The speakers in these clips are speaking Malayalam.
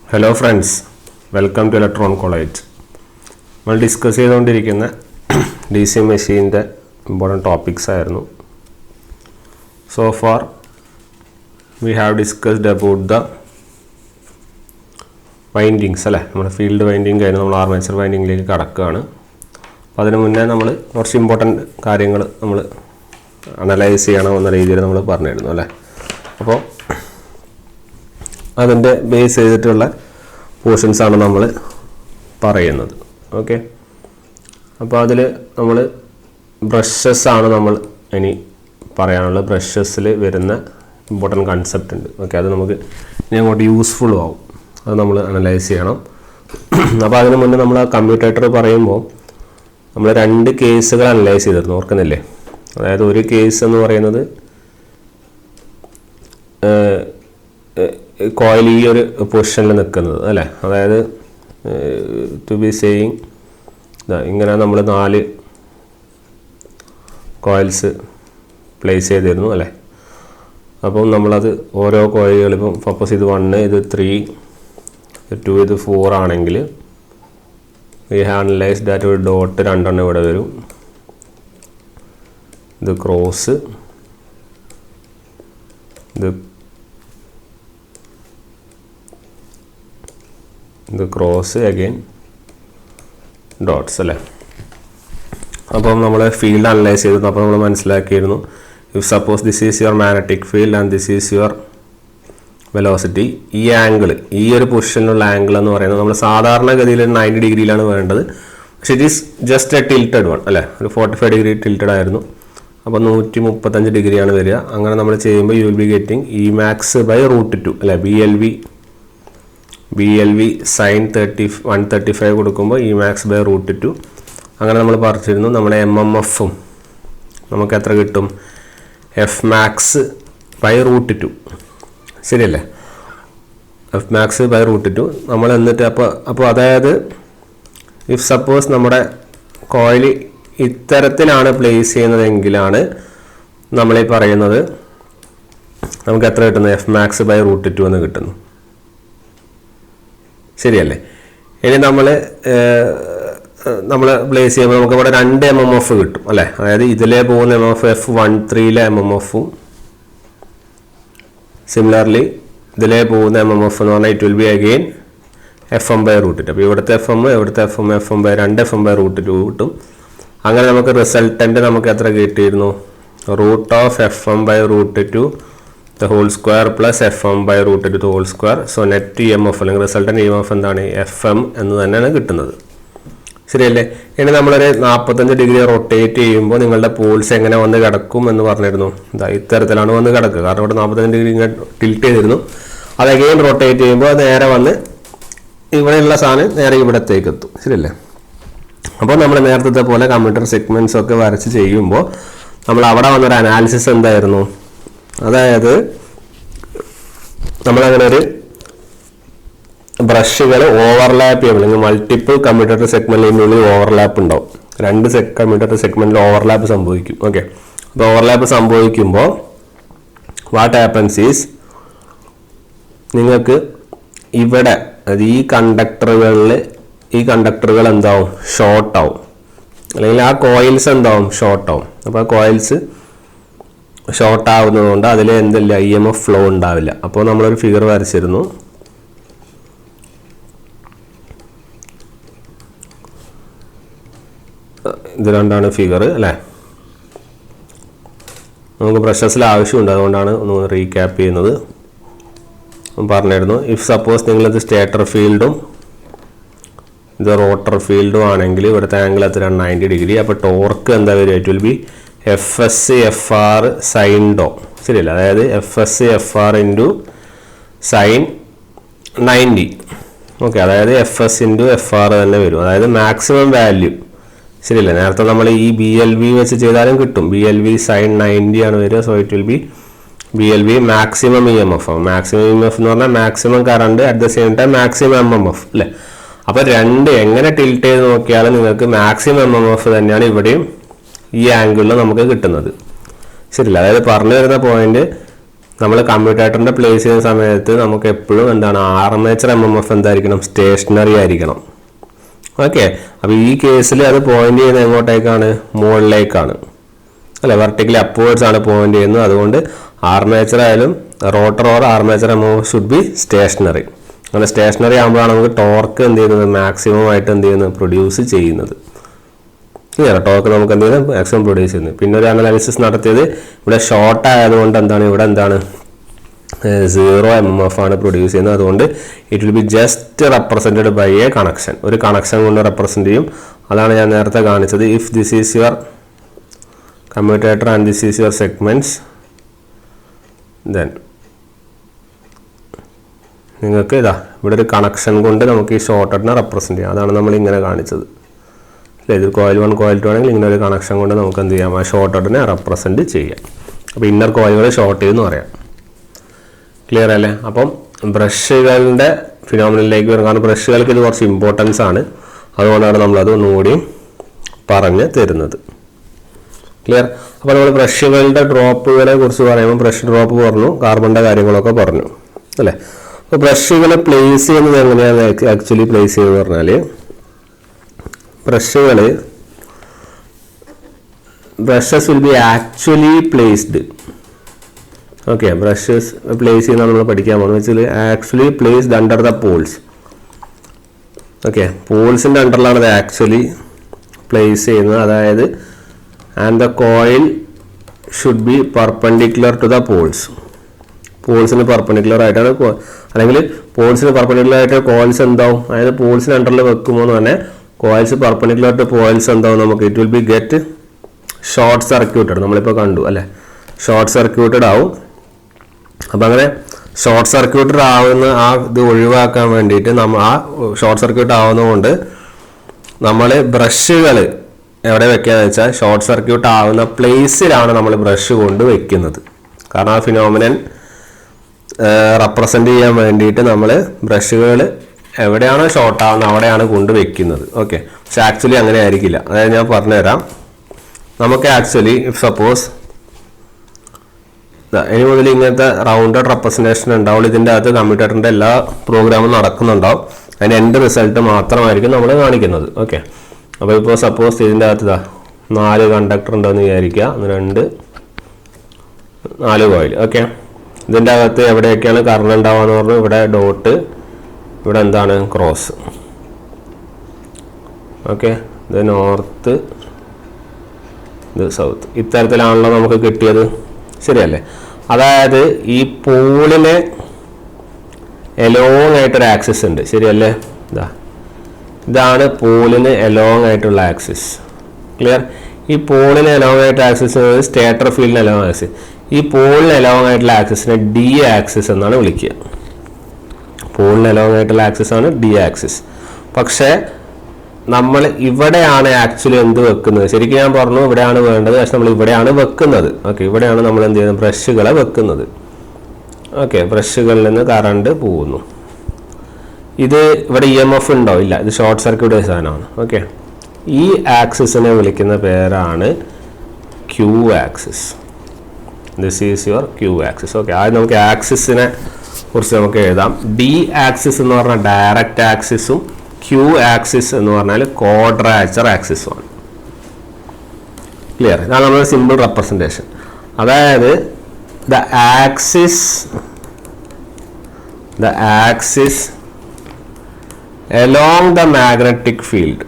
Hello friends, welcome to Electron College. നമ്മൾ ഡിസ്കസ് ചെയ്തുകൊണ്ടിരിക്കുന്ന DC മെഷീൻ്റെ ഇമ്പോർട്ടൻറ്റ് ടോപ്പിക്സ് ആയിരുന്നു. So far we have discussed about the windings അല്ലേ, നമ്മുടെ ഫീൽഡ് വൈൻഡിങ് കഴിഞ്ഞ് നമ്മൾ ആർമേച്ചർ വൈൻഡിങ്ങിലേക്ക് കടക്കുകയാണ്. അപ്പോൾ അതിന് മുന്നേ നമ്മൾ കുറച്ച് ഇമ്പോർട്ടൻറ്റ് കാര്യങ്ങൾ നമ്മൾ അനലൈസ് ചെയ്യണമെന്ന രീതിയിൽ നമ്മൾ പറഞ്ഞിരുന്നു അല്ലേ. അപ്പോൾ അതിൻ്റെ ബേസ് ചെയ്തിട്ടുള്ള പോർഷൻസാണ് നമ്മൾ പറയുന്നത്. ഓക്കെ, അപ്പോൾ അതിൽ നമ്മൾ ബ്രഷസാണ് നമ്മൾ ഇനി പറയാനുള്ളത്. ബ്രഷസിൽ വരുന്ന ഇമ്പോർട്ടൻറ്റ് കൺസെപ്റ്റ് ഉണ്ട്. ഓക്കെ, അത് നമുക്ക് ഇനി അങ്ങോട്ട് യൂസ്ഫുള്ളും ആവും. അത് നമ്മൾ അനലൈസ് ചെയ്യണം. അപ്പോൾ അതിന് മുന്നേ നമ്മൾ ആ കമ്മ്യൂട്ടേറ്റർ പറയുമ്പോൾ നമ്മൾ രണ്ട് കേസുകൾ അനലൈസ് ചെയ്തിരുന്നു, ഓർക്കുന്നില്ലേ? അതായത് ഒരു കേസ് എന്ന് പറയുന്നത് കോയിൽ ഈ ഒരു പൊസിഷനിൽ നിൽക്കുന്നത് അല്ലേ, അതായത് ടു ബി സെയിങ് ഇങ്ങനെ നമ്മൾ 4 കോയിൽസ് പ്ലേസ് ചെയ്തിരുന്നു അല്ലേ. അപ്പം നമ്മളത് ഓരോ കോയിലുകളിപ്പം സപ്പോസ് ഇത് 1, ഇത് 3, ഇത് 2, ഇത് 4 ആണെങ്കിൽ വി ഹാവ് അനലൈസ്ഡ് ദാറ്റ് ഒരു ഡോട്ട് 2 ഇവിടെ വരും, ഇത് ക്രോസ്, ഇത് ക്രോസ് അഗെയിൻ ഡോട്ട്സ് അല്ലേ. അപ്പം നമ്മൾ ഫീൽഡ് അനലൈസ് ചെയ്തിരുന്നു. അപ്പോൾ നമ്മൾ മനസ്സിലാക്കിയിരുന്നു, if suppose this is your magnetic field and this is your velocity, ഈ ആംഗിൾ, ഈ ഒരു പൊസിഷനിലുള്ള ആംഗിൾ എന്ന് പറയുന്നത് നമ്മൾ സാധാരണഗതിയിൽ 90 ഡിഗ്രിയിലാണ് വേണ്ടത്. പക്ഷേ it is just A tilted one അല്ലേ, ഒരു 45 ഡിഗ്രി ടിൽറ്റഡ് ആയിരുന്നു. അപ്പോൾ 135 ഡിഗ്രിയാണ് വരിക. അങ്ങനെ നമ്മൾ ചെയ്യുമ്പോൾ you will be getting E max by √2 അല്ലേ. BLV സൈൻ 135 കൊടുക്കുമ്പോൾ ഇ മാക്സ് ബൈ √2. അങ്ങനെ നമ്മൾ പറഞ്ഞിരുന്നു. നമ്മുടെ MMFും നമുക്ക് എത്ര കിട്ടും? F max by √2. ശരിയല്ലേ, എഫ് മാക്സ് ബൈ √2. നമ്മൾ എന്നിട്ട് അപ്പോൾ അതായത് ഇഫ് സപ്പോസ് നമ്മുടെ കോയിൽ ഇത്തരത്തിലാണ് പ്ലേസ് ചെയ്യുന്നതെങ്കിലാണ് നമ്മളീ പറയുന്നത് നമുക്ക് എത്ര കിട്ടുന്നു? എഫ് മാക്സ് ബൈ √2 എന്ന് കിട്ടുന്നു. ശരിയല്ലേ. ഇനി നമ്മൾ പ്ലേസ് ചെയ്യുമ്പോൾ നമുക്ക് ഇവിടെ 2 MMF കിട്ടും അല്ലേ. അതായത് ഇതിലേ പോകുന്ന MMF F13 MMFും സിമിലർലി ഇതിലേ പോകുന്ന MMF എന്ന് പറഞ്ഞാൽ it will be again FM by √2. അപ്പോൾ ഇവിടുത്തെ FM FM by 2 FM by √2 കിട്ടും. അങ്ങനെ നമുക്ക് റിസൾട്ടൻ്റ് നമുക്ക് എത്ര കിട്ടിയിരുന്നു? √FM by √2 the whole square plus FM by √2 the whole square. So net EMF അല്ലെങ്കിൽ റിസൾട്ടൻ്റ് EMF എന്താണ്? FM എന്ന് തന്നെയാണ് കിട്ടുന്നത്. ശരിയല്ലേ. ഇനി നമ്മളൊരു 45 ഡിഗ്രി റൊട്ടേറ്റ് ചെയ്യുമ്പോൾ നിങ്ങളുടെ പോൾസ് എങ്ങനെ വന്ന് കിടക്കും എന്ന് പറഞ്ഞിരുന്നു. ഇത്തരത്തിലാണ് വന്ന് കിടക്കുക. കാരണം ഇവിടെ 45 ഡിഗ്രി ഇങ്ങനെ ടിൽറ്റ് ചെയ്തിരുന്നു. അത് അഗെയിൻ റൊട്ടേറ്റ് ചെയ്യുമ്പോൾ അത് നേരെ വന്ന് ഇവിടെയുള്ള സാധനം നേരെ ഇവിടത്തേക്ക് എത്തും. ശരിയല്ലേ. അപ്പോൾ നമ്മൾ നേരത്തെ പോലെ കമ്പ്യൂട്ടർ സെഗ്മെൻറ്റ്സ് ഒക്കെ വരച്ച് ചെയ്യുമ്പോൾ നമ്മൾ അവിടെ വന്നൊരു അനാലിസിസ് എന്തായിരുന്നു? അതായത് നമ്മളങ്ങനെ ഒരു ബ്രഷുകൾ ഓവർലാപ്പ് ചെയ്യും, അല്ലെങ്കിൽ മൾട്ടിപ്പിൾ കമ്മ്യൂട്ടേറ്റർ സെഗ്മെന്റിനുള്ളിൽ ഓവർലാപ്പ് ഉണ്ടാവും. 2 കമ്മ്യൂട്ടേറ്റർ സെഗ്മെന്റിൽ ഓവർലാപ്പ് സംഭവിക്കും. ഓക്കെ, അപ്പോൾ ഓവർലാപ്പ് സംഭവിക്കുമ്പോൾ വാട്ട് ഹാപ്പൻസ് ഈസ് നിങ്ങൾക്ക് ഇവിടെ ഈ കണ്ടക്ടറുകൾ എന്താവും? ഷോർട്ട് ആവും, അല്ലെങ്കിൽ ആ കോയിൽസ് എന്താവും? ഷോർട്ട് ആവും. അപ്പോൾ ആ കോയിൽസ് ഷോർട്ട് ആവുന്നതുകൊണ്ട് അതിൽ എന്തില്ല? EMF ഫ്ലോ ഉണ്ടാവില്ല. അപ്പോൾ നമ്മളൊരു ഫിഗർ വരച്ചിരുന്നു. ഇത് 2 ഫിഗർ അല്ലേ. നമുക്ക് ബ്രഷസിൽ ആവശ്യമുണ്ട്, അതുകൊണ്ടാണ് ഒന്ന് റീക്യാപ്പ് ചെയ്യുന്നത്. പറഞ്ഞിരുന്നു, ഇഫ് സപ്പോസ് നിങ്ങളിത് സ്റ്റേറ്റർ ഫീൽഡും ഇത് റോട്ടർ ഫീൽഡും ആണെങ്കിൽ ഇവിടുത്തെ ആംഗിൾ എത്ര? 90 ഡിഗ്രി. അപ്പോൾ ടോർക്ക് എന്താ വരിക? It will be FS/FR sign ഡോ. ശരിയല്ല, അതായത് FS/FR ഇൻറ്റു സൈൻ 90. ഓക്കെ, അതായത് FS/FR തന്നെ വരും. അതായത് മാക്സിമം വാല്യൂ. ശരിയല്ല, നേരത്തെ നമ്മൾ ഈ BLV വെച്ച് ചെയ്താലും കിട്ടും. BLV സൈൻ 90 ആണ് വരിക. So it will B BLV maximum EMF. Maximum EMF എന്ന് പറഞ്ഞാൽ maximum current at the same time maximum MMF അല്ലേ. അപ്പോൾ 2 എങ്ങനെ ടിൽറ്റ് ചെയ്ത് നോക്കിയാലും നിങ്ങൾക്ക് മാക്സിമം MMF തന്നെയാണ് ഇവിടെയും ഈ ആംഗിളിൽ നമുക്ക് കിട്ടുന്നത്. ശരിയല്ല, അതായത് പറഞ്ഞു വരുന്ന പോയിന്റ് നമ്മൾ കമ്മ്യൂട്ടേറ്ററിൻ്റെ പ്ലേസ് ചെയ്യുന്ന സമയത്ത് നമുക്ക് എപ്പോഴും എന്താണ് ആർമേച്ചർ MMF എന്തായിരിക്കണം, സ്റ്റേഷനറി ആയിരിക്കണം. ഓക്കെ, അപ്പോൾ ഈ കേസിൽ അത് പോയിന്റ് ചെയ്യുന്നത് എങ്ങോട്ടേക്കാണ്, മുകളിലേക്കാണ് അല്ലെ, വെർട്ടിക്കലി അപ്വേർഡ്സ് ആണ് പോയിന്റ് ചെയ്യുന്നത്. അതുകൊണ്ട് ആർമേച്ചർ ആയാലും rotor or armature MMF should be stationary. അങ്ങനെ സ്റ്റേഷനറി ആകുമ്പോഴാണ് നമുക്ക് ടോർക്ക് എന്ത് ചെയ്യുന്നത്, മാക്സിമം ആയിട്ട് എന്ത് ചെയ്യുന്നത്, പ്രൊഡ്യൂസ് ചെയ്യുന്നത്. ടോർക്ക് നമുക്ക് എന്ത് ചെയ്യുന്നത്, മാക്സിമം പ്രൊഡ്യൂസ് ചെയ്യുന്നത്. പിന്നെ ഒരു അനാലിസിസ് നടത്തിയത് ഇവിടെ ഷോർട്ട് ആയതുകൊണ്ട് എന്താണ്, ഇവിടെ എന്താണ് 0 MMF ആണ് പ്രൊഡ്യൂസ് ചെയ്യുന്നത്. അതുകൊണ്ട് it will be just represented by a connection, ഒരു കണക്ഷൻ കൊണ്ട് റെപ്രസെൻറ്റ് ചെയ്യും. അതാണ് ഞാൻ നേരത്തെ കാണിച്ചത്. If this is your commutator and this is your segments, then നിങ്ങൾക്ക് ഇതാ ഇവിടെ ഒരു കണക്ഷൻ കൊണ്ട് നമുക്ക് ഈ ഷോർട്ടഡിനെ റെപ്രസെൻറ്റ് ചെയ്യാം. അതാണ് നമ്മൾ ഇങ്ങനെ കാണിച്ചത് അല്ലേ. ഇത് കോയിൽ 1 കോയിൽ 2 ആണെങ്കിൽ ഇങ്ങനെ ഒരു കണക്ഷൻ കൊണ്ട് നമുക്ക് എന്ത് ചെയ്യാം, ആ ഷോർട്ടഡിനെ റെപ്രസെൻറ്റ് ചെയ്യാം. അപ്പോൾ ഇന്നർ കോയിലുകൾ ഷോർട്ട് ചെയ്തെന്ന് പറയാം. ക്ലിയർ അല്ലേ? അപ്പം ബ്രഷുകളുടെ ഫിനോമിനലിലേക്ക് വരും. കാരണം ബ്രഷുകൾക്ക് ഇത് കുറച്ച് ഇമ്പോർട്ടൻസ് ആണ്, അതുകൊണ്ടാണ് നമ്മളത് ഒന്നുകൂടി പറഞ്ഞ് തരുന്നത്. ക്ലിയർ? അപ്പോൾ നമ്മൾ ബ്രഷുകളുടെ ഡ്രോപ്പുകളെ കുറിച്ച് പറയുമ്പോൾ ബ്രഷ് ഡ്രോപ്പ് പറഞ്ഞു, കാർബണിൻ്റെ കാര്യങ്ങളൊക്കെ പറഞ്ഞു അല്ലേ. അപ്പോൾ ബ്രഷുകൾ പ്ലേസ് ചെയ്യുന്നത് എങ്ങനെയാണ് ആക്ച്വലി പ്ലേസ് ചെയ്യുന്നത് പറഞ്ഞാൽ, brushes will be actually placed. Okay, brushes place ചെയ്യുന്ന നമ്മൾ പഠിക്കാൻ പോകുന്നത് വെച്ചാൽ actually placed under the poles. Okay, പോൾസിൻ്റെ അണ്ടറിലാണ് അത് ആക്ച്വലി പ്ലേസ് ചെയ്യുന്നത്. അതായത് and the coil should be perpendicular to the poles. പോൾസിന് പെർപെൻഡിക്കുലർ ആയിട്ടാണ്, അല്ലെങ്കിൽ പോൾസിന് പെർപെൻഡിക്കുലർ ആയിട്ട് കോയിൽസ് എന്താവും, അതായത് പോൾസിന് അണ്ടറിൽ വെക്കുമ്പോൾ തന്നെ കോയിൽസ് പെർപെൻഡിക്കുലർ ടു പോയിൽസ് എന്താവും, നമുക്ക് it will B get short circuited. നമ്മളിപ്പോൾ കണ്ടു അല്ലേ, ഷോർട്ട് സർക്യൂട്ടഡ് ആവും. അപ്പം അങ്ങനെ ഷോർട്ട് സർക്യൂട്ടഡ് ആവുന്ന ആ ഇത് ഒഴിവാക്കാൻ വേണ്ടിയിട്ട് നമ്മൾ ആ ഷോർട്ട് സർക്യൂട്ട് ആവുന്നതുകൊണ്ട് നമ്മൾ ബ്രഷുകൾ എവിടെ വെക്കുകയെന്ന് വെച്ചാൽ ഷോർട്ട് സർക്യൂട്ട് ആവുന്ന പ്ലേസിലാണ് നമ്മൾ ബ്രഷ് കൊണ്ട് വെക്കുന്നത്. കാരണം ആ ഫിനോമിനൻ റെപ്രസെൻ്റ് ചെയ്യാൻ വേണ്ടിയിട്ട് നമ്മൾ ബ്രഷുകൾ എവിടെയാണോ ഷോർട്ട് ആവുന്നത് അവിടെയാണ് കൊണ്ട് വെക്കുന്നത്. ഓക്കെ, പക്ഷെ ആക്ച്വലി അങ്ങനെ ആയിരിക്കില്ല. അതായത് ഞാൻ പറഞ്ഞുതരാം. നമുക്ക് ആക്ച്വലി ഇഫ് സപ്പോസ് ഇനി മുതൽ ഇങ്ങനത്തെ റൗണ്ടഡ് റെപ്രസെൻറ്റേഷൻ ഉണ്ടാവുള്ളൂ. ഇതിൻ്റെ അകത്ത് കമ്പ്യൂട്ടറിൻ്റെ എല്ലാ പ്രോഗ്രാമും നടക്കുന്നുണ്ടാവും. അതിൻ്റെ എൻഡ് റിസൾട്ട് മാത്രമായിരിക്കും നമ്മൾ കാണിക്കുന്നത്. ഓക്കെ, അപ്പോൾ ഇപ്പോൾ സപ്പോസ് ഇതിൻ്റെ അകത്ത് 4 കണ്ടക്ടർ ഉണ്ടെന്ന് വിചാരിക്കുക, 4 കോയിൽ. ഓക്കെ, ഇതിൻ്റെ അകത്ത് എവിടെയൊക്കെയാണ് കറണ്ട് ഉണ്ടാവുക എന്ന് പറഞ്ഞു, ഇവിടെ ഡോട്ട്, ഇവിടെ എന്താണ് ക്രോസ്. ഓക്കെ, ഇത് നോർത്ത്, ഇത് സൗത്ത്. ഇത്തരത്തിലാണല്ലോ നമുക്ക് കിട്ടിയത്, ശരിയല്ലേ? അതായത് ഈ പോളിന് എലോങ് ആയിട്ടൊരു ആക്സിസ് ഉണ്ട്, ശരിയല്ലേ? ഇതാണ് പോളിന് എലോങ് ആയിട്ടുള്ള ആക്സിസ്. ക്ലിയർ? ഈ പോളിന് എലോങ് ആയിട്ട് ആക്സിസ് സ്റ്റേറ്റർ ഫീൽഡിന് എലോങ് ആക്സിസ്. ഈ പോളിന് എലോങ് ആയിട്ടുള്ള ആക്സിസിനെ ഡി ആക്സിസ് എന്നാണ് വിളിക്കുക. പോളിന് എലോങ് ആയിട്ടുള്ള ആക്സിസ് ആണ് ഡി ആക്സിസ്. പക്ഷേ നമ്മൾ ഇവിടെയാണ് ആക്ച്വലി എന്ത് വെക്കുന്നത്. ശരിക്കും ഞാൻ പറഞ്ഞു ഇവിടെയാണ് വേണ്ടത്, പക്ഷെ നമ്മൾ ഇവിടെയാണ് വെക്കുന്നത്. ഓക്കെ, ഇവിടെയാണ് നമ്മൾ എന്ത് ചെയ്യുന്നത്, ബ്രഷുകളെ വെക്കുന്നത്. ഓക്കെ, ബ്രഷുകളിൽ നിന്ന് കറണ്ട് പോകുന്നു. ഇത് ഇവിടെ EMF ഉണ്ടോ? ഇല്ല, ഇത് ഷോർട്ട് സർക്യൂട്ട് സാധനമാണ്. ഓക്കെ, ഈ ആക്സിസിനെ വിളിക്കുന്ന പേരാണ് Q axis. This is your Q axis. Okay, ആദ്യം നമുക്ക് ആക്സിസിനെ കുറിച്ച് നമുക്ക് എഴുതാം. ഡി ആക്സിസ് എന്ന് പറഞ്ഞാൽ ഡയറക്റ്റ് ആക്സിസും ക്യൂ ആക്സിസ് എന്ന് പറഞ്ഞാൽ ക്വാഡ്രാച്ചർ ആക്സിസുമാണ്. ക്ലിയർ? ഇതാണ് നമ്മുടെ സിമ്പിൾ റെപ്രസെൻറ്റേഷൻ. അതായത് the axis along the magnetic field,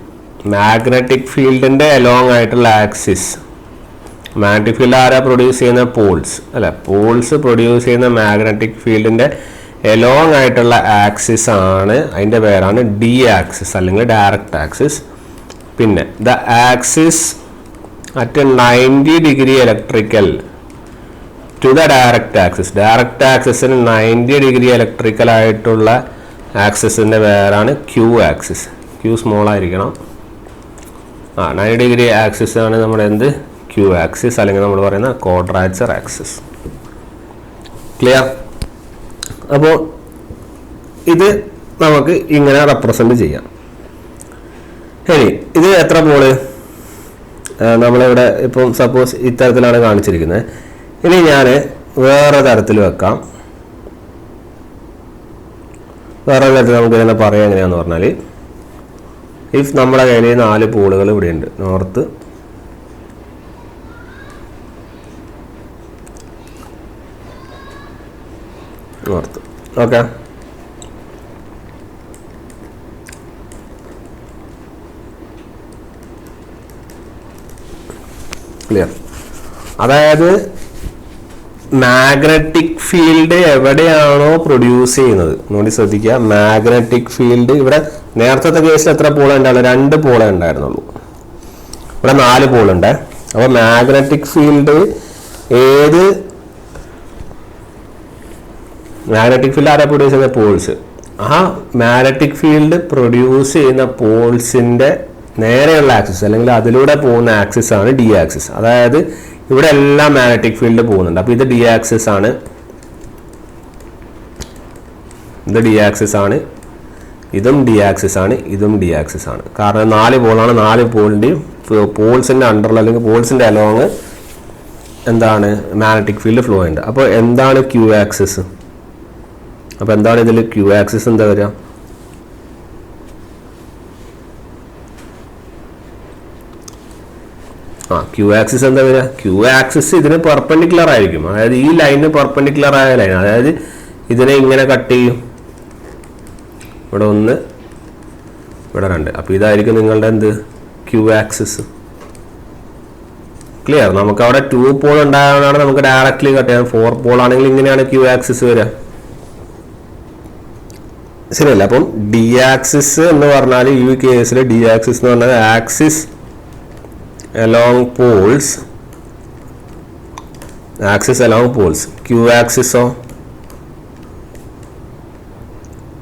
magnetic ഫീൽഡിൻ്റെ എലോങ് ആയിട്ടുള്ള ആക്സിസ്. മാഗ്നറ്റിക് ഫീൽഡ് ആരാ പ്രൊഡ്യൂസ് ചെയ്യുന്ന? പോൾസ് അല്ല, പോൾസ് പ്രൊഡ്യൂസ് ചെയ്യുന്ന മാഗ്നറ്റിക് ഫീൽഡിൻ്റെ എലോങ് ആയിട്ടുള്ള ആക്സിസ് ആണ്, അതിൻ്റെ പേരാണ് ഡി ആക്സിസ് അല്ലെങ്കിൽ ഡയറക്റ്റ് ആക്സിസ്. പിന്നെ the axis at 90 degree electrical to the direct axis. Direct ആക്സിസിന് 90 ഡിഗ്രി ഇലക്ട്രിക്കൽ ആയിട്ടുള്ള ആക്സിസിൻ്റെ പേരാണ് ക്യൂ ആക്സിസ്. ക്യൂ സ്മോൾ ആയിരിക്കണം. 90 ഡിഗ്രി ആക്സിസ് ആണ് നമ്മുടെ എന്ത്, ക്യൂ ആക്സിസ്, അല്ലെങ്കിൽ നമ്മൾ പറയുന്ന ക്വാഡ്രാച്ചർ ആക്സിസ്. ക്ലിയർ? അപ്പോൾ ഇത് നമുക്ക് ഇങ്ങനെ റെപ്രസെൻ്റ് ചെയ്യാം. ഇനി ഇത് എത്ര പോള് നമ്മളിവിടെ ഇപ്പം സപ്പോസ് ഇത്തരത്തിലാണ് കാണിച്ചിരിക്കുന്നത്. ഇനി ഞാൻ വേറെ തരത്തിൽ വെക്കാം. വേറെ തരത്തിൽ നമുക്ക് ഇങ്ങനെ പറയാം. എങ്ങനെയാന്ന് പറഞ്ഞാൽ, ഇഫ് നമ്മുടെ കയ്യിൽ 4 പോളുകൾ ഇവിടെ ഉണ്ട്, നോർത്ത്, നോർത്ത്. Okay, clear? അതായത് മാഗ്നറ്റിക് ഫീൽഡ് എവിടെയാണോ പ്രൊഡ്യൂസ് ചെയ്യുന്നത്, നോടി ശ്രദ്ധിക്കുക. മാഗ്നറ്റിക് ഫീൽഡ് ഇവിടെ നേരത്തെ കേസിൽ എത്ര പോള ഉണ്ടാവുള്ളൂ? 2 പോള ഉണ്ടായിരുന്നുള്ളൂ. ഇവിടെ 4 പോളുണ്ട്. അപ്പോൾ മാഗ്നറ്റിക് ഫീൽഡ് മാഗ്നറ്റിക് ഫീൽഡ് ആരാ പ്രൊഡ്യൂസ് ചെയ്യുന്ന? പോൾസ്. ആ മാഗ്നറ്റിക് ഫീൽഡ് പ്രൊഡ്യൂസ് ചെയ്യുന്ന പോൾസിന്റെ നേരെയുള്ള ആക്സിസ് അല്ലെങ്കിൽ അതിലൂടെ പോകുന്ന ആക്സിസ് ആണ് ഡി ആക്സിസ്. അതായത് ഇവിടെ എല്ലാം മാഗ്നറ്റിക് ഫീൽഡ് പോകുന്നുണ്ട്. അപ്പോൾ ഇത് ഡി ആക്സിസ് ആണ്, ഇത് ഡി ആക്സിസ് ആണ്, ഇതും ഡി ആക്സിസ് ആണ്, ഇതും ഡി ആക്സിസ് ആണ്. കാരണം 4 പോളാണ്. 4 പോളിൻ്റെയും പോൾസിൻ്റെ അണ്ടറിൽ അല്ലെങ്കിൽ പോൾസിൻ്റെ അലോങ് എന്താണ് മാഗ്നറ്റിക് ഫീൽഡ് ഫ്ലോ ഉണ്ട്. അപ്പോൾ എന്താണ് ക്യൂ ആക്സിസ്? അപ്പോൾ എന്താണ് ഇതിൽ ക്യൂ ആക്സിസ്? എന്താ വരിക? ക്യൂ ആക്സിസ് എന്താ വരിക? ക്യൂ ആക്സിസ് ഇതിന് പെർപെൻഡിക്കുലർ ആയിരിക്കും. അതായത് ഈ ലൈനിന് പെർപെൻഡിക്കുലർ ആയ ലൈൻ, അതായത് ഇതിനെ ഇങ്ങനെ കട്ട് ചെയ്യും. ഇവിടെ 1, ഇവിടെ 2. അപ്പോൾ ഇതായിരിക്കും നിങ്ങളുടെ എന്ത്? Q axis. ക്ലിയർ? നമുക്ക് അവിടെ 2 പോൾ ഉണ്ടായതുകൊണ്ടാണ് നമുക്ക് ഡയറക്റ്റ്ലി കട്ട് ചെയ്യാം. 4 പോൾ ആണെങ്കിൽ ഇങ്ങനെയാണ് ക്യൂ ആക്സിസ് വരിക. ശരിയല്ല? അപ്പം ഡി ആക്സിസ് എന്ന് പറഞ്ഞാൽ ഈ കേസിൽ ഡി ആക്സിസ് എന്ന് പറഞ്ഞാൽ axis along poles, axis along poles. Q axis of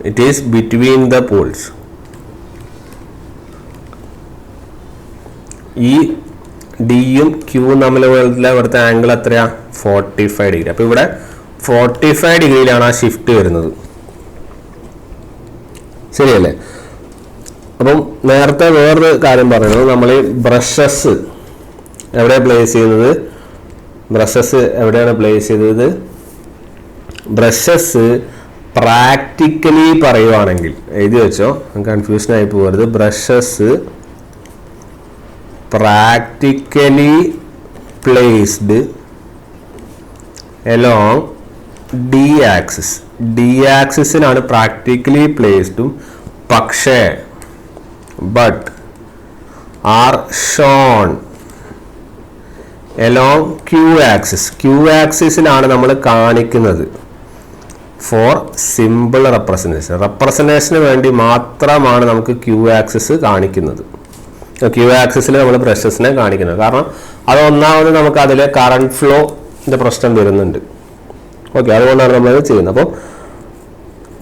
it is between the poles. ഈ ഡിയും ക്യൂവും തമ്മിലുള്ള ഇവിടുത്തെ ആംഗിൾ എത്രയാ? 45 ഡിഗ്രി. അപ്പോൾ ഇവിടെ 45 ഡിഗ്രിയിലാണ് ആ ഷിഫ്റ്റ് വരുന്നത്. ശരിയല്ലേ? അപ്പം നേരത്തെ വേറൊരു കാര്യം പറയുന്നത്, നമ്മൾ ബ്രഷസ് എവിടെയാണ് പ്ലേസ് ചെയ്യുന്നത്? ബ്രഷസ് എവിടെയാണ് പ്ലേസ് ചെയ്തത്? ബ്രഷസ് പ്രാക്ടിക്കലി പറയുവാണെങ്കിൽ എഴുതി വെച്ചോ, കൺഫ്യൂഷൻ ആയി പോകരുത്. Brushes practically placed along D axis. D ആക്സിസിലാണ് പ്രാക്ടിക്കലി പ്ലേസ്ഡും, പക്ഷേ but are shown along Q axis. Q ആക്സിസിലാണ് നമ്മൾ കാണിക്കുന്നത് ഫോർ സിമ്പിൾ റെപ്രസെൻറ്റേഷൻ. റെപ്രസെൻറ്റേഷന് വേണ്ടി മാത്രമാണ് നമുക്ക് ക്യൂ ആക്സിസ് കാണിക്കുന്നത്. ക്യൂ ആക്സിസിൽ നമ്മൾ ബ്രഷസിനെ കാണിക്കുന്നത്. കാരണം അത് ഒന്നാമത് നമുക്ക് അതിൽ കറണ്ട് ഫ്ലോന്റെ പ്രശ്നം വരുന്നുണ്ട്. ഓക്കെ, അതുകൊണ്ടാണ് നമ്മളത് ചെയ്യുന്നത്. അപ്പോൾ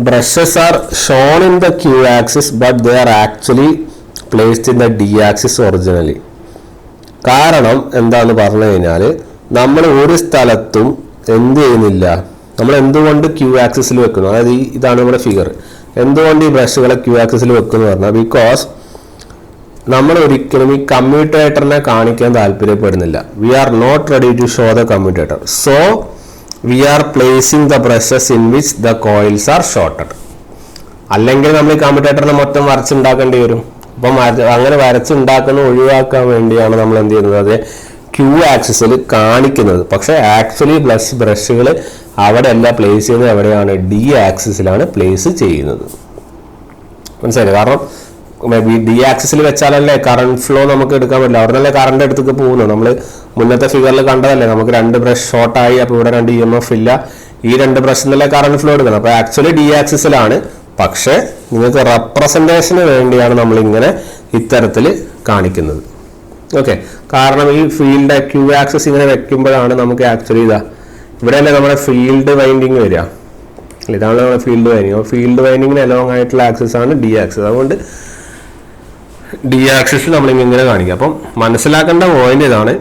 brushes are shown in the Q axis but they are actually placed in the D axis originally. കാരണം എന്താന്ന് പറഞ്ഞു കഴിഞ്ഞാൽ, നമ്മൾ ഒരു സ്ഥലത്തും എന്ത് ചെയ്യുന്നില്ല, നമ്മൾ എന്തുകൊണ്ട് ക്യൂ ആക്സിസിൽ വെക്കുന്നു? അതായത് ഇതാണ് നമ്മുടെ ഫിഗർ. എന്തുകൊണ്ട് ഈ ബ്രഷുകളെ ക്യൂ ആക്സിസിൽ വെക്കുന്നു പറഞ്ഞാൽ, ബിക്കോസ് നമ്മൾ ഒരിക്കലും ഈ കമ്മ്യൂട്ടേറ്ററിനെ കാണിക്കാൻ താല്പര്യപ്പെടുന്നില്ല. We are not ready to show the commutator. So we are placing the brushes in which the coils are shorted. അല്ലെങ്കിൽ നമ്മൾ ഈ കമ്മ്യൂട്ടേറ്ററിനെ മൊത്തം വരച്ചുണ്ടാക്കേണ്ടി വരും. അപ്പം അങ്ങനെ വരച്ചുണ്ടാക്കുന്ന ഒഴിവാക്കാൻ വേണ്ടിയാണ് നമ്മൾ എന്ത് ചെയ്യുന്നത്? അത് ക്യൂ ആക്സിസിൽ കാണിക്കുന്നത്. പക്ഷേ ആക്ച്വലി ബ്രഷുകൾ അവിടെ അല്ല പ്ലേസ് ചെയ്യുന്നത്. എവിടെയാണ്? ഡി ആക്സിസിലാണ് പ്ലേസ് ചെയ്യുന്നത്. മനസ്സിലായി? കാരണം ഡി ആക്സിസിൽ വെച്ചാലല്ലേ കറണ്ട് ഫ്ലോ നമുക്ക് എടുക്കാൻ പറ്റില്ല. അവിടെ നല്ല കറണ്ട് എടുത്തൊക്കെ പോകുന്നു. നമ്മൾ മുന്നത്തെ ഫിഗറിൽ കണ്ടതല്ലേ, നമുക്ക് 2 ബ്രഷ് ഷോർട്ടായി, അപ്പോൾ ഇവിടെ 2 EMF ഇല്ല. ഈ 2 ബ്രഷിൽ നിന്നല്ലേ കറണ്ട് ഫ്ലോ എടുക്കുന്നത്. അപ്പോൾ ആക്ച്വലി ഡി ആക്സിസിലാണ്. പക്ഷേ നിങ്ങൾക്ക് റെപ്രസെൻറ്റേഷന് വേണ്ടിയാണ് നമ്മളിങ്ങനെ ഇത്തരത്തിൽ കാണിക്കുന്നത്. ഓക്കെ, കാരണം ഈ ഫീൽഡ് ക്യൂ ആക്സിസ് ഇങ്ങനെ വെക്കുമ്പോഴാണ് നമുക്ക് ആക്ച്വലി ഇവിടെയല്ലേ നമ്മുടെ ഫീൽഡ് വൈൻഡിങ് വരിക. ഇതാണ് നമ്മുടെ ഫീൽഡ് വൈൻഡിങ്. ഫീൽഡ് വൈൻഡിങ്ങിന് അലോങ് ആയിട്ടുള്ള ആക്സിസ് ആണ് ഡി ആക്സിസ്. അതുകൊണ്ട് ഡി ആക്സിസ് നമ്മളിങ്ങനെ കാണിക്കുക. അപ്പം മനസ്സിലാക്കേണ്ട പോയിന്റ് ഇതാണ്,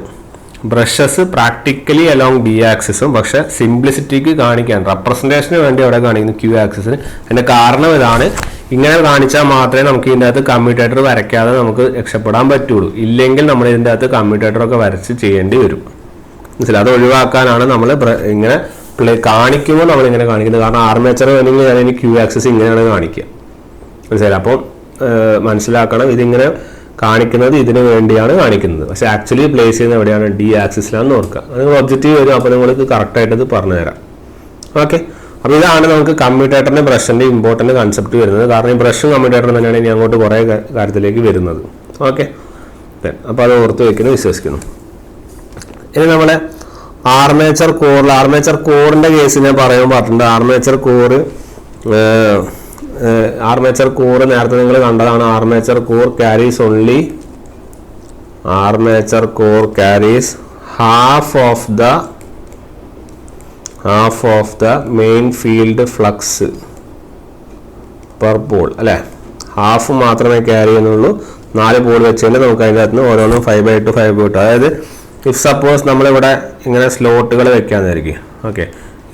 ബ്രഷസ് പ്രാക്ടിക്കലി അലോങ് ഡി ആക്സിസും, പക്ഷെ സിംപ്ലിസിറ്റിക്ക് കാണിക്കാൻ റെപ്രസെൻറ്റേഷന് വേണ്ടി അവിടെ കാണിക്കുന്നു ക്യൂ ആക്സിസിന്. അതിൻ്റെ കാരണം ഇതാണ്, ഇങ്ങനെ കാണിച്ചാൽ മാത്രമേ നമുക്ക് ഇതിൻ്റെ അകത്ത് കമ്മ്യൂട്ടേറ്റർ വരയ്ക്കാതെ നമുക്ക് രക്ഷപ്പെടാൻ പറ്റുള്ളൂ. ഇല്ലെങ്കിൽ നമ്മൾ ഇതിൻ്റെ അകത്ത് കമ്മ്യൂട്ടേറ്ററൊക്കെ വരച്ച് ചെയ്യേണ്ടി വരും. മനസ്സിലായി? അത് ഒഴിവാക്കാനാണ് നമ്മൾ ഇങ്ങനെ കാണിക്കുമ്പോൾ നമ്മളിങ്ങനെ കാണിക്കുന്നത്. കാരണം ആർമേച്ചർ വേണമെങ്കിൽ ഞാൻ ഇനി ക്യൂ ആക്സിസ് ഇങ്ങനെയാണ് കാണിക്കുക. മനസ്സിലായി? അപ്പം മനസ്സിലാക്കണം, ഇതിങ്ങനെ കാണിക്കുന്നത് ഇതിന് വേണ്ടിയാണ് കാണിക്കുന്നത്. പക്ഷെ ആക്ച്വലി പ്ലേസ് ചെയ്യുന്നത് എവിടെയാണ്? ഡി ആക്സിസിലാണെന്ന് ഓർക്കുക. നിങ്ങൾ ഒബ്ജക്റ്റീവ് വരും, അപ്പോൾ നിങ്ങൾക്ക് കറക്റ്റായിട്ട് ഇത് പറഞ്ഞു തരാം. ഓക്കെ, അപ്പോൾ ഇതാണ് നമുക്ക് കമ്മ്യൂട്ടേറ്ററിൻ്റെ ബ്രഷിൻ്റെ ഇമ്പോർട്ടൻറ്റ് കൺസെപ്റ്റ് വരുന്നത്. കാരണം ഈ ബ്രഷും കമ്മ്യൂട്ടേറ്ററും തന്നെയാണ് ഇനി അങ്ങോട്ട് കുറേ കാര്യത്തിലേക്ക് വരുന്നത്. ഓക്കെ, അപ്പോൾ അത് ഓർത്ത് വയ്ക്കുന്നു വിശ്വസിക്കുന്നു. ഇനി നമ്മളെ ആർമേച്ചർ കോറിൻ്റെ കേസ് ഞാൻ പറയാൻ പറഞ്ഞിട്ടുണ്ട്. ആർമേച്ചർ കോർ നേരത്തെ നിങ്ങൾ കണ്ടതാണ്. Armature core carries half of the main field flux per pole, അല്ലേ? ഹാഫ് മാത്രമേ ക്യാരി ചെയ്യുന്നുള്ളൂ. 4 പോൾ വെച്ച് തന്നെ നമുക്ക് അതിൻ്റെ അകത്ത് നിന്ന് ഓരോന്നും 5/2 5/2. അതായത് ഇഫ് സപ്പോസ് നമ്മളിവിടെ ഇങ്ങനെ സ്ലോട്ടുകൾ വെക്കാമെന്നായിരിക്കും. ഓക്കെ,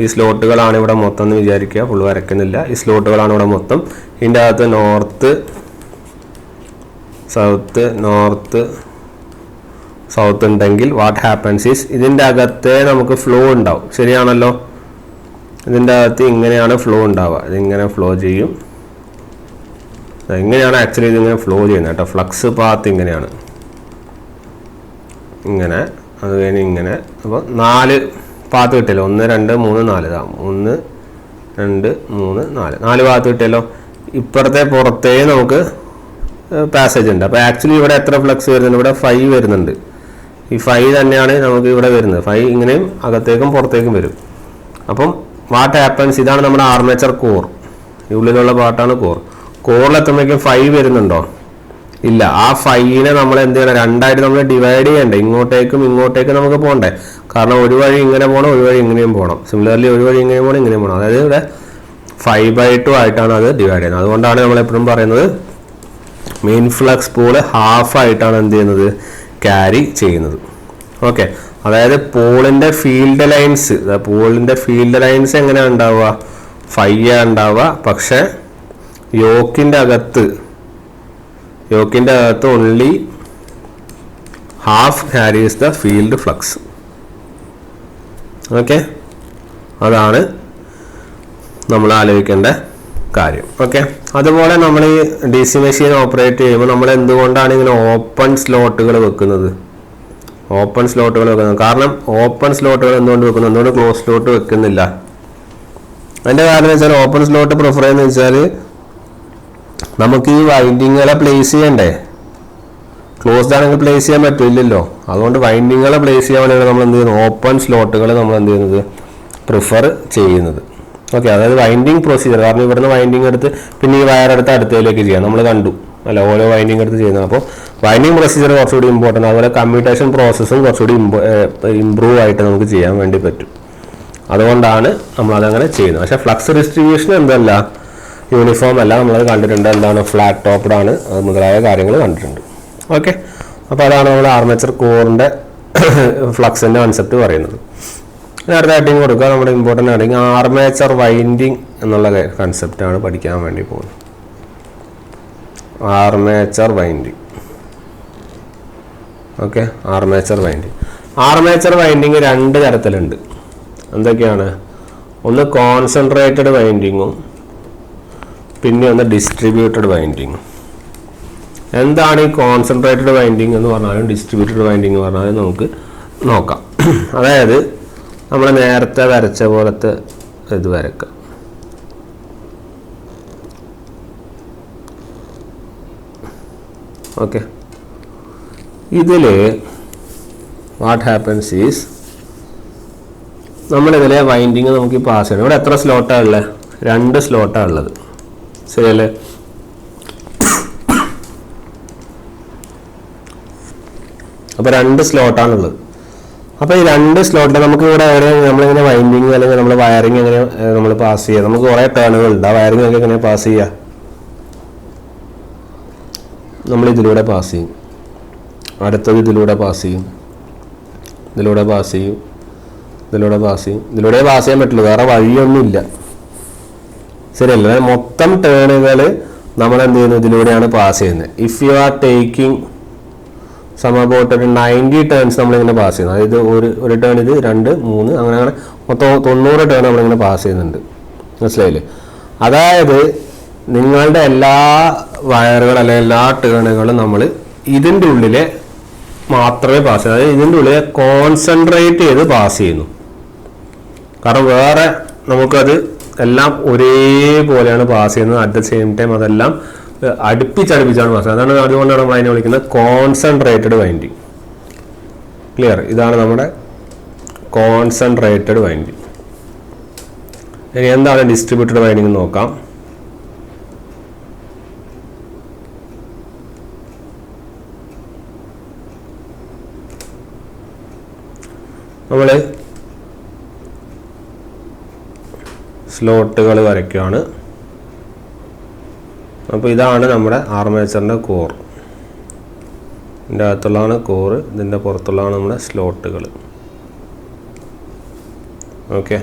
ഈ സ്ലോട്ടുകളാണ് ഇവിടെ മൊത്തം എന്ന് വിചാരിക്കുക. ഫുൾ വരയ്ക്കുന്നില്ല. ഈ സ്ലോട്ടുകളാണ് ഇവിടെ മൊത്തം. ഇതിൻ്റെ അകത്ത് നോർത്ത് സൗത്ത് ഉണ്ടെങ്കിൽ വാട്ട് ഹാപ്പൻസ് ഈസ് ഇതിൻ്റെ അകത്തെ നമുക്ക് ഫ്ലോ ഉണ്ടാവും. ശരിയാണല്ലോ? ഇതിൻ്റെ അകത്ത് ഇങ്ങനെയാണ് ഫ്ലോ ഉണ്ടാവുക. ഇതിങ്ങനെ ഫ്ലോ ചെയ്യും. ഇങ്ങനെയാണ് ആക്ച്വലി ഇതിങ്ങനെ ഫ്ലോ ചെയ്യുന്നത് കേട്ടോ. ഫ്ലക്സ് പാത്ത് ഇങ്ങനെയാണ്, ഇങ്ങനെ. അത് കഴിഞ്ഞ് ഇങ്ങനെ. അപ്പോൾ 4 പാത്ത് കിട്ടിയല്ലോ. 1 2 3 4. 1 2 3 4 പാത്ത് കിട്ടിയല്ലോ. ഇപ്പുറത്തെ പുറത്തേ നമുക്ക് പാസേജ് ഉണ്ട്. അപ്പോൾ ആക്ച്വലി ഇവിടെ എത്ര ഫ്ലക്സ് വരുന്നുണ്ട്? ഇവിടെ 5 വരുന്നുണ്ട്. ഈ 5 തന്നെയാണ് നമുക്ക് ഇവിടെ വരുന്നത്. 5 ഇങ്ങനെയും അകത്തേക്കും പുറത്തേക്കും വരും. അപ്പം വാട്ട് ഹാപ്പൻസ്, ഇതാണ് നമ്മുടെ ആർമേച്ചർ കോർ. ഈ ഉള്ളിലുള്ള പാർട്ടാണ് കോർ. കോറിലെത്തുമ്പോഴേക്കും 5 വരുന്നുണ്ടോ? ഇല്ല. ആ 5നെ നമ്മൾ എന്ത് ചെയ്യണം? 2ആയിട്ട് നമ്മൾ ഡിവൈഡ് ചെയ്യണ്ടേ? ഇങ്ങോട്ടേക്കും നമുക്ക് പോകണ്ടേ? കാരണം ഒരു വഴി ഇങ്ങനെ പോകണം, ഒരു വഴി ഇങ്ങനെയും പോകണം. സിമിലർലി ഒരു വഴി ഇങ്ങനെ പോകണം, ഇങ്ങനെയും പോകണം. അതായത് ഇവിടെ 5/2 ആയിട്ടാണ് അത് ഡിവൈഡ് ചെയ്യുന്നത്. അതുകൊണ്ടാണ് നമ്മൾ എപ്പോഴും പറയുന്നത് മെയിൻ ഫ്ലക്സ് പൂള് ഹാഫായിട്ടാണ് എന്ത് ചെയ്യുന്നത്? ക്യാരി ചെയ്യുന്നത്. ഓക്കെ, അതായത് പോളിൻ്റെ ഫീൽഡ് ലൈൻസ് എങ്ങനെയാണ് ഉണ്ടാവുക? 5 ഉണ്ടാവുക. പക്ഷെ യോക്കിൻ്റെ അകത്ത് only half carries the field flux. Okay, അതാണ് നമ്മൾ ആലോചിക്കേണ്ട കാര്യം. ഓക്കെ, അതുപോലെ നമ്മൾ ഈ DC മെഷീൻ ഓപ്പറേറ്റ് ചെയ്യുമ്പോൾ നമ്മൾ എന്തുകൊണ്ടാണ് ഇങ്ങനെ ഓപ്പൺ സ്ലോട്ടുകൾ വെക്കുന്നത്? കാരണം ഓപ്പൺ സ്ലോട്ടുകൾ എന്തുകൊണ്ട് വെക്കുന്നു? എന്തുകൊണ്ട് ക്ലോസ് സ്ലോട്ട് വെക്കുന്നില്ല? അതിൻ്റെ കാരണം വെച്ചാൽ ഓപ്പൺ സ്ലോട്ട് പ്രിഫർ ചെയ്യുന്നത് വെച്ചാൽ നമുക്ക് ഈ വൈൻഡിങ്ങുകളെ പ്ലേസ് ചെയ്യണ്ടേ? ക്ലോസ്ഡ് ആണെങ്കിൽ പ്ലേസ് ചെയ്യാൻ പറ്റില്ലല്ലോ. അതുകൊണ്ട് വൈൻഡിങ്ങുകളെ പ്ലേസ് ചെയ്യാൻ വേണ്ടിയാണ് നമ്മൾ എന്ത് ചെയ്യുന്നത്? ഓപ്പൺ സ്ലോട്ടുകൾ നമ്മൾ എന്ത് ചെയ്യുന്നത്? പ്രിഫർ ചെയ്യുന്നത്. ഓക്കെ, അതായത് വൈൻഡിങ് പ്രൊസീജിയർ. കാരണം ഇവിടുന്ന് വൈൻഡിങ് എടുത്ത് പിന്നെ ഈ വയറെടുത്ത് അടുത്തതിലേക്ക് ചെയ്യാം. നമ്മൾ കണ്ടു അല്ല, ഓരോ വൈൻഡിങ് എടുത്ത് ചെയ്യുന്നത്. അപ്പോൾ വൈൻഡിങ് പ്രൊസീജിയർ കുറച്ചുകൂടി ഇമ്പോർട്ടൻ്റ്. അതുപോലെ കമ്മ്യൂട്ടേഷൻ പ്രോസസ്സും കുറച്ചുകൂടി ഇമ്പ്രൂവ് ആയിട്ട് നമുക്ക് ചെയ്യാൻ വേണ്ടി പറ്റും. അതുകൊണ്ടാണ് നമ്മളതങ്ങനെ ചെയ്യുന്നത്. പക്ഷേ ഫ്ലക്സ് ഡിസ്ട്രിബ്യൂഷൻ എന്തല്ല, യൂണിഫോം അല്ല. നമ്മളത് കണ്ടിട്ടുണ്ട്. എന്താണ്? ഫ്ലാറ്റ് ടോപ്ഡ് ആണ്. അത് മുതലായ കാര്യങ്ങൾ കണ്ടിട്ടുണ്ട്. ഓക്കെ, അപ്പോൾ അതാണ് നമ്മൾ ആർമേച്ചർ കോറിൻ്റെ ഫ്ലക്സിൻ്റെ കൺസെപ്റ്റ് പറയുന്നത്. അടുത്ത ഹെഡിങ് കൊടുക്കുക. നമ്മുടെ ഇമ്പോർട്ടൻ്റ് ഹെഡിങ് ആർമേച്ചർ വൈൻഡിങ് എന്നുള്ള കൺസെപ്റ്റാണ് പഠിക്കാൻ വേണ്ടി പോകുന്നത്. Armature winding. Okay, armature winding 2 തരത്തിലുണ്ട്. എന്തൊക്കെയാണ്? ഒന്ന് കോൺസെൻട്രേറ്റഡ് വൈൻഡിങ്ങും പിന്നെ ഒന്ന് ഡിസ്ട്രിബ്യൂട്ടഡ് വൈൻഡിങ്ങും. എന്താണ് ഈ കോൺസെൻട്രേറ്റഡ് വൈൻഡിങ് എന്ന് പറഞ്ഞാലും ഡിസ്ട്രിബ്യൂട്ടഡ് വൈൻഡിങ് എന്ന് പറഞ്ഞാലും നമുക്ക് നോക്കാം. അതായത് നമ്മൾ നേരത്തെ വരച്ച പോലത്തെ ഇത് വരക്കാം. ഓക്കെ, ഇതിൽ വാട്ട് ഹാപ്പൻസ് ഈസ് നമ്മളിതിലെ വൈൻഡിങ് നമുക്ക് പാസ് ചെയ്യണം. ഇവിടെ എത്ര സ്ലോട്ടാണ് ഉള്ളത്? 2 സ്ലോട്ടാണ് ഉള്ളത്. ശരിയല്ലേ? അപ്പോൾ 2 സ്ലോട്ടാണുള്ളത്. അപ്പോൾ ഈ 2 സ്ലോട്ടിൽ നമുക്ക് ഇവിടെ നമ്മളിങ്ങനെ വൈൻഡിങ് അല്ലെങ്കിൽ നമ്മൾ വയറിങ് എങ്ങനെ നമ്മൾ പാസ് ചെയ്യുക? നമുക്ക് കുറേ ടേണുകളുണ്ട്. ആ വയറിങ് ഒക്കെ എങ്ങനെ പാസ് ചെയ്യുക? നമ്മൾ ഇതിലൂടെ പാസ് ചെയ്യും. അടുത്തത് ഇതിലൂടെ പാസ് ചെയ്യും. ഇതിലൂടെ പാസ് ചെയ്യാൻ പറ്റുള്ളൂ. വേറെ വഴിയൊന്നുമില്ല. ശരിയല്ലേ? മൊത്തം ടേണുകൾ നമ്മൾ എന്ത് ചെയ്യുന്നു? ഇതിലൂടെയാണ് പാസ് ചെയ്യുന്നത്. If you are taking some about ഒരു 90 ടേൺസ് നമ്മളിങ്ങനെ പാസ് ചെയ്യുന്നു. അതായത് ഒരു ടേൺ ഇത് 2 3 അങ്ങനെ മൊത്തം 90 ടേൺ നമ്മളിങ്ങനെ പാസ് ചെയ്യുന്നുണ്ട്. മനസ്സിലായില്ലേ? അതായത് നിങ്ങളുടെ എല്ലാ വയറുകൾ അല്ലെങ്കിൽ എല്ലാ ടേണുകളും നമ്മൾ ഇതിൻ്റെ ഉള്ളിലെ മാത്രമേ പാസ് ചെയ്യുന്നു. അതായത് ഇതിൻ്റെ ഉള്ളിലെ കോൺസെൻട്രേറ്റ് ചെയ്ത് പാസ് ചെയ്യുന്നു. കാരണം വേറെ നമുക്കത് എല്ലാം ഒരേപോലെയാണ് പാസ് ചെയ്യുന്നത്. അറ്റ് ദ സെയിം ടൈം അതെല്ലാം അടുപ്പിച്ചാണ് പാസ് ചെയ്യുന്നത്. അതുകൊണ്ടാണ് നമ്മൾ അതിനെ വിളിക്കുന്നത് കോൺസെൻട്രേറ്റഡ് വൈൻഡിങ്. ക്ലിയർ? ഇതാണ് നമ്മുടെ കോൺസെൻട്രേറ്റഡ് വൈൻഡിങ്. ഇനി എന്താണ് ഡിസ്ട്രിബ്യൂട്ടഡ് വൈൻഡിങ് നോക്കാം. നമ്മൾ സ്ലോട്ടുകൾ വരയ്ക്കുകയാണ്. അപ്പോൾ ഇതാണ് നമ്മുടെ ആർമേച്ചറിൻ്റെ കോർ. ഇതിൻ്റെ അകത്തുള്ളതാണ് കോർ, ഇതിൻ്റെ പുറത്തുള്ളതാണ് നമ്മുടെ സ്ലോട്ടുകൾ. ഓക്കെ,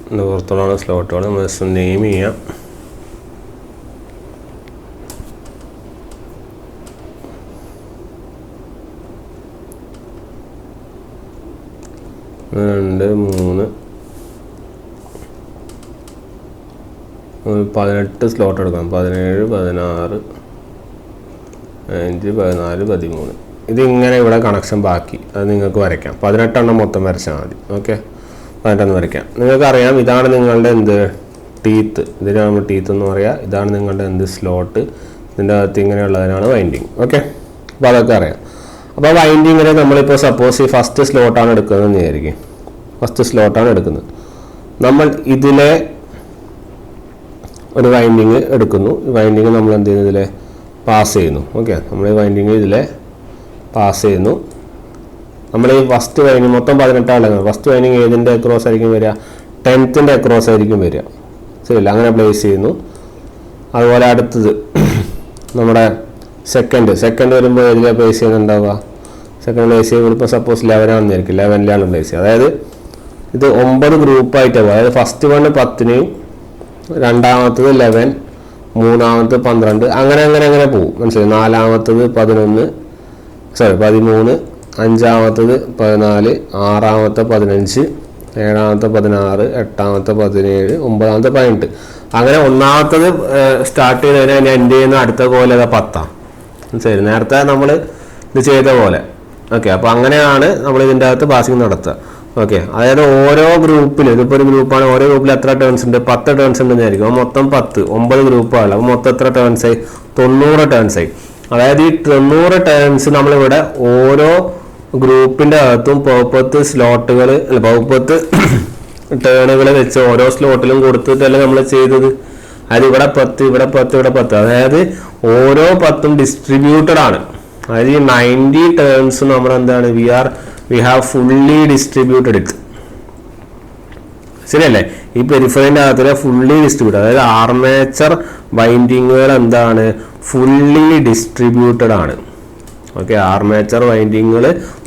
ഇതിൻ്റെ പുറത്തുള്ളതാണ് സ്ലോട്ടുകൾ. നമ്മൾ ജസ്റ്റ് നെയിം ചെയ്യാം. രണ്ട് 3 18 സ്ലോട്ട് എടുക്കാം. 17 16 5 14 13. ഇതിങ്ങനെ ഇവിടെ കണക്ഷൻ ബാക്കി അത് നിങ്ങൾക്ക് വരയ്ക്കാം. 18 എണ്ണം മൊത്തം വരച്ചാൽ മതി. ഓക്കെ, 18 വരയ്ക്കാം. നിങ്ങൾക്കറിയാം ഇതാണ് നിങ്ങളുടെ എന്ത് ടീത്ത്. ഇതിന് നമ്മൾ ടീത്ത് എന്ന് പറയാം. ഇതാണ് നിങ്ങളുടെ എന്ത് സ്ലോട്ട്. ഇതിൻ്റെ അകത്ത് ഇങ്ങനെയുള്ളതിനാണ് വൈൻഡിങ്. ഓക്കെ, അപ്പോൾ അതൊക്കെ അറിയാം. അപ്പോൾ വൈൻഡിങ്ങിന് നമ്മളിപ്പോൾ സപ്പോസ് ഈ ഫസ്റ്റ് സ്ലോട്ടാണ് എടുക്കുന്നതെന്ന് വിചാരിക്കും. ഫസ്റ്റ് സ്ലോട്ടാണ് എടുക്കുന്നത്. നമ്മൾ ഇതിലെ ഒരു വൈൻഡിങ് എടുക്കുന്നു. ഈ വൈൻഡിങ് നമ്മൾ എന്ത് ചെയ്യുന്നു? ഇതിലെ പാസ് ചെയ്യുന്നു. ഓക്കെ, നമ്മൾ ഈ വൈൻഡിങ് ഇതിലെ പാസ് ചെയ്യുന്നു. നമ്മൾ ഈ ഫസ്റ്റ് വൈൻഡിങ് മൊത്തം 18 ആളുകൾ. ഫസ്റ്റ് വൈൻഡിങ് ഏതിൻ്റെ അക്രോസ് ആയിരിക്കും വരിക? 10th അക്രോസ് ആയിരിക്കും വരിക. ശരിയല്ല? അങ്ങനെ പ്ലേസ് ചെയ്യുന്നു. അതുപോലെ അടുത്തത് നമ്മുടെ സെക്കൻഡ് വരുമ്പോൾ ഏതിലാണ് പ്ലേസ് ചെയ്യുന്നുണ്ടാവുക? സെക്കൻഡ് പ്ലേസ് ചെയ്യുമ്പോൾ ഇപ്പോൾ സപ്പോസ് 11 ആണെന്ന് വിചാരിക്കും. 11ലാണ് പ്ലേസ് ചെയ്യുക. അതായത് ഇത് 9 ഗ്രൂപ്പായിട്ടാണ് പോകുക. അതായത് ഫസ്റ്റ് വൺ 10, രണ്ടാമത്തത് 11, മൂന്നാമത്തെ 12, അങ്ങനെ പോകും. മനസ്സിലായി? നാലാമത്തത് 13, അഞ്ചാമത്തത് 14, ആറാമത്തെ 15, ഏഴാമത്തെ 16, എട്ടാമത്തെ 17, ഒമ്പതാമത്തെ 18. അങ്ങനെ ഒന്നാമത്തത് സ്റ്റാർട്ട് ചെയ്ത് കഴിഞ്ഞാൽ എൻ്റെ ചെയ്യുന്ന അടുത്ത പോലെ 10. മനസ്സിലായി? നേരത്തെ നമ്മൾ ഇത് ചെയ്ത പോലെ. ഓക്കെ, അപ്പോൾ അങ്ങനെയാണ് നമ്മൾ ഇതിൻ്റെ അകത്ത് പാസിങ് നടത്തുക. ഓക്കെ, അതായത് ഓരോ ഗ്രൂപ്പിലും, ഇതിപ്പോൾ ഒരു ഗ്രൂപ്പാണ്, ഓരോ ഗ്രൂപ്പിൽ എത്ര ടേൺസ് ഉണ്ട്? 10 ടേൺസ് ഉണ്ടെന്ന് വിചാരിക്കും. അപ്പോൾ മൊത്തം 10, 9 ഗ്രൂപ്പാണ്. അപ്പോൾ മൊത്തം എത്ര ടേൺസായി? 90 ടേൺസായി. അതായത് ഈ 90 ടേൺസ് നമ്മളിവിടെ ഓരോ ഗ്രൂപ്പിൻ്റെ അകത്തും 10 സ്ലോട്ടുകൾ അല്ല 10 ടേണുകൾ വെച്ച് ഓരോ സ്ലോട്ടിലും കൊടുത്തിട്ടല്ലേ നമ്മൾ ചെയ്തത്. അതായത് ഇവിടെ 10, ഇവിടെ 10, ഇവിടെ 10. അതായത് ഓരോ 10ഉം ഡിസ്ട്രിബ്യൂട്ടഡ് ആണ്. അതായത് ഈ 90 ടേൺസ് നമ്മൾ എന്താണ്? We have fully distributed it. ശരിയല്ലേ? ഈ പെരിഫറിൻ്റെ അകത്തിലെ ഫുള്ളി ഡിസ്ട്രിബ്യൂട്ടഡ്, അതായത് ആർമേച്ചർ വൈൻഡിങ്ങുകൾ എന്താണ്? ഫുള്ളി ഡിസ്ട്രിബ്യൂട്ടഡ് ആണ്. ഓക്കെ, ആർമേച്ചർ വൈൻഡിങ്ങുകൾ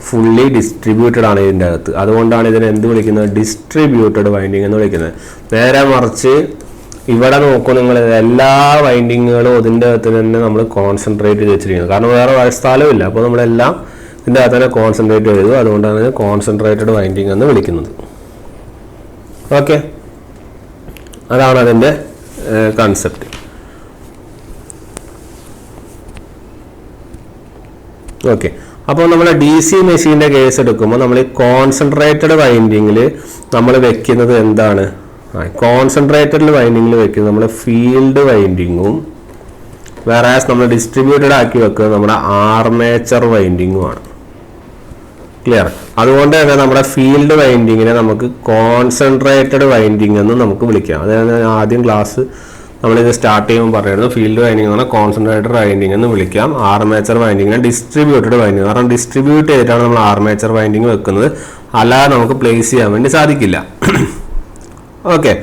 ഫുള്ളി ഡിസ്ട്രിബ്യൂട്ടഡ് ആണ് ഇതിൻ്റെ അകത്ത്. അതുകൊണ്ടാണ് ഇതിനെ എന്ത് വിളിക്കുന്നത്? ഡിസ്ട്രിബ്യൂട്ടഡ് വൈൻഡിങ് എന്ന് വിളിക്കുന്നത്. നേരെ മറിച്ച് ഇവിടെ നോക്കൂ നിങ്ങൾ, എല്ലാ വൈൻഡിങ്ങുകളും ഇതിൻ്റെ അകത്ത് തന്നെ നമ്മൾ കോൺസെൻട്രേറ്റ് ചെയ്ത് വെച്ചിരിക്കുന്നത്. കാരണം വേറെ സ്ഥലമില്ല. അപ്പോൾ നമ്മളെല്ലാം ഇതിൻ്റെ അകത്ത് തന്നെ കോൺസെൻട്രേറ്റ് ചെയ്തു. അതുകൊണ്ടാണ് കോൺസെൻട്രേറ്റഡ് വൈൻഡിങ് എന്ന് വിളിക്കുന്നത്. ഓക്കെ, അതാണ് അതിൻ്റെ കൺസെപ്റ്റ്. ഓക്കെ, അപ്പോൾ നമ്മൾ DC മെഷീൻ്റെ കേസ് എടുക്കുമ്പോൾ നമ്മൾ ഈ കോൺസെൻട്രേറ്റഡ് വൈൻഡിങ്ങിൽ നമ്മൾ വെക്കുന്നത് എന്താണ്? കോൺസെൻട്രേറ്റഡ് വൈൻഡിങ്ങിൽ വെക്കുന്നത് നമ്മൾ ഫീൽഡ് വൈൻഡിങ്ങും, വേറെ നമ്മൾ ഡിസ്ട്രിബ്യൂട്ടഡ് ആക്കി വെക്കുന്നത് നമ്മുടെ ആർമേച്ചർ വൈൻഡിങ്ങുമാണ്. ക്ലിയർ? അതുകൊണ്ട് തന്നെ നമ്മുടെ ഫീൽഡ് വൈൻഡിങ്ങിനെ നമുക്ക് കോൺസെൻട്രേറ്റഡ് വൈൻഡിങ് എന്ന് നമുക്ക് വിളിക്കാം. അതായത് ആദ്യം ക്ലാസ് നമ്മളിത് സ്റ്റാർട്ട് ചെയ്യുമ്പോൾ പറയുന്നത് ഫീൽഡ് വൈൻഡിങ് എന്ന് പറഞ്ഞാൽ കോൺസെൻട്രേറ്റഡ് വൈൻഡിങ് എന്ന് വിളിക്കാം. ആർമേച്ചർ വൈൻഡിങ്ങിനെ ഡിസ്ട്രിബ്യൂട്ടഡ് വൈൻഡിങ്, കാരണം ഡിസ്ട്രിബ്യൂട്ട് ചെയ്തിട്ടാണ് നമ്മൾ ആർമേച്ചർ വൈൻഡിങ് വെക്കുന്നത്. അല്ലാതെ നമുക്ക് പ്ലേസ് ചെയ്യാൻ വേണ്ടി സാധിക്കില്ല. ഓക്കെ,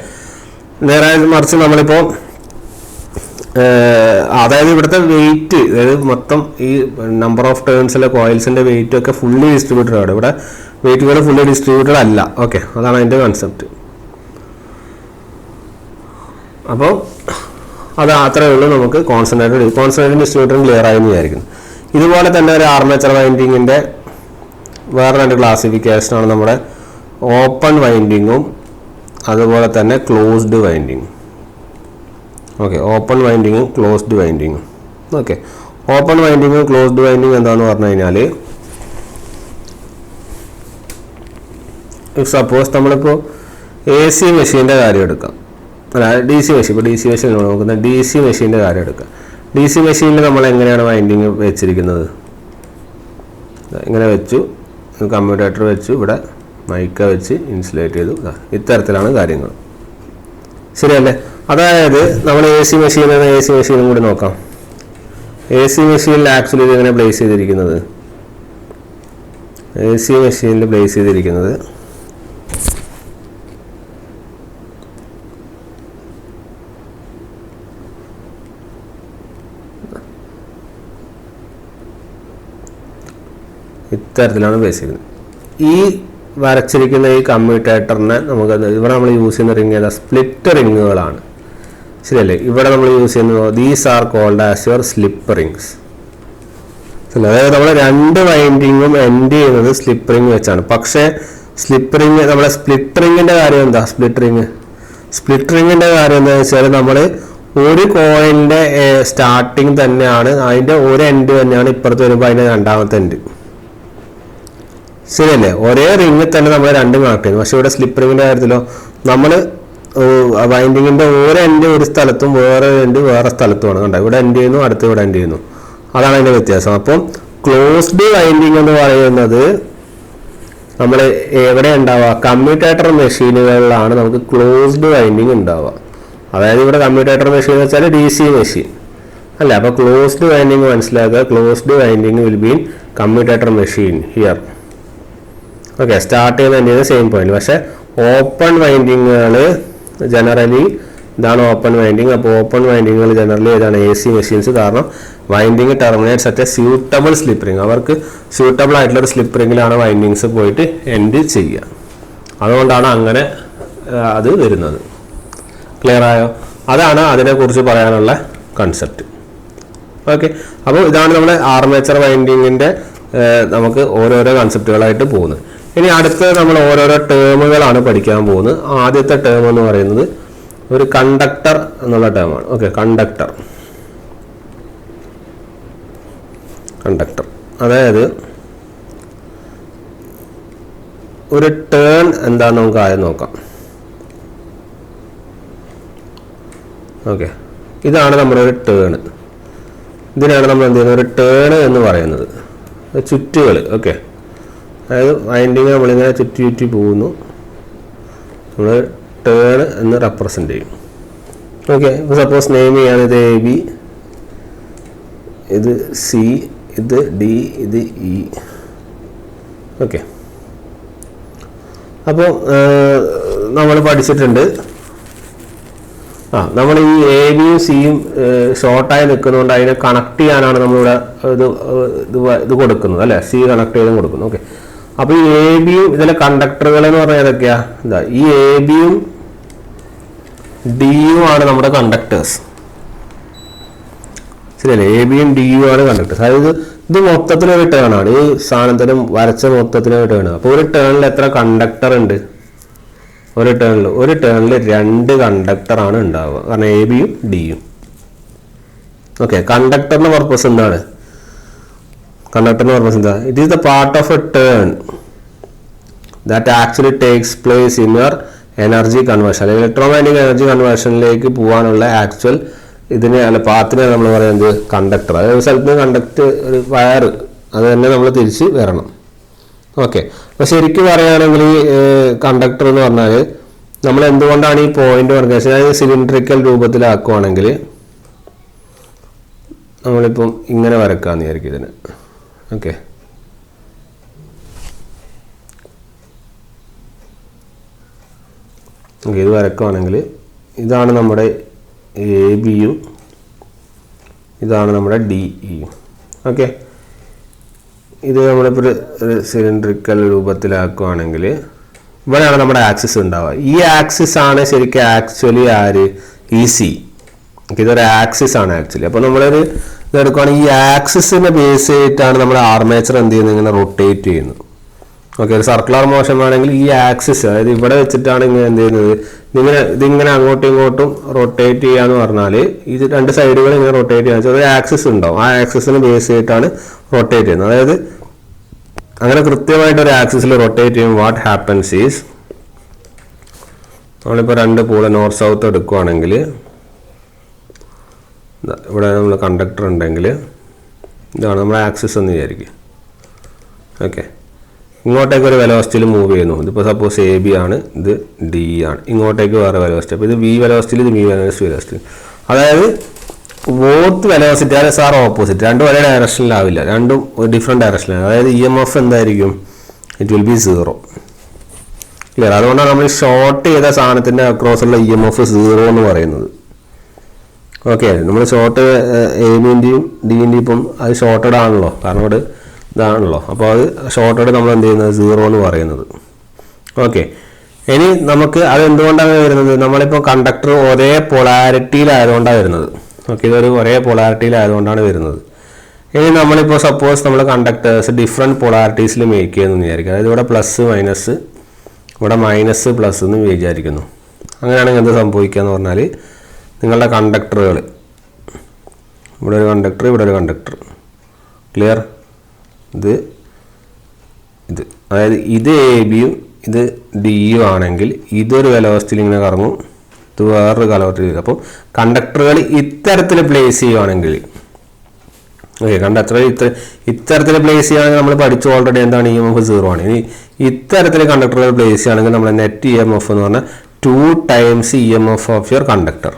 നേരെ മറിച്ച് നമ്മളിപ്പോൾ അതായത് ഇവിടുത്തെ വെയിറ്റ്, അതായത് മൊത്തം ഈ നമ്പർ ഓഫ് ടേൺസിലെ കോയിൽസിൻ്റെ വെയിറ്റ് ഒക്കെ ഫുള്ളി ഡിസ്ട്രിബ്യൂട്ടഡ് ആണ്. ഇവിടെ വെയിറ്റുകൾ ഫുള്ളി ഡിസ്ട്രിബ്യൂട്ടഡ് അല്ല. ഓക്കെ, അതാണ് അതിൻ്റെ കൺസെപ്റ്റ്. അപ്പോൾ അത് അത്രയേ ഉള്ളൂ നമുക്ക് കോൺസെൻട്രേറ്റഡ് ഡിസ്ട്രിബ്യൂട്ടറും ക്ലിയർ ആയി എന്ന് വിചാരിക്കുന്നു. ഇതുപോലെ തന്നെ ഒരു ആർമേച്ചർ വൈൻഡിങ്ങിൻ്റെ വേറെ 2 ക്ലാസിഫിക്കേഷനാണ് നമ്മുടെ ഓപ്പൺ വൈൻഡിങ്ങും അതുപോലെ തന്നെ ക്ലോസ്ഡ് വൈൻഡിങ്ങും. ഓക്കെ, ഓപ്പൺ വൈൻഡിങ്ങും ക്ലോസ്ഡ് വൈൻഡിങ്ങും. ഓക്കെ, ഓപ്പൺ വൈൻഡിങ്ങും ക്ലോസ്ഡ് വൈൻഡിങ് എന്താണെന്ന് പറഞ്ഞു കഴിഞ്ഞാൽ, സപ്പോസ് നമ്മളിപ്പോൾ AC മെഷീൻ്റെ കാര്യം എടുക്കാം, അല്ല DC മെഷീൻ, ഇപ്പോൾ DC മെഷീൻ നോക്കുന്ന DC മെഷീൻ്റെ കാര്യം എടുക്കാം. DC മെഷീനിൽ നമ്മൾ എങ്ങനെയാണ് വൈൻഡിങ് വെച്ചിരിക്കുന്നത്? ഇങ്ങനെ വെച്ചു, കമ്മ്യൂട്ടേറ്റർ വെച്ചു, ഇവിടെ മൈക്ക വെച്ച് ഇൻസുലേറ്റ് ചെയ്തു, ഇത്തരത്തിലാണ് കാര്യങ്ങൾ. ശരിയല്ലേ? അതായത് നമ്മൾ AC മെഷീനും കൂടി നോക്കാം. AC മെഷീനിൽ ആക്ച്വലി ഇത് എങ്ങനെ പ്ലേസ് ചെയ്തിരിക്കുന്നത്? AC മെഷീനിൽ പ്ലേസ് ചെയ്തിരിക്കുന്നത് ഇത്തരത്തിലാണ് പ്ലേസ് ചെയ്യുന്നത്. ഈ വരച്ചിരിക്കുന്ന ഈ കമ്മ്യൂട്ടേറ്ററിനെ നമുക്ക് ഇവിടെ നമ്മൾ യൂസ് ചെയ്യുന്ന റിങ് ഏതാ? സ്പ്ലിറ്റ് റിങ്ങുകളാണ്. ശരിയല്ലേ? ഇവിടെ നമ്മൾ യൂസ് ചെയ്യുന്നത് these are called as your slip rings. അതായത് നമ്മൾ 2 വൈൻഡിങ്ങും എൻഡ് ചെയ്യുന്നത് സ്ലിപ്പ് റിങ് വെച്ചാണ്. പക്ഷേ സ്ലിപ്പ് റിങ്, നമ്മുടെ സ്പ്ലിറ്റ് റിങ്ങിൻ്റെ കാര്യം എന്താ? സ്പ്ലിറ്റ് റിങ്ങിൻ്റെ കാര്യം എന്താണെന്ന് വെച്ചാൽ നമ്മൾ ഒരു കോയിലിൻ്റെ സ്റ്റാർട്ടിങ് തന്നെയാണ്, അതിൻ്റെ ഒരു എൻഡ് തന്നെയാണ് ഇപ്പുറത്ത് വരുമ്പോൾ അതിൻ്റെ രണ്ടാമത്തെ എൻഡ്. ശരിയല്ലേ? ഒരേ റിങ്ങിൽ തന്നെ നമ്മൾ 2 കണക്ട് ചെയ്യുന്നു. പക്ഷെ ഇവിടെ സ്ലിപ്പ് റിങ്ങിൻ്റെ കാര്യത്തിലോ നമ്മൾ വൈൻഡിങ്ങിൻ്റെ ഒരു എൻഡ് ഒരു സ്ഥലത്തും വേറെ എൻഡ് വേറെ സ്ഥലത്തുമാണ്. കണ്ടോ, ഇവിടെ എൻഡ് ചെയ്യുന്നു, അടുത്ത് ഇവിടെ എൻഡ് ചെയ്യുന്നു. അതാണ് അതിൻ്റെ വ്യത്യാസം. അപ്പം ക്ലോസ്ഡ് വൈൻഡിങ് എന്ന് പറയുന്നത് നമ്മൾ എവിടെ ഉണ്ടാവുക? കമ്മ്യൂട്ടേറ്റർ മെഷീനുകളിലാണ് നമുക്ക് ക്ലോസ്ഡ് വൈൻഡിങ് ഉണ്ടാവുക. അതായത് ഇവിടെ കമ്മ്യൂട്ടേറ്റർ മെഷീൻ എന്ന് വെച്ചാൽ DC മെഷീൻ അല്ല. അപ്പോൾ ക്ലോസ്ഡ് വൈൻഡിങ് മനസ്സിലാക്കുക. Closed winding will be in commutator machine here. Okay, start ചെയ്യുന്ന സെയിം പോയിന്റ്. പക്ഷേ ഓപ്പൺ വൈൻഡിങ്ങുകൾ ജനറലി ഇതാണ് ഓപ്പൺ വൈൻഡിങ്. അപ്പോൾ ഓപ്പൺ വൈൻഡിങ്ങുകൾ ജനറലി ഇതാണ് AC മെഷീൻസ്. കാരണം winding terminates at A suitable slip ring. അവർക്ക് സ്യൂട്ടബിൾ ആയിട്ടുള്ളൊരു സ്ലിപ്പ് റിങ്ങിലാണ് വൈൻഡിങ്സ് പോയിട്ട് എൻഡ് ചെയ്യുക. അതുകൊണ്ടാണ് അങ്ങനെ അത് വരുന്നത്. ക്ലിയർ ആയോ? അതാണ് അതിനെക്കുറിച്ച് പറയാനുള്ള കൺസെപ്റ്റ്. ഓക്കെ, അപ്പോൾ ഇതാണ് നമ്മുടെ ആർമേച്ചർ വൈൻഡിങ്ങിൻ്റെ നമുക്ക് ഓരോരോ കൺസെപ്റ്റുകളായിട്ട് പോകുന്നത്. ഇനി അടുത്തത് നമ്മൾ ഓരോരോ ടേമുകളാണ് പഠിക്കാൻ പോകുന്നത്. ആദ്യത്തെ ടേം എന്ന് പറയുന്നത് ഒരു കണ്ടക്ടർ എന്നുള്ള ടേമാണ്. ഓക്കെ, കണ്ടക്ടർ അതായത് ഒരു ടേൺ എന്താണെന്ന് നമുക്ക് ആദ്യം നോക്കാം. ഓക്കെ, ഇതാണ് നമ്മുടെ ഒരു ടേൺ. ഇതിനാണ് നമ്മൾ എന്ത് ചെയ്യുന്നത്? ഒരു ടേൺ എന്ന് പറയുന്നത് ചുറ്റുകൾ. ഓക്കെ, അതായത് വൈൻഡിങ് നമ്മളിങ്ങനെ ചുറ്റി പോകുന്നു, നമ്മൾ ടേൺ എന്ന് റെപ്രസെൻ്റ് ചെയ്യും. ഓക്കെ, ഇപ്പോൾ സപ്പോസ് നെയിം ചെയ്യാണ് ഇത് AB, ഇത് C, ഇത് D, ഇത് E. ഓക്കെ, അപ്പോൾ നമ്മൾ പഠിച്ചിട്ടുണ്ട്. നമ്മൾ ഈ ABയും സിയും ഷോർട്ടായി നിൽക്കുന്നതുകൊണ്ട് അതിനെ കണക്ട് ചെയ്യാനാണ് നമ്മളിവിടെ ഇത് കൊടുക്കുന്നത് അല്ലേ? C കണക്ട് ചെയ്തും കൊടുക്കുന്നു. ഓക്കെ, അപ്പോൾ ഈ ABയും ഇതിലെ കണ്ടക്ടറുകൾ എന്ന് പറഞ്ഞാൽ ഏതൊക്കെയാ? ഇതാ ഈ ABയും Dയും ആണ് നമ്മുടെ കണ്ടക്ടേഴ്സ്. ശരിയല്ലേ? ABയും Dയും ആണ് കണ്ടക്ടേഴ്സ്. അതായത് ഇത് മൊത്തത്തിലൊരു ടേൺ ആണ്. ഈ സാധനത്തിനും വരച്ച മൊത്തത്തിലൊരു ടേൺ. അപ്പോൾ ഒരു ടേണിൽ എത്ര കണ്ടക്ടർ ഉണ്ട്? ഒരു ടേണിൽ 2 കണ്ടക്ടറാണ് ഉണ്ടാവുക. കാരണം ABയും Dയും. ഓക്കെ, കണ്ടക്ടറിന്റെ പർപ്പസ് എന്താണ്? It is the part of A turn that actually takes place in your energy conversion. അല്ലെങ്കിൽ ഇലക്ട്രോമാഗ്നറ്റിക് എനർജി കൺവേർഷനിലേക്ക് പോകാനുള്ള ആക്ച്വൽ പാത്തിനെ നമ്മൾ പറയുന്നത് കണ്ടക്ടർ. അതായത് സ്ഥലത്ത് കണ്ടക്ട് ഒരു വയർ അത് തന്നെ നമ്മൾ തിരിച്ച് വരണം. ഓക്കെ, അപ്പോൾ ശരിക്കും പറയുകയാണെങ്കിൽ ഈ കണ്ടക്ടർ എന്ന് പറഞ്ഞാൽ നമ്മൾ എന്തുകൊണ്ടാണ് ഈ പോയിന്റ് ഓർഗനൈസേഷൻ അതായത് സിലിണ്ടറിക്കൽ രൂപത്തിലാക്കുവാണെങ്കിൽ നമ്മളിപ്പം ഇങ്ങനെ വരക്കാമെന്ന് വിചാരിക്കും ഇതിന്. ഓക്കെ, ഇത് വരക്കുവാണെങ്കിൽ ഇതാണ് നമ്മുടെ ABയും ഇതാണ് നമ്മുടെ DEയും. ഓക്കെ, ഇത് നമ്മളിപ്പോൾ ഒരു സിലിണ്ടറിക്കൽ രൂപത്തിലാക്കുകയാണെങ്കിൽ ഇവിടെയാണ് നമ്മുടെ ആക്സിസ് ഉണ്ടാവുക. ഈ ആക്സിസ് ആണ് ശരിക്കും ആക്ച്വലി EC. ഇതൊരു ആക്സിസ് ആണ് ആക്ച്വലി. അപ്പോൾ നമ്മളൊരു ഇതെടുക്കുകയാണെങ്കിൽ ഈ ആക്സിസിനെ ബേസ് ചെയ്തിട്ടാണ് നമ്മുടെ ആർമേച്ചർ എന്ത് ചെയ്യുന്നത്, ഇങ്ങനെ റൊട്ടേറ്റ് ചെയ്യുന്നത്. ഓക്കെ, ഒരു സർക്കുലർ മോഷൻ വേണമെങ്കിൽ ഈ ആക്സിസ്, അതായത് ഇവിടെ വെച്ചിട്ടാണ് ഇങ്ങനെ എന്ത് ചെയ്യുന്നത്, ഇതിങ്ങനെ അങ്ങോട്ടും ഇങ്ങോട്ടും റൊട്ടേറ്റ് ചെയ്യാന്ന് പറഞ്ഞാൽ ഇത് രണ്ട് സൈഡുകൾ ഇങ്ങനെ റൊട്ടേറ്റ് ചെയ്യാന്ന് വെച്ചാൽ ഒരു ആക്സിസ് ഉണ്ടാവും. ആ ആക്സിസിനെ ബേസ് ചെയ്തിട്ടാണ് റൊട്ടേറ്റ് ചെയ്യുന്നത്. അതായത് അങ്ങനെ കൃത്യമായിട്ട് ഒരു ആക്സിസിൽ റൊട്ടേറ്റ് ചെയ്യുമ്പോൾ വാട്ട് ഹാപ്പൻസ് ഈസ്, നമ്മളിപ്പോൾ രണ്ട് പൂള് നോർത്ത് സൗത്ത് എടുക്കുകയാണെങ്കിൽ ഇവിടെ നമ്മൾ കണ്ടക്ടർ ഉണ്ടെങ്കിൽ ഇതാണ് നമ്മുടെ ആക്സിസ് എന്ന് വിചാരിക്കും. ഓക്കെ, ഇങ്ങോട്ടേക്ക് ഒരു വെലോസിറ്റിയിൽ മൂവ് ചെയ്യുന്നു. ഇതിപ്പോൾ സപ്പോസ് AB ആണ്, ഇത് D ആണ്. ഇങ്ങോട്ടേക്ക് വേറെ വെലോസിറ്റി. അപ്പോൾ ഇത് V വെലോസിറ്റിയിൽ, ഇത് V വെലോസിറ്റി. അതായത് ബോത്ത് വെലോസിറ്റി ആർ ഓപ്പോസിറ്റ്, രണ്ടും ഒരേ ഡയറക്ഷനിലാവില്ല, രണ്ടും ഒരു ഡിഫറെൻറ്റ് ഡയറക്ഷനിലാണ്. അതായത് EMF എന്തായിരിക്കും, ഇറ്റ് വിൽ ബി 0. ക്ലിയർ? അതുകൊണ്ടാണ് നമ്മൾ ഷോർട്ട് ചെയ്ത സാധനത്തിൻ്റെ അക്രോസുള്ള EMF 0 എന്ന് പറയുന്നത്. ഓക്കെ, നമ്മൾ ഷോർട്ട് ABൻ്റെയും Dൻ്റെയും ഇപ്പം അത് ഷോർട്ടഡ് ആണല്ലോ, കാരണം ഇവിടെ ഇതാണല്ലോ. അപ്പോൾ അത് ഷോർട്ടഡ് നമ്മൾ എന്ത് ചെയ്യുന്നത് 0 എന്ന് പറയുന്നത്. ഓക്കെ, ഇനി നമുക്ക് അത് എന്തുകൊണ്ടാണ് വരുന്നത്, നമ്മളിപ്പോൾ കണ്ടക്ടർ ഒരേ പൊളാരിറ്റിയിലായതുകൊണ്ടാണ് വരുന്നത്. ഓക്കെ, ഇതൊരു ഒരേ പൊളാരിറ്റിയിലായതുകൊണ്ടാണ് വരുന്നത്. ഇനി നമ്മളിപ്പോൾ സപ്പോസ് നമ്മൾ കണ്ടക്ടേഴ്സ് ഡിഫറെൻറ്റ് പൊളാരിറ്റീസിൽ മേക്ക് ചെയ്യുന്നു വിചാരിക്കുക. അതായത് ഇവിടെ പ്ലസ് മൈനസ്, ഇവിടെ മൈനസ് പ്ലസ് എന്ന് വിചാരിക്കുന്നു. അങ്ങനെയാണെങ്കിൽ എന്ത് സംഭവിക്കുക എന്ന് പറഞ്ഞാൽ നിങ്ങളുടെ കണ്ടക്ടറുകൾ, ഇവിടെ ഒരു കണ്ടക്ടർ, ഇവിടെ ഒരു കണ്ടക്ടർ. ക്ലിയർ? ഇത് അതായത് ഇത് ABയും ഇത് Dയും ആണെങ്കിൽ ഇതൊരു വെലോസിറ്റിയിൽ ഇങ്ങനെ കറങ്ങും, ഇത് വേറൊരു വെലോസിറ്റി. അപ്പോൾ കണ്ടക്ടറുകൾ ഇത്തരത്തിൽ പ്ലേസ് ചെയ്യുകയാണെങ്കിൽ, ഓക്കെ, കണ്ടക്ടറുകൾ ഇത്തരത്തിൽ പ്ലേസ് ചെയ്യുകയാണെങ്കിൽ നമ്മൾ പഠിച്ചു ഓൾറെഡി എന്താണ്, EMF 0 ആണ്. ഇനി ഇത്തരത്തിൽ കണ്ടക്ടറുകൾ പ്ലേസ് ചെയ്യുകയാണെങ്കിൽ നമ്മൾ നെറ്റ് EMF എന്ന് പറഞ്ഞാൽ 2 times EMF of your conductor.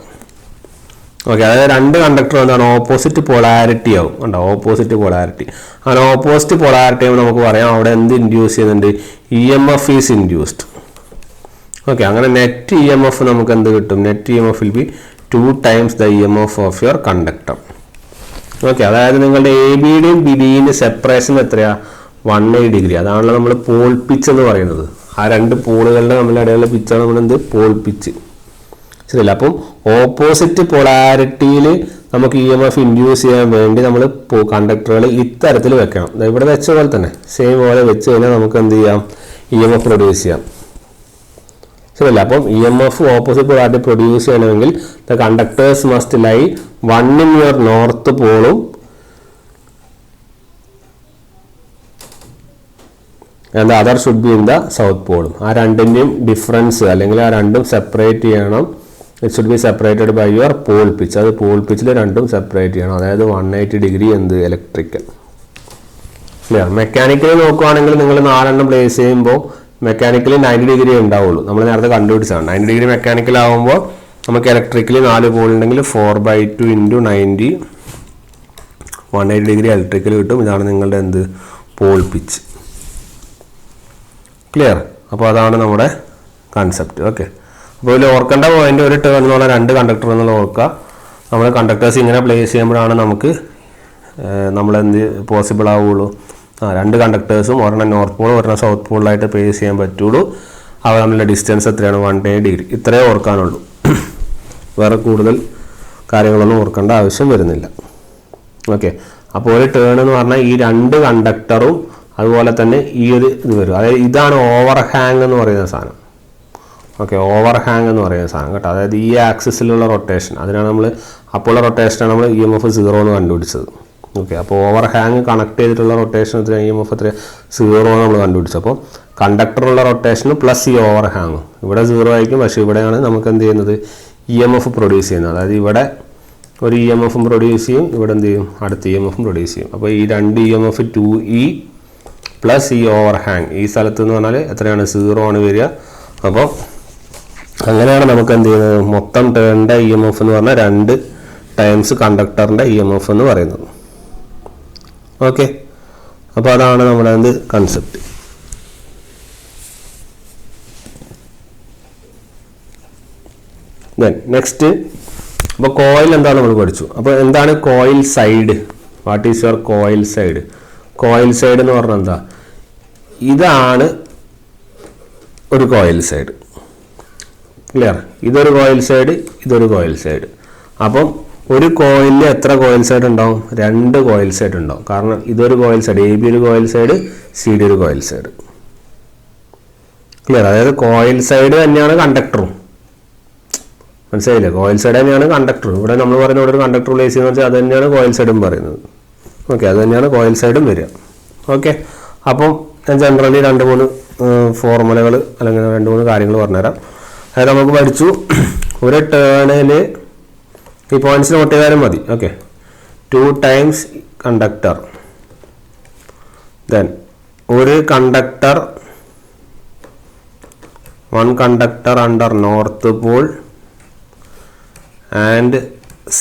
Okay, അതായത് രണ്ട് കണ്ടക്ടർ എന്താണ്, ഓപ്പോസിറ്റ് പൊളാരിറ്റി ആവും. ഉണ്ടോ, ഓപ്പോസിറ്റ് പൊളാരിറ്റി. അങ്ങനെ ഓപ്പോസിറ്റ് പൊളാരിറ്റി ആകുമ്പോൾ നമുക്ക് പറയാം അവിടെ എന്ത് ഇൻഡ്യൂസ് ചെയ്യുന്നുണ്ട്, EMF ഈസ് ഇൻഡ്യൂസ്ഡ്. ഓക്കെ, അങ്ങനെ നെറ്റ് EMF നമുക്ക് എന്ത് കിട്ടും, net EMF will be 2 times the EMF of your conductor. Okay, അതായത് നിങ്ങളുടെ ABയുടെയും BDയുടെയും സെപ്പറേഷൻ എത്രയാ, 180 ഡിഗ്രി. അതാണല്ലോ നമ്മൾ പോൾ പിച്ച് എന്ന് പറയുന്നത്. ആ രണ്ട് പോളുകളുടെ നമ്മളുടെ ഇടയിലുള്ള പിച്ചാണ് നമ്മൾ എന്ത്, പോൾ പിച്ച്. ശരിയല്ല? അപ്പം ഓപ്പോസിറ്റ് പൊളാരിറ്റിയിൽ നമുക്ക് EMF ഇൻഡ്യൂസ് ചെയ്യാൻ വേണ്ടി നമ്മൾ കണ്ടക്ടറുകൾ ഇത്തരത്തിൽ വെക്കണം. ഇവിടെ വെച്ച പോലെ തന്നെ സെയിം പോലെ വെച്ച് കഴിഞ്ഞാൽ നമുക്ക് എന്ത് ചെയ്യാം, EMF പ്രൊഡ്യൂസ് ചെയ്യാം. ശരിയല്ല? അപ്പം EMF ഓപ്പോസിറ്റ് പൊളാരിറ്റി പ്രൊഡ്യൂസ് ചെയ്യണമെങ്കിൽ the conductors must lie one in your north പോളും and other should be in the south പോളും. ആ രണ്ടിൻ്റെയും ഡിഫറൻസ് അല്ലെങ്കിൽ ആ രണ്ടും സെപ്പറേറ്റ് ചെയ്യണം. It should be separated by your pole pitch. അത് പോൾ പിച്ചിൽ രണ്ടും സെപ്പറേറ്റ് ചെയ്യണം. അതായത് 180 ഡിഗ്രി എന്ത്, ഇലക്ട്രിക്കൽ. ക്ലിയർ? മെക്കാനിക്കലി നോക്കുകയാണെങ്കിൽ നിങ്ങൾ 4 പ്ലേസ് ചെയ്യുമ്പോൾ മെക്കാനിക്കലി 90 ഡിഗ്രി ഉണ്ടാവുള്ളൂ. നമ്മൾ നേരത്തെ കണ്ടുപിടിച്ചതാണ്. 90 ഡിഗ്രി മെക്കാനിക്കൽ ആകുമ്പോൾ നമുക്ക് ഇലക്ട്രിക്കലി 4 പോൾ ഉണ്ടെങ്കിൽ 4/2 × 90 180 ഡിഗ്രി ഇലക്ട്രിക്കൽ കിട്ടും. ഇതാണ് നിങ്ങളുടെ എന്ത്, പോൾ പിച്ച്. ക്ലിയർ? അപ്പോൾ അതാണ് നമ്മുടെ കൺസെപ്റ്റ്. ഓക്കെ, അപ്പോൾ ഇതിൽ ഓർക്കേണ്ട പോയിന്റ്, ഒരു ടേൺ എന്ന് പറഞ്ഞാൽ 2 കണ്ടക്ടർ എന്നുള്ള ഓർക്കുക. നമ്മൾ കണ്ടക്ടേഴ്സ് ഇങ്ങനെ പ്ലേസ് ചെയ്യുമ്പോഴാണ് നമുക്ക് നമ്മളെന്ത് പോസിബിൾ ആവുള്ളൂ, 2 കണ്ടക്ടേഴ്സും ഒരെണ്ണം നോർത്ത് പോളും ഒരെണ്ണം സൗത്ത് പോളിലായിട്ട് പ്ലേസ് ചെയ്യാൻ പറ്റുള്ളൂ. അവ തമ്മിലുള്ള ഡിസ്റ്റൻസ് എത്രയാണ്, 180 ഡിഗ്രി. ഇത്രയേ ഓർക്കാനുള്ളൂ. വേറെ കൂടുതൽ കാര്യങ്ങളൊന്നും ഓർക്കേണ്ട ആവശ്യം വരുന്നില്ല. ഓക്കെ, അപ്പോൾ ഒരു ടേൺ എന്ന് പറഞ്ഞാൽ ഈ 2 കണ്ടക്ടറും അതുപോലെ തന്നെ ഈ ഒരു ഇത് വരും. അതായത് ഇതാണ് ഓവർ ഹാങ് എന്ന് പറയുന്ന സാധനം. ഓക്കെ, ഓവർ ഹാങ് എന്ന് പറയുന്ന സാധനം കേട്ടോ. അതായത് ഈ ആക്സിസിലുള്ള റൊട്ടേഷൻ, അതിനാണ് നമ്മൾ അപ്പോഴുള്ള റൊട്ടേഷനാണ് നമ്മൾ EMF 0 എന്ന് കണ്ടുപിടിച്ചത്. ഓക്കെ, അപ്പോൾ ഓവർ ഹാങ് കണക്ട് ചെയ്തിട്ടുള്ള റൊട്ടേഷൻ എത്ര, EMF എത്ര, 0 നമ്മൾ കണ്ടുപിടിച്ചു. അപ്പോൾ കണ്ടക്ടറുള്ള റൊട്ടേഷന് പ്ലസ് ഈ ഓവർ ഹാങ് ഇവിടെ 0 ആയിരിക്കും. പക്ഷേ ഇവിടെയാണ് നമുക്ക് എന്ത് ചെയ്യുന്നത്, EMF പ്രൊഡ്യൂസ് ചെയ്യുന്നത്. അതായത് ഇവിടെ ഒരു EMF പ്രൊഡ്യൂസ് ചെയ്യും, ഇവിടെ എന്ത് ചെയ്യും, അടുത്ത EMF പ്രൊഡ്യൂസ് ചെയ്യും. അപ്പോൾ ഈ 2 EMF 2E പ്ലസ് ഈ ഓവർ ഹാങ് ഈ സ്ഥലത്ത് എന്ന് പറഞ്ഞാൽ എത്രയാണ്, 0 ആണ് വരിക. അപ്പോൾ അങ്ങനെയാണ് നമുക്ക് എന്ത് ചെയ്യുന്നത്, മൊത്തം ടേണിൻ്റെ EMF എന്ന് പറഞ്ഞാൽ 2 ടൈംസ് കണ്ടക്ടറിൻ്റെ EMF എന്ന് പറയുന്നത്. ഓക്കെ, അപ്പോൾ അതാണ് നമ്മുടെ എന്ത് കൺസെപ്റ്റ്. ദെൻ നെക്സ്റ്റ്, അപ്പോൾ കോയിൽ എന്താണ് നമ്മൾ പഠിച്ചു. അപ്പോൾ എന്താണ് coil side, what is your coil side. Coil side എന്ന് പറഞ്ഞാൽ എന്താ, ഇതാണ് ഒരു കോയിൽ സൈഡ്. ക്ലിയർ? ഇതൊരു കോയിൽ സൈഡ്, ഇതൊരു കോയിൽ സൈഡ്. അപ്പം ഒരു കോയിലിൽ എത്ര കോയിൽ സൈഡ് ഉണ്ടാവും? 2 കോയിൽ സൈഡ് ഉണ്ടാവും. കാരണം ഇതൊരു കോയിൽ സൈഡ്, എ ബി ഒരു കോയിൽ സൈഡ്, സി ഡി ഒരു കോയിൽ സൈഡ്. ക്ലിയർ? അതായത് കോയിൽ സൈഡ് തന്നെയാണ് കണ്ടക്ടറും. മനസ്സിലായില്ലേ? കോയിൽ സൈഡ് തന്നെയാണ് കണ്ടക്ടറും. ഇവിടെ നമ്മൾ പറയുന്ന ഇവിടെ ഒരു കണ്ടക്ടർ പ്ലേസ് ചെയ്യുന്ന വെച്ചാൽ അത് തന്നെയാണ് കോയിൽ സൈഡും പറയുന്നത്. ഓക്കെ, അത് തന്നെയാണ് കോയിൽ സൈഡും വരിക. ഓക്കെ, അപ്പം ഞാൻ ജനറലി 2-3 ഫോർമുലകൾ അല്ലെങ്കിൽ 2-3 കാര്യങ്ങൾ പറഞ്ഞുതരാം. അതായത് നമുക്ക് പഠിച്ചു ഒരു ടേണിൽ ഈ പോയിന്റ്സ് നോട്ട് ചെയ്താലും മതി. ഓക്കെ, 2 times കണ്ടക്ടർ, ദെൻ ഒരു conductor, 1 conductor under north pole and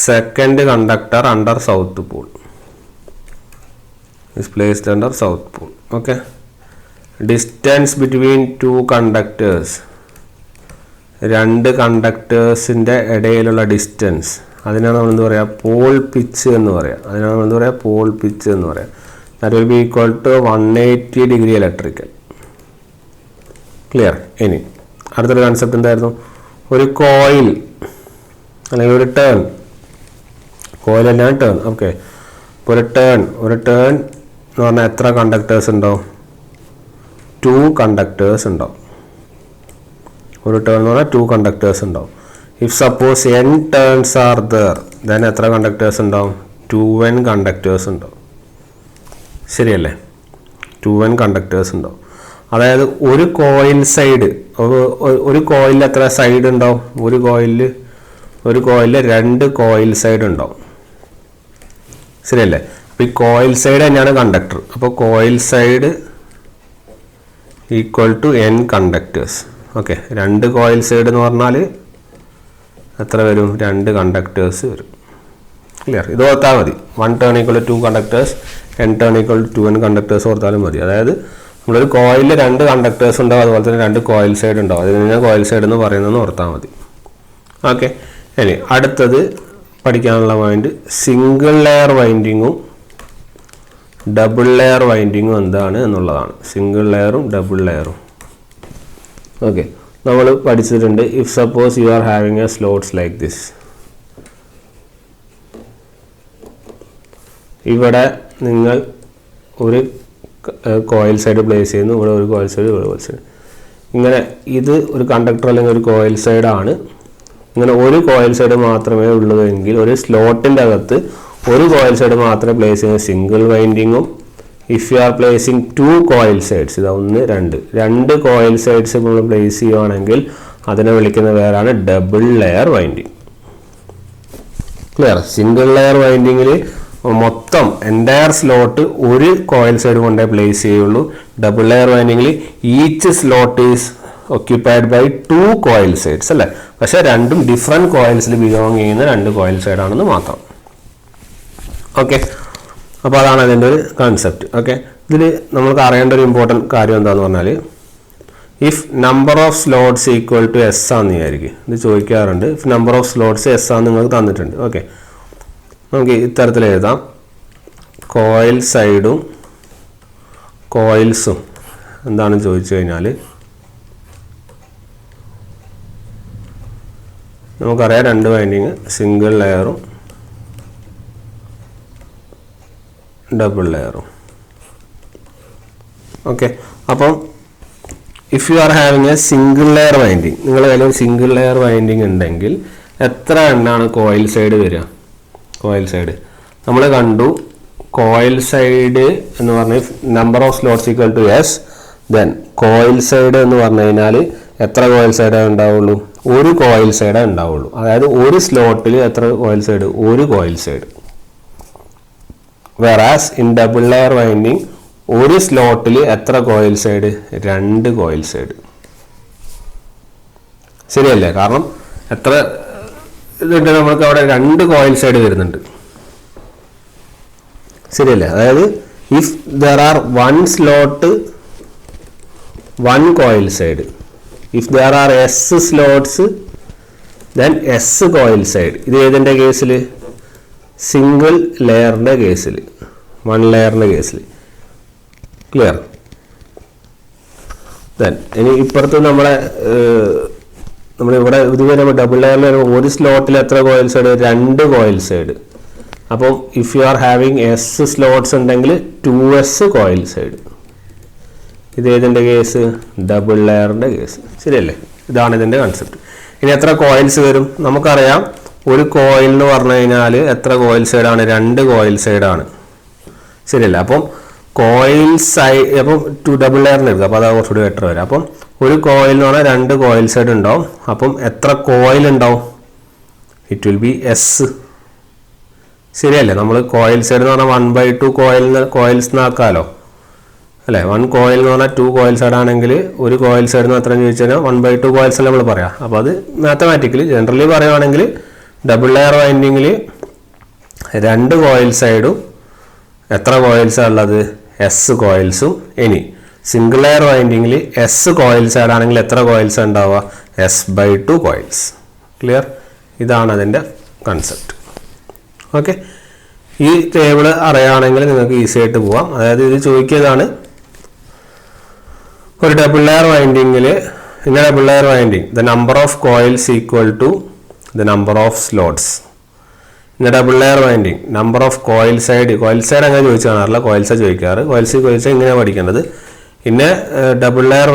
second conductor under south pole is placed under south pole. Okay, distance between 2 conductors, 2 കണ്ടക്ടേഴ്സിൻ്റെ ഇടയിലുള്ള ഡിസ്റ്റൻസ്, അതിനാണ് നമ്മൾ എന്ത് പറയുക? പോൾ പിച്ച് എന്ന് പറയാം. അതിനാണ് നമ്മൾ എന്ത് പറയുക? പോൾ പിച്ച് എന്ന് പറയാം. That will be equal to 180 degree electrical. Clear? ഇനി അടുത്തൊരു കൺസെപ്റ്റ് എന്തായിരുന്നു? ഒരു കോയിൽ അല്ലെങ്കിൽ ഒരു ടേൺ, കോയിൽ തന്നെയാണ് ടേൺ. ഓക്കെ, ഇപ്പോൾ ഒരു ടേൺ എന്ന് പറഞ്ഞാൽ എത്ര കണ്ടക്ടേഴ്സ് ഉണ്ടാവും? 2 conductors ഉണ്ടാവും. ഒരു ടേൺ എന്ന് പറഞ്ഞാൽ 2 conductors ഉണ്ടാവും. If suppose n turns are there, then എത്ര കണ്ടക്ടേഴ്സ് ഉണ്ടാവും? 2n conductors ഉണ്ടാവും. ശരിയല്ലേ? 2n conductors ഉണ്ടാവും. അതായത് ഒരു കോയിൽ സൈഡ്, ഒരു കോയിലിൽ എത്ര സൈഡ് ഉണ്ടാവും? ഒരു കോയിലിൽ 2 കോയിൽ സൈഡ് ഉണ്ടാവും. ശരിയല്ലേ? അപ്പോൾ ഈ കോയിൽ സൈഡ് തന്നെയാണ് കണ്ടക്ടർ. അപ്പോൾ coil side equal to n conductors. Okay, 2 coil side എന്ന് പറഞ്ഞാൽ എത്ര വരും? 2 കണ്ടക്ടേഴ്സ് വരും. ക്ലിയർ? ഇത് ഓർത്താൽ മതി. 1 turn equal to 2 conductors, n turn equal to 2n conductors ഓർത്താലും മതി. അതായത് നമ്മളൊരു കോയിലിൽ 2 കണ്ടക്ടേഴ്സ് ഉണ്ടാവും, അതുപോലെ തന്നെ 2 കോയിൽ സൈഡ് ഉണ്ടാവും. അതിന് ഞാൻ കോയിൽ സൈഡ് എന്ന് പറയുന്നതെന്ന് ഓർത്താൽ മതി. ഓക്കെ, ഇനി അടുത്തത് പഠിക്കാനുള്ള പോയിന്റ് സിംഗിൾ ലെയർ വൈൻഡിങ്ങും ഡബിൾ ലെയർ വൈൻഡിങ്ങും എന്താണ് എന്നുള്ളതാണ്. സിംഗിൾ ലെയറും ഡബിൾ ലെയറും. ഓക്കെ, നമ്മൾ പഠിച്ചിട്ടുണ്ട്. If suppose you are having a slots like this, ഇവിടെ നിങ്ങൾ ഒരു കോയിൽ സൈഡ് പ്ലേസ് ചെയ്യുന്നു, ഇവിടെ ഒരു കോയിൽ സൈഡ്, ഇവിടെ കോയിൽ സൈഡ്. ഇങ്ങനെ ഇത് ഒരു കണ്ടക്ടർ അല്ലെങ്കിൽ ഒരു കോയിൽ സൈഡാണ്. ഇങ്ങനെ ഒരു കോയിൽ സൈഡ് മാത്രമേ ഉള്ളൂവെങ്കിൽ ഒരു സ്ലോട്ടിൻ്റെ അകത്ത് ഒരു കോയിൽ സൈഡ് മാത്രമേ പ്ലേസ് ചെയ്യുന്ന സിംഗിൾ വൈൻഡിങ്ങും, if you are placing 2 coil sides, ഇതാ 1 2 കോയിൽ സൈഡ്സ് നമ്മൾ പ്ലേസ് ചെയ്യുകയാണെങ്കിൽ അതിനെ വിളിക്കുന്ന പേരാണ് double layer winding. Clear? Single layer വൈൻഡിങ്ങിൽ മൊത്തം എൻറ്റയർ സ്ലോട്ട് ഒരു കോയിൽ സൈഡ് കൊണ്ടേ പ്ലേസ് ചെയ്യുള്ളൂ. ഡബിൾ ലെയർ വൈൻഡിങ്ങിൽ each slot is occupied by 2 coil sides അല്ലേ? പക്ഷേ രണ്ടും ഡിഫറെൻറ്റ് കോയിൽസിൽ ബിലോങ് ചെയ്യുന്ന 2 കോയിൽ സൈഡ് ആണെന്ന് മാത്രം. ഓക്കെ, അപ്പോൾ അതാണ് അതിൻ്റെ ഒരു കൺസെപ്റ്റ്. ഓക്കെ, ഇതിൽ നമ്മൾക്ക് അറിയേണ്ട ഒരു ഇമ്പോർട്ടൻറ്റ് കാര്യം എന്താണെന്ന് പറഞ്ഞാൽ, if number of slots equal to S ആണെന്ന് വിചാരിക്കും. ഇത് ചോദിക്കാറുണ്ട്. If number of slots S ആണെന്ന് നിങ്ങൾക്ക് തന്നിട്ടുണ്ട്. ഓക്കെ, നമുക്ക് ഇത്തരത്തിൽ എഴുതാം. കോയിൽ സൈഡും കോയിൽസും എന്താണെന്ന് ചോദിച്ചു കഴിഞ്ഞാൽ നമുക്കറിയാം 2 വൈൻഡിങ്, സിംഗിൾ ലെയറും ഡബിൾ ലെയറും. ഓക്കെ, അപ്പം if you are having a single layer winding, നിങ്ങളുടെ കയ്യിൽ സിംഗിൾ ലെയർ വൈൻഡിങ് ഉണ്ടെങ്കിൽ എത്ര എണ്ണമാണ് കോയിൽ സൈഡ് വരിക? കോയിൽ സൈഡ് നമ്മൾ കണ്ടു. കോയിൽ സൈഡ് എന്ന് പറഞ്ഞാൽ number of slots equal to S. Then coil side എന്ന് പറഞ്ഞു കഴിഞ്ഞാൽ എത്ര കോയിൽ സൈഡേ ഉണ്ടാവുള്ളൂ? ഒരു കോയിൽ സൈഡേ ഉണ്ടാവുള്ളൂ. അതായത് ഒരു സ്ലോട്ടിൽ എത്ര കോയിൽ സൈഡ്? ഒരു coil side. വെറാസ് in double layer winding ഒരു സ്ലോട്ടിൽ എത്ര കോയിൽ സൈഡ്? 2 coil side. ശരിയല്ലേ? കാരണം എത്ര ഇതുണ്ട് നമ്മൾക്ക് അവിടെ 2 കോയിൽ സൈഡ് വരുന്നുണ്ട്. ശരിയല്ലേ? അതായത് if there are 1 slot 1 coil side, if there are S slots then S coil side. ഇത് ഏതിൻ്റെ കേസിൽ? സിംഗിൾ ലെയറിൻ്റെ കേസിൽ, 1 ലെയറിൻ്റെ കേസിൽ. ക്ലിയർ? ദെൻ ഇനി ഇപ്പുറത്ത് നമ്മളെ നമ്മളിവിടെ ഇതുവരെ ഡബിൾ ലെയറിൽ ഒരു സ്ലോട്ടിൽ എത്ര കോയിൽ സൈഡ്? 2 coil side. അപ്പം if you are having S slots ഉണ്ടെങ്കിൽ 2s കോയിൽ സൈഡ്. ഇത് ഏതിൻ്റെ കേസ്? Double ലെയറിൻ്റെ case. ശരിയല്ലേ? ഇതാണ് ഇതിൻ്റെ കൺസെപ്റ്റ്. ഇനി എത്ര കോയിൽസ് വരും? നമുക്കറിയാം ഒരു കോയിൽ എന്ന് പറഞ്ഞു കഴിഞ്ഞാൽ എത്ര കോയിൽ സൈഡാണ്? 2 കോയിൽ സൈഡാണ്. ശരിയല്ലേ? അപ്പം കോയിൽ സൈഡ് അപ്പം ഡബിൾ ലെയറിന് എടുക്കുക. അപ്പോൾ അത് കുറച്ചുകൂടി ബെറ്റർ വരും. അപ്പം ഒരു കോയിൽ എന്ന് പറഞ്ഞാൽ 2 കോയിൽ സൈഡ് ഉണ്ടാവും. അപ്പം എത്ര കോയിൽ ഉണ്ടാവും? It will B S. ശരിയല്ലേ? നമ്മൾ കോയിൽ സൈഡ് എന്ന് പറഞ്ഞാൽ 1/2 കോയിൽസ് എന്നാക്കാമല്ലോ അല്ലേ? 1 കോയിൽ എന്ന് പറഞ്ഞാൽ 2 കോയിൽ സൈഡ് ആണെങ്കിൽ ഒരു കോയിൽ സൈഡ് എന്ന് എത്ര ചോദിച്ചു കഴിഞ്ഞാൽ 1/2 കോയിൽസ് നമ്മൾ പറയാം. അപ്പോൾ അത് മാത്തമാറ്റിക്കലി ജനറലി പറയുവാണെങ്കിൽ ഡബിൾ ലെയർ വൈൻഡിങ്ങിൽ 2 കോയിൽ സൈഡും എത്ര കോയിൽസാണ് ഉള്ളത്? എസ് കോയിൽസും. ഇനി സിംഗിൾ ലെയർ വൈൻഡിങ്ങിൽ എസ് കോയിൽ സൈഡ് ആണെങ്കിൽ എത്ര കോയിൽസ് ഉണ്ടാവുക? S/2 coils. ക്ലിയർ? ഇതാണ് അതിൻ്റെ കൺസെപ്റ്റ്. ഓക്കെ, ഈ ടേബിൾ അറിയുകയാണെങ്കിൽ നിങ്ങൾക്ക് ഈസി ആയിട്ട് പോവാം. അതായത് ഇത് ചോദിക്കിയതാണ് ഒരു ഡബിൾ ലെയർ വൈൻഡിങ്ങിൽ in a double layer winding the number of coils equal to the number of slots. In a double layer winding number of coil side അങ്ങനെ ചോദിച്ചു കാണാറില്ല, കോയിൽസാണ് ചോദിക്കാറ്. കോയിൽസ് ഇങ്ങനെയാണ് പഠിക്കേണ്ടത്. In a double layer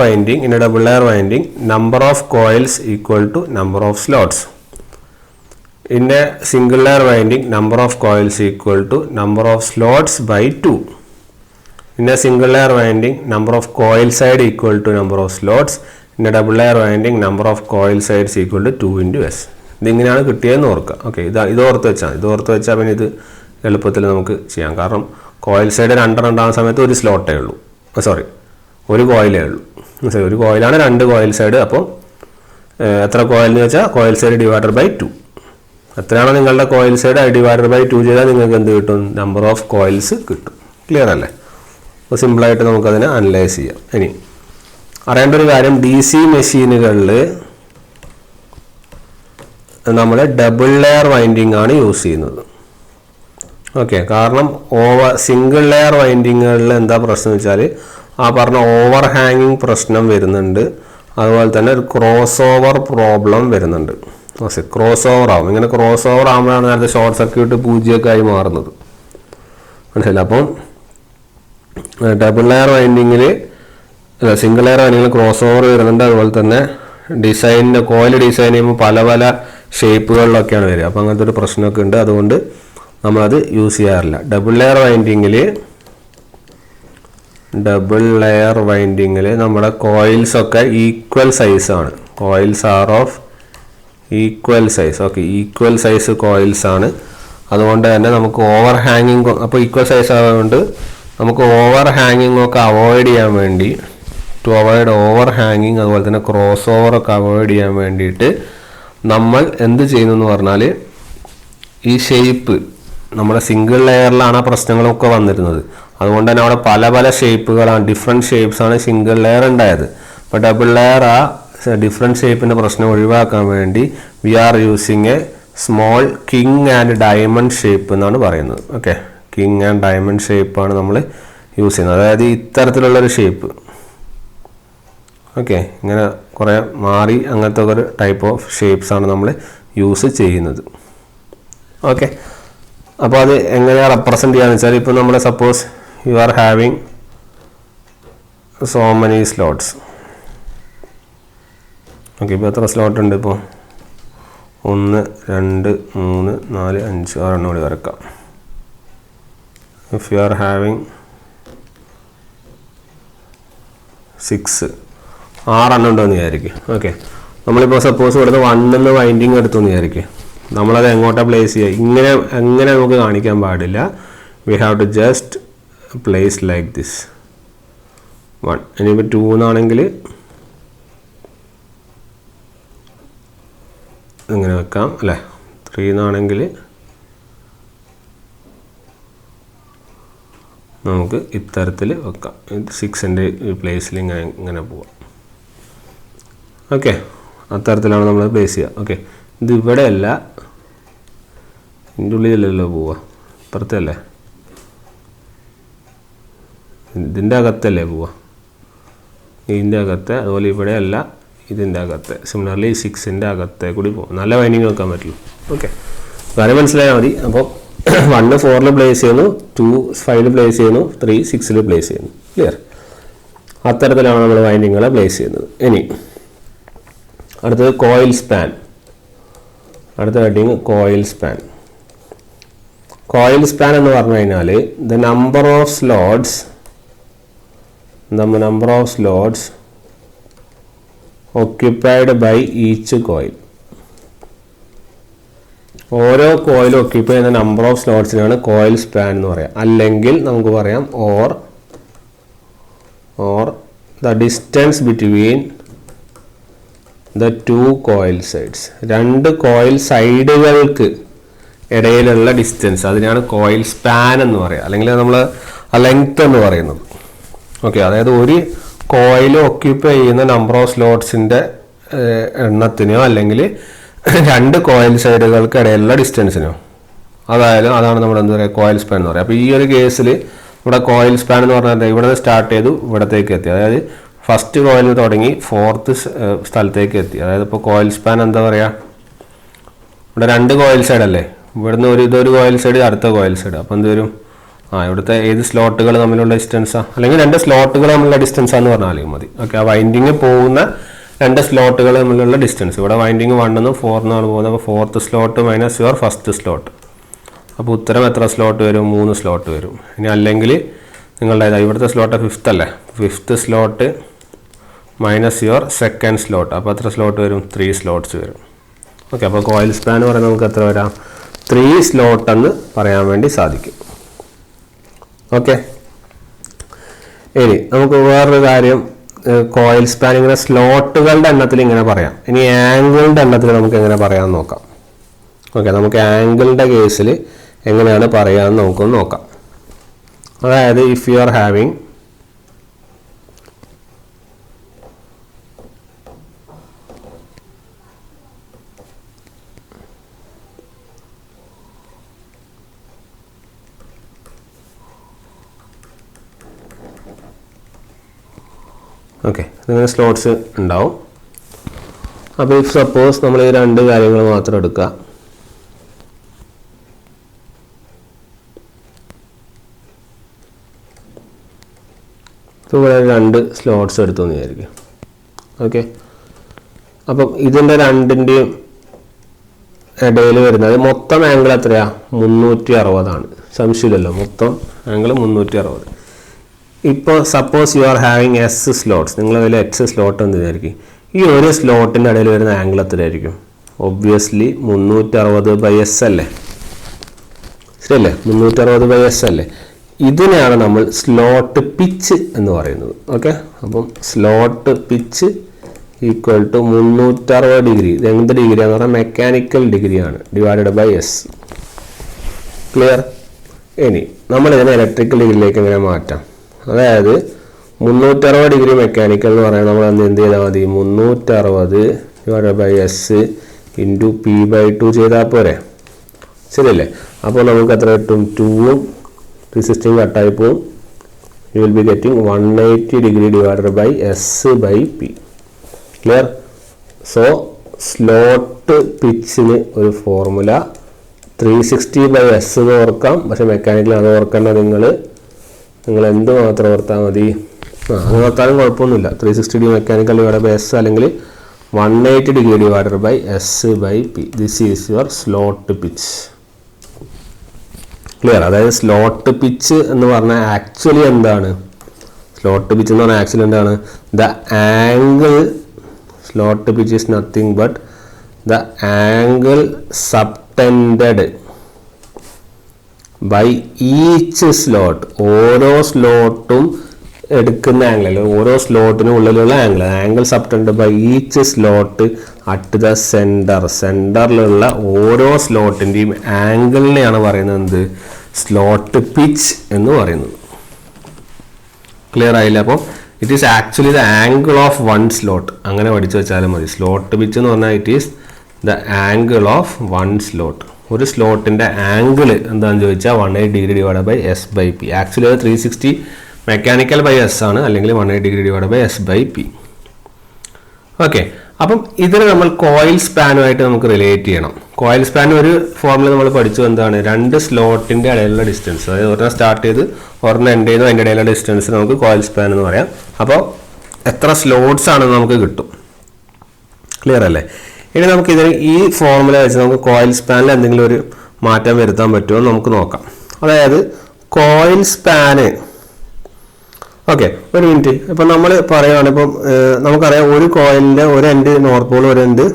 winding number of coils equal to number of slots. In a single layer winding, number of coils equal to number of slots by 2. In a single layer winding, number of coil side equal to number of slots. In a double layer winding, number of coil sides equal to 2 into S. ഇതിങ്ങനെയാണ് കിട്ടിയതെന്ന് ഓർക്കുക. ഓക്കെ, ഇത് ഓർത്ത് വെച്ചാൽ പിന്നെ ഇത് എളുപ്പത്തിൽ നമുക്ക് ചെയ്യാം. കാരണം കോയിൽ സൈഡ് 2 ഉണ്ടാകുന്ന സമയത്ത് ഒരു സ്ലോട്ടേ ഉള്ളൂ, ഒരു കോയിലേ ഉള്ളൂ. ഒരു കോയിലാണ് 2 കോയിൽ സൈഡ്. അപ്പോൾ എത്ര കോയിൽ എന്ന് വെച്ചാൽ കോയിൽ സൈഡ് ഡിവൈഡഡ് ബൈ 2. എത്രയാണോ നിങ്ങളുടെ കോയിൽ സൈഡ് ഡിവൈഡഡ് ബൈ 2 ചെയ്താൽ നിങ്ങൾക്ക് എന്ത് കിട്ടും? നമ്പർ ഓഫ് കോയിൽസ് കിട്ടും. ക്ലിയർ അല്ലേ? അപ്പോൾ സിമ്പിളായിട്ട് നമുക്കതിനെ അനലൈസ് ചെയ്യാം. ഇനി അറിയേണ്ട ഒരു കാര്യം, DC മെഷീനുകളിൽ നമ്മൾ ഡബിൾ ലെയർ വൈൻഡിങ് ആണ് യൂസ് ചെയ്യുന്നത്. ഓക്കെ, കാരണം സിംഗിൾ ലെയർ വൈൻഡിങ്ങുകളിൽ എന്താ പ്രശ്നം വെച്ചാൽ ആ പറഞ്ഞ ഓവർ ഹാങ്ങിങ് പ്രശ്നം വരുന്നുണ്ട്. അതുപോലെ തന്നെ ഒരു ക്രോസ് ഓവർ പ്രോബ്ലം വരുന്നുണ്ട്. ക്രോസ് ഓവർ ആവും. ഇങ്ങനെ ക്രോസ് ഓവർ ആകുമ്പോഴാണ് നേരത്തെ ഷോർട്ട് സർക്യൂട്ട് 0 ആയി മാറുന്നത്. മനസ്സിലായില്ല? അപ്പം ഡബിൾ ലെയർ വൈൻഡിങ്ങിൽ സിംഗിൾ ലെയർ വൈൻഡിങ്ങിൽ ക്രോസ് ഓവർ വരുന്നുണ്ട്. അതുപോലെ തന്നെ കോയിൽ ഡിസൈൻ ചെയ്യുമ്പോൾ പല ഷേപ്പുകളിലൊക്കെയാണ് വരിക. അപ്പോൾ അങ്ങനത്തെ ഒരു പ്രശ്നമൊക്കെ ഉണ്ട്. അതുകൊണ്ട് നമ്മളത് യൂസ് ചെയ്യാറില്ല. ഡബിൾ ലെയർ വൈൻഡിങ്ങിൽ നമ്മുടെ കോയിൽസൊക്കെ ഈക്വൽ സൈസാണ്. Coils are of equal size. Okay, equal size coils ആണ്. അതുകൊണ്ട് തന്നെ നമുക്ക് ഓവർ ഹാങ്ങിങ്, അപ്പോൾ ഈക്വൽ സൈസ് ആയതുകൊണ്ട് നമുക്ക് ഓവർ ഹാങ്ങിങ് ഒക്കെ അവോയ്ഡ് ചെയ്യാൻ വേണ്ടി, ടു അവോയ്ഡ് ഓവർ ഹാങ്ങിങ് അതുപോലെ തന്നെ ക്രോസ് ഓവറൊക്കെ അവോയ്ഡ് ചെയ്യാൻ വേണ്ടിയിട്ട് നമ്മൾ എന്ത് ചെയ്യുന്നു എന്ന് പറഞ്ഞാൽ ഈ ഷേപ്പ് നമ്മുടെ സിംഗിൾ ലെയറിലാണ് ആ പ്രശ്നങ്ങളൊക്കെ വന്നിരുന്നത്. അതുകൊണ്ട് തന്നെ അവിടെ പല ഷേപ്പുകളാണ്, ഡിഫറെൻറ്റ് ഷേപ്സാണ് സിംഗിൾ ലെയർ ഉണ്ടായത്. അപ്പോൾ ഡബിൾ ലെയർ ഡിഫറെൻറ്റ് ഷേപ്പിൻ്റെ പ്രശ്നം ഒഴിവാക്കാൻ വേണ്ടി we are using a small king and diamond shape എന്നാണ് പറയുന്നത്. ഓക്കെ, കിങ് ആൻഡ് ഡയമണ്ട് ഷേപ്പാണ് നമ്മൾ യൂസ് ചെയ്യുന്നത്. അതായത് ഇത്തരത്തിലുള്ളൊരു ഷേപ്പ്. ഓക്കെ, ഇങ്ങനെ കുറേ മാറി അങ്ങനത്തെ ഒരു ടൈപ്പ് ഓഫ് ഷേപ്സാണ് നമ്മൾ യൂസ് ചെയ്യുന്നത്. ഓക്കെ, അപ്പോൾ അത് എങ്ങനെയാണ് റെപ്രസെൻറ്റ് ചെയ്യാന്ന് വെച്ചാൽ, ഇപ്പോൾ നമ്മൾ suppose you are having so many slots. Okay, ഇപ്പോൾ എത്ര സ്ലോട്ട് ഉണ്ട്? ഇപ്പോൾ 1 2 3 4 5 6 കൂടി വരക്കാം. ഇഫ് യു ആർ ഹാവിങ് 6 ഉണ്ടെന്ന് വിചാരിക്കും. ഓക്കെ, നമ്മളിപ്പോൾ സപ്പോസ് ഇവിടുന്ന് 1 വൈൻഡിങ് എടുത്തെന്ന് വിചാരിക്കും. നമ്മളത് എങ്ങോട്ടാണ് പ്ലേസ് ചെയ്യുക? എങ്ങനെ നമുക്ക് കാണിക്കാൻ പാടില്ല. We have to just place like this 1. ഇനിയിപ്പോൾ 2 എന്നാണെങ്കിൽ ഇങ്ങനെ വെക്കാം അല്ലേ. 3 എന്നാണെങ്കിൽ നമുക്ക് ഇത്തരത്തിൽ വെക്കാം. 6ൻ്റെ പ്ലേസിൽ ഇങ്ങനെ പോവാം. ഓക്കെ, അത്തരത്തിലാണ് നമ്മൾ പ്ലേസ് ചെയ്യുക. ഓക്കെ, ഇത് ഇവിടെയല്ല, ഇതിൻ്റെ ഉള്ളിലല്ലോ പോവുക, ഇപ്പുറത്തല്ലേ, ഇതിൻ്റെ അകത്തല്ലേ പോവുക, ഇതിൻ്റെ അകത്ത്. അതുപോലെ ഇവിടെയല്ല, ഇതിൻ്റെ അകത്ത്, സിമിലർലി 6ൻ്റെ അകത്തെ കൂടി പോകും. നല്ല വൈൻഡിങ് വെക്കാൻ പറ്റുള്ളൂ. ഓക്കെ, കാര്യം മനസ്സിലായാൽ മതി. അപ്പോൾ 1 4 പ്ലേസ് ചെയ്യുന്നു, 2 5 പ്ലേസ് ചെയ്യുന്നു, 3 6 പ്ലേസ് ചെയ്യുന്നു. ക്ലിയർ? അത്തരത്തിലാണ് നമ്മൾ വൈൻഡിങ്ങുകളെ പ്ലേസ് ചെയ്യുന്നത്. ഇനി അടുത്തത് കോയിൽ സ്പാൻ. അടുത്ത heading coil span. Coil span എന്ന് പറഞ്ഞു കഴിഞ്ഞാൽ the number of slots occupied by each coil. ഓരോ കോയിലും ഒക്യുപ്പൈ ചെയ്യുന്ന നമ്പർ ഓഫ് സ്ലോട്ട്സിനാണ് കോയിൽ സ്പാൻ എന്ന് പറയാം. അല്ലെങ്കിൽ നമുക്ക് പറയാം or the distance between the 2 coil sides. 2 coil സൈഡുകൾക്ക് ഇടയിലുള്ള ഡിസ്റ്റൻസ്, അതിനാണ് കോയിൽ സ്പാൻ എന്ന് പറയുക. അല്ലെങ്കിൽ നമ്മൾ ലെങ്ത് എന്ന് പറയുന്നത്. ഓക്കെ, അതായത് ഒരു കോയിൽ ഒക്യുപ്പൈ ചെയ്യുന്ന നമ്പർ ഓഫ് സ്ലോട്ട്സിൻ്റെ എണ്ണത്തിനോ അല്ലെങ്കിൽ 2 കോയിൽ സൈഡുകൾക്ക് ഇടയിലുള്ള ഡിസ്റ്റൻസിനോ, അതാണ് നമ്മൾ എന്താ പറയുക കോയിൽ സ്പാൻ എന്ന് പറയുക. അപ്പോൾ ഈ ഒരു കേസിൽ ഇവിടെ കോയിൽ സ്പാൻ എന്ന് പറഞ്ഞാൽ ഇവിടെ നിന്ന് സ്റ്റാർട്ട് ചെയ്തു ഇവിടത്തേക്ക് എത്തി, അതായത് ഫസ്റ്റ് കോയിൽ തുടങ്ങി 4th സ്ഥലത്തേക്ക് എത്തി. അതായത് ഇപ്പോൾ കോയിൽ സ്പാൻ എന്താ പറയുക, ഇവിടെ 2 കോയിൽ സൈഡ് അല്ലേ, ഇവിടുന്ന് ഇതൊരു കോയിൽ സൈഡ്, അടുത്ത കോയിൽ സൈഡ്. അപ്പോൾ എന്ത് വരും, ഇവിടുത്തെ ഏത് സ്ലോട്ടുകൾ തമ്മിലുള്ള ഡിസ്റ്റൻസാണ്, അല്ലെങ്കിൽ 2 സ്ലോട്ടുകൾ തമ്മിലുള്ള ഡിസ്റ്റൻസാന്ന് പറഞ്ഞാലും മതി. ഓക്കെ, ആ വൈൻഡിങ് പോകുന്ന 2 സ്ലോട്ടുകൾ തമ്മിലുള്ള ഡിസ്റ്റൻസ്. ഇവിടെ വൈൻഡിങ് 1 നിന്ന് 4 എന്നാണ് പോകുന്നത്. അപ്പോൾ 4th slot minus your first slot. അപ്പോൾ ഉത്തരം എത്ര സ്ലോട്ട് വരും? 3 സ്ലോട്ട് വരും. ഇനി അല്ലെങ്കിൽ നിങ്ങളുടെ ഇവിടുത്തെ സ്ലോട്ട് 5th അല്ലേ, 5th slot minus your second slot. അപ്പോൾ എത്ര സ്ലോട്ട് വരും? 3 സ്ലോട്ട്സ് വരും. ഓക്കെ, അപ്പോൾ കോയിൽ സ്പാൻ എന്ന് പറയുന്നത് നമുക്ക് എത്ര വരാം? 3 സ്ലോട്ട് എന്ന് പറയാൻ വേണ്ടി സാധിക്കും. ഓക്കെ, ഇനി നമുക്ക് വേറൊരു കാര്യം, കോയിൽ സ്പാൻ ഇങ്ങനെ സ്ലോട്ടുകളുടെ എണ്ണത്തിൽ ഇങ്ങനെ പറയാം. ഇനി ആംഗിളിൻ്റെ എണ്ണത്തിൽ നമുക്ക് എങ്ങനെ പറയാമെന്ന് നോക്കാം. ഓക്കെ, നമുക്ക് ആംഗിളിൻ്റെ കേസിൽ എങ്ങനെയാണ് പറയാമെന്ന് നമുക്കൊന്ന് നോക്കാം. അതായത് if you are having okay, ഇങ്ങനെ സ്ലോട്ട്സ് ഉണ്ടാവും. അപ്പോൾ ഇഫ് സപ്പോസ് നമ്മൾ ഈ 2 കാര്യങ്ങൾ മാത്രം എടുക്കുക. ഇപ്പോൾ ഇവിടെ 2 സ്ലോട്ട്സ് എടുത്തു എന്ന് വിചാരിക്കും. ഓക്കെ, അപ്പം ഇതിൻ്റെ 2ൻ്റെയും ഇടയിൽ വരുന്നത് മൊത്തം ആംഗിൾ എത്രയാണ്? 360 സംശയമില്ലല്ലോ, മൊത്തം ആംഗിൾ 360. ഇപ്പോൾ suppose you are having S slots, നിങ്ങൾ അതിൽ എക്സ് സ്ലോട്ട് എന്ന് വിചാരിക്കും. ഈ ഒരു സ്ലോട്ടിൻ്റെ ഇടയിൽ വരുന്ന ആംഗിൾ എത്രയായിരിക്കും? ഒബ്വിയസ്ലി 360/s അല്ലേ, ശരിയല്ലേ? 360/s അല്ലേ? ഇതിനെയാണ് നമ്മൾ സ്ലോട്ട് പിച്ച് എന്ന് പറയുന്നത്. ഓക്കെ, അപ്പം slot pitch equal to 360 degree. ഇത് എന്ത് ഡിഗ്രിയാന്ന് പറഞ്ഞാൽ മെക്കാനിക്കൽ ഡിഗ്രിയാണ്, /s. ക്ലിയർ? ഇനി നമ്മളിതിനെ ഇലക്ട്രിക്കൽ ഡിഗ്രിയിലേക്ക് എങ്ങനെ മാറ്റാം? അതായത് 360 ഡിഗ്രി മെക്കാനിക്കൽ എന്ന് പറയുന്നത് നമ്മൾ എന്ത് ചെയ്താൽ മതി? 360/s ഇൻറ്റു p/2 ചെയ്താൽ പോരെ, ശരിയല്ലേ? അപ്പോൾ നമുക്ക് എത്ര കിട്ടും? 2ഉം റെസിസ്റ്റിംഗ് കട്ടായി പോവും. You will be getting 180 degree /s/p. Clear? So slot പിച്ചിന് ഒരു ഫോർമുല 360/s എന്ന് ഓർക്കാം. പക്ഷെ മെക്കാനിക്കൽ അത് ഓർക്കേണ്ട നിങ്ങൾ എന്ത് മാത്രം ഓർത്താൽ മതി? അത് ഓർത്താലും കുഴപ്പമൊന്നുമില്ല. 360 ഡിഗ്രി മെക്കാനിക്കൽ /s അല്ലെങ്കിൽ 180 degree /s/p. This is your slot pitch. Clear? അതായത് സ്ലോട്ട് പിച്ച് എന്ന് പറഞ്ഞാൽ ആക്ച്വലി എന്താണ്? സ്ലോട്ട് പിച്ച് എന്ന് പറഞ്ഞാൽ ആക്ച്വലി എന്താണ്? The angle, slot pitch is nothing but the angle subtended by each slot. ഓരോ സ്ലോട്ടും എടുക്കുന്ന ആംഗിൾ, അല്ലെങ്കിൽ ഓരോ സ്ലോട്ടിനും ഉള്ളിലുള്ള angle subtend by each slot at the സെൻറ്ററിലുള്ള ഓരോ സ്ലോട്ടിൻ്റെയും ആംഗിളിനെയാണ് പറയുന്നത് എന്ത്? സ്ലോട്ട് പിച്ച് എന്ന് പറയുന്നത്. ക്ലിയർ ആയില്ല? അപ്പോൾ it is actually the angle of 1 slot. അങ്ങനെ പഠിച്ചു വെച്ചാലും മതി. സ്ലോട്ട് പിച്ച് എന്ന് പറഞ്ഞാൽ it is the angle of 1 slot. ഒരു സ്ലോട്ടിൻ്റെ ആംഗിൾ എന്താണെന്ന് ചോദിച്ചാൽ 180 ഡിഗ്രി /s/p. ആക്ച്വലി അത് 360 മെക്കാനിക്കൽ /s ആണ്, അല്ലെങ്കിൽ 180 ഡിഗ്രി /s/p. ഓക്കെ, അപ്പം ഇതിന് നമ്മൾ കോയിൽ സ്പാനുമായിട്ട് നമുക്ക് റിലേറ്റ് ചെയ്യണം. കോയിൽ സ്പാൻ ഒരു ഫോർമുല നമ്മൾ പഠിച്ചു, എന്താണ്, രണ്ട് സ്ലോട്ടിന്റെ ഇടയിലുള്ള ഡിസ്റ്റൻസ്, അതായത് ഒരെണ്ണം സ്റ്റാർട്ട് ചെയ്ത് ഒരെണ്ണം എൻഡ് ചെയ്ത് അതിൻ്റെ ഇടയിലുള്ള ഡിസ്റ്റൻസ് നമുക്ക് കോയിൽ സ്പാൻ എന്ന് പറയാം. അപ്പോൾ എത്ര സ്ലോട്ട്സ് ആണെന്ന് നമുക്ക് കിട്ടും. ക്ലിയർ അല്ലേ? ഇനി നമുക്ക് ഇതിന് ഈ ഫോർമുല വെച്ച് നമുക്ക് കോയിൽ സ്പാനിൽ എന്തെങ്കിലും ഒരു മാറ്റം വരുത്താൻ പറ്റുമോ എന്ന് നമുക്ക് നോക്കാം. അതായത് കോയിൽ സ്പാന്, ഓക്കെ ഒരു മിനിറ്റ്, ഇപ്പം നമ്മൾ പറയുകയാണ്, ഇപ്പം നമുക്കറിയാം ഒരു കോയിലിൻ്റെ ഒരു എൻഡ് നോർത്ത് പോൾ ഒരു എൻഡ്